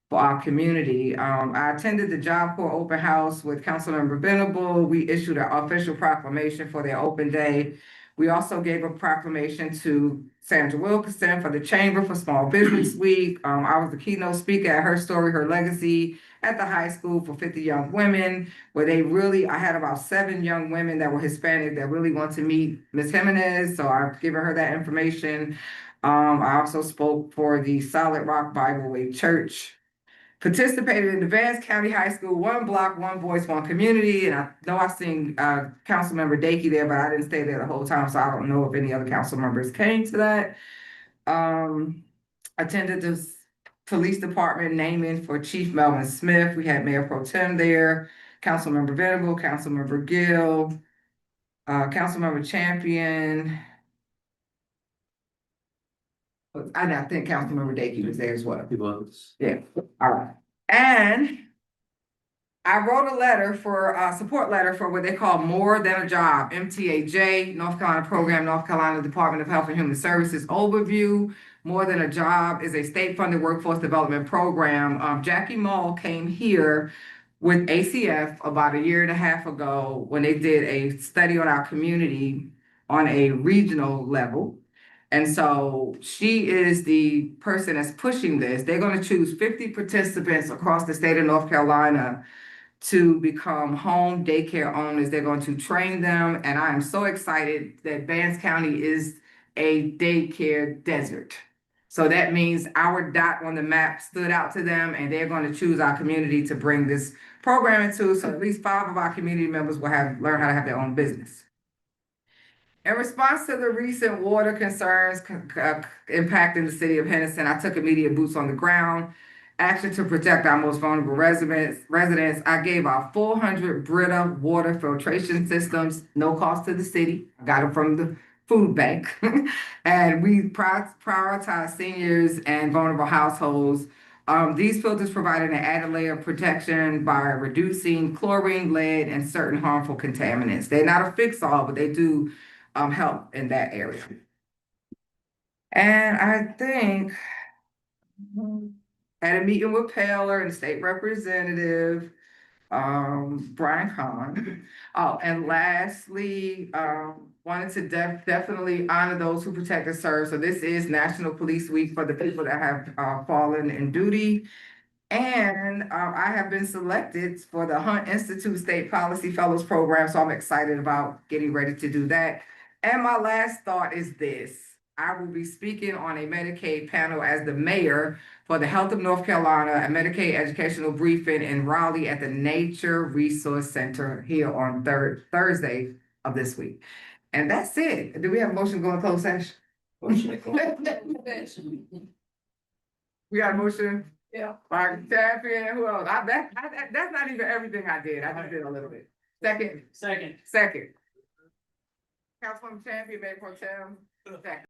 for our community. I attended the Job Corps open house with Councilmember Venable. We issued an official proclamation for their open day. We also gave a proclamation to Sandra Wilkinson for the Chamber for Small Business Week. I was the keynote speaker at Her Story, Her Legacy at the high school for 50 young women, where I had about 7 young women that were Hispanic that really want to meet Ms. Jimenez. So I've given her that information. I also spoke for the Solid Rock Bible Way Church. Participated in the Vance County High School, One Block, One Voice, One Community. And I know I've seen Councilmember Dakey there, but I didn't stay there the whole time, so I don't know if any other council members came to that. Attended the police department naming for Chief Melvin Smith. We had Mayor Pro Tem there, Councilmember Venable, Councilmember Gill, Councilmember Champion. I think Councilmember Dakey was there as well. He was. Yeah, all right. And I wrote a letter support letter for what they call More Than a Job, MTAJ, North Carolina Program, North Carolina Department of Health and Human Services overview. More Than a Job is a state-funded workforce development program. Jackie Mull came here with ACF about 1.5 years ago when they did a study on our community on a regional level. And so she is the person that's pushing this. They're going to choose 50 participants across the state of North Carolina to become home daycare owners. They're going to train them. And I am so excited that Vance County is a daycare desert. So that means our dot on the map stood out to them, and they're going to choose our community to bring this program into. So at least 5 of our community members will learn how to have their own business. In response to the recent water concerns impacting the city of Henderson, I took immediate boots on the ground action to protect our most vulnerable residents. I gave out 400 Brita water filtration systems, no cost to the city. I got them from the food bank. And we prioritize seniors and vulnerable households. These filters provided an added layer of protection by reducing chlorine, lead, and certain harmful contaminants. They're not a fix-all, but they do help in that area. And I think had a meeting with Paler and state representative, Brian Kahn. Oh, and lastly, wanted to definitely honor those who protect and serve. So this is National Police Week for the people that have fallen in duty. And I have been selected for the Hunt Institute State Policy Fellows Program, so I'm excited about getting ready to do that. And my last thought is this. I will be speaking on a Medicaid panel as the mayor for the Health of North Carolina, a Medicaid educational briefing in Raleigh at the Nature Resource Center here on Thursday of this week. And that's it. Do we have a motion going closed session? We got a motion? Yeah. By Champion, who else? That's not even everything I did. I just did a little bit. Second. Councilwoman Champion, Mayor Pro Tem. Second.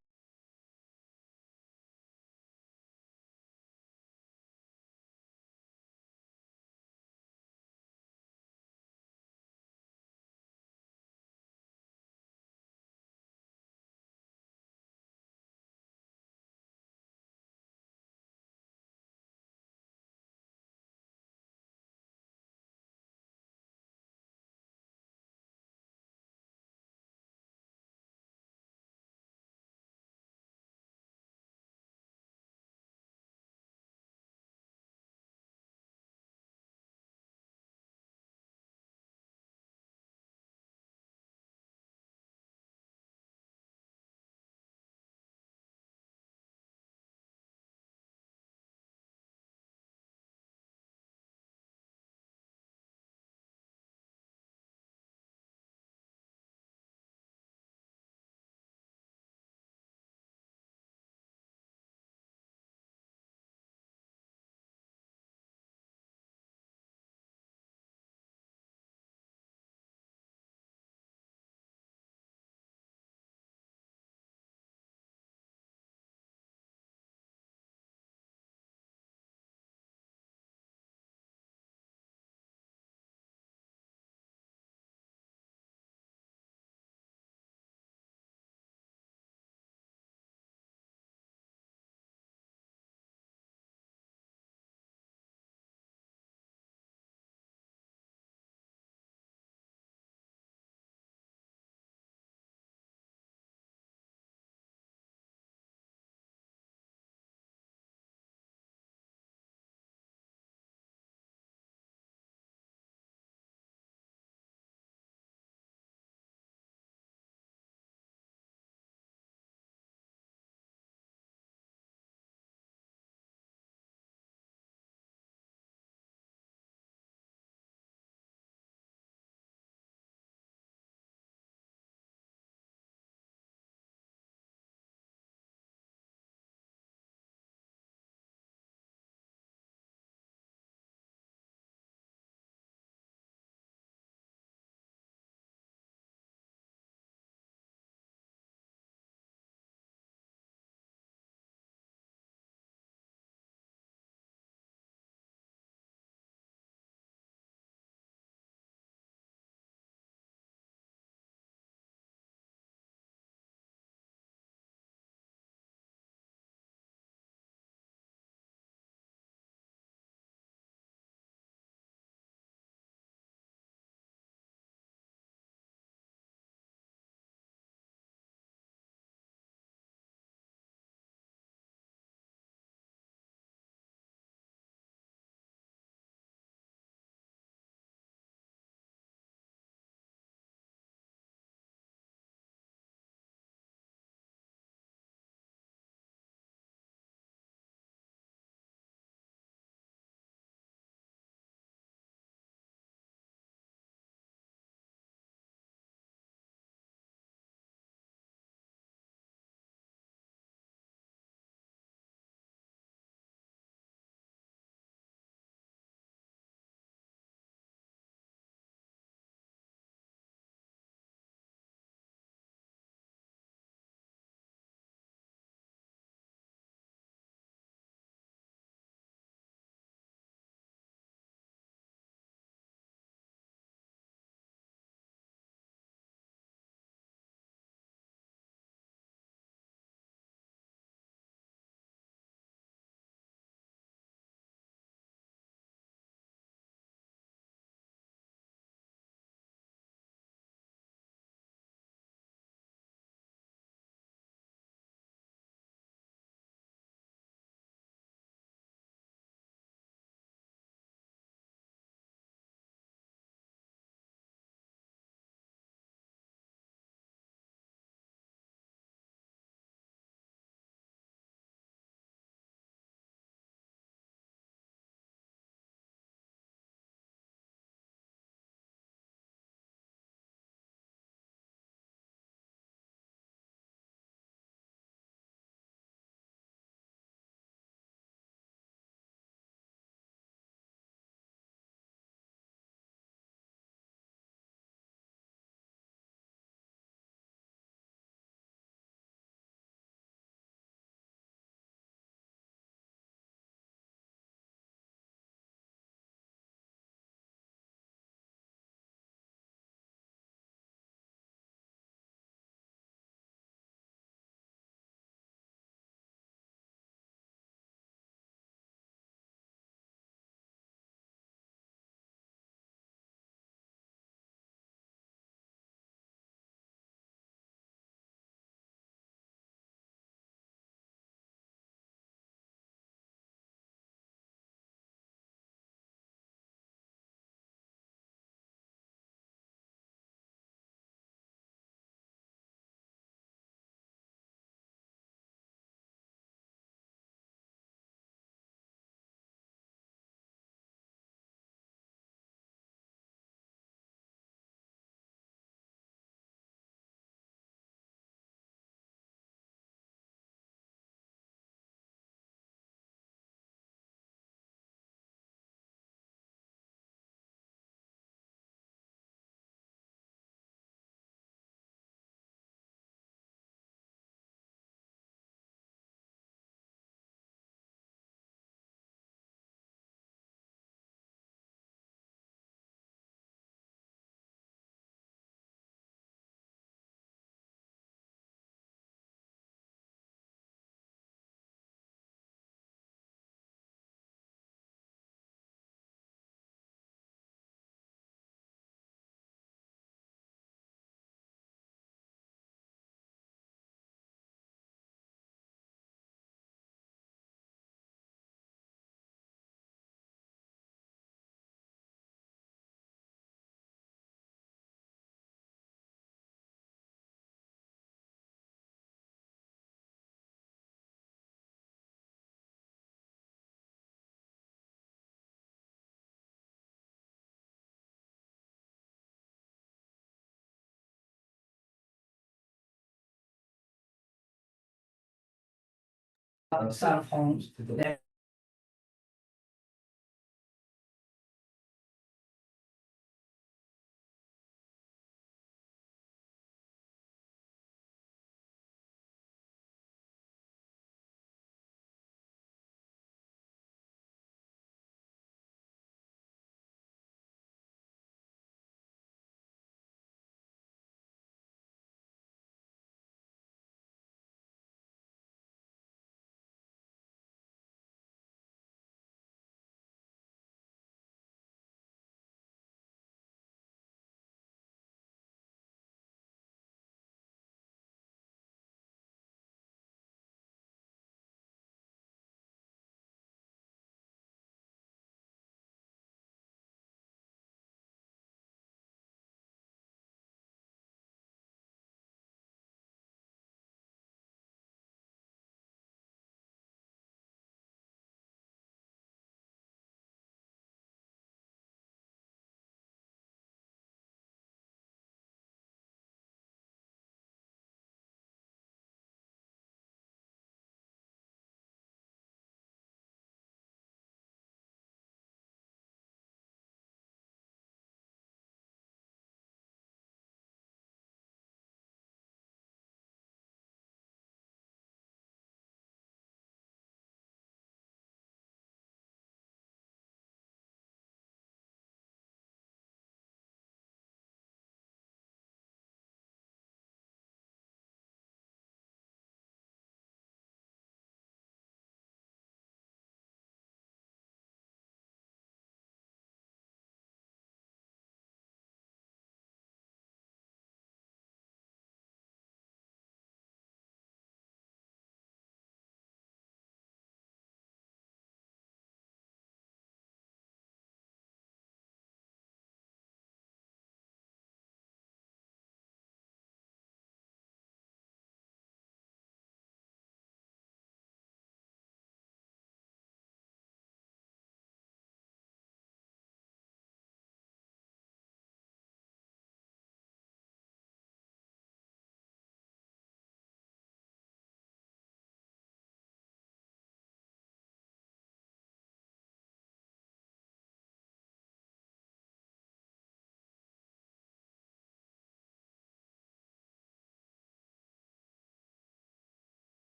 Side of homes that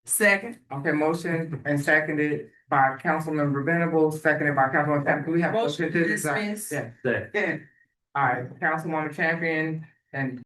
Second. Okay, motion and seconded by Councilmember Venables, seconded by Councilmember Champion. Do we have a motion to dismiss? Yeah. Second. Yeah. All right, Councilwoman Champion and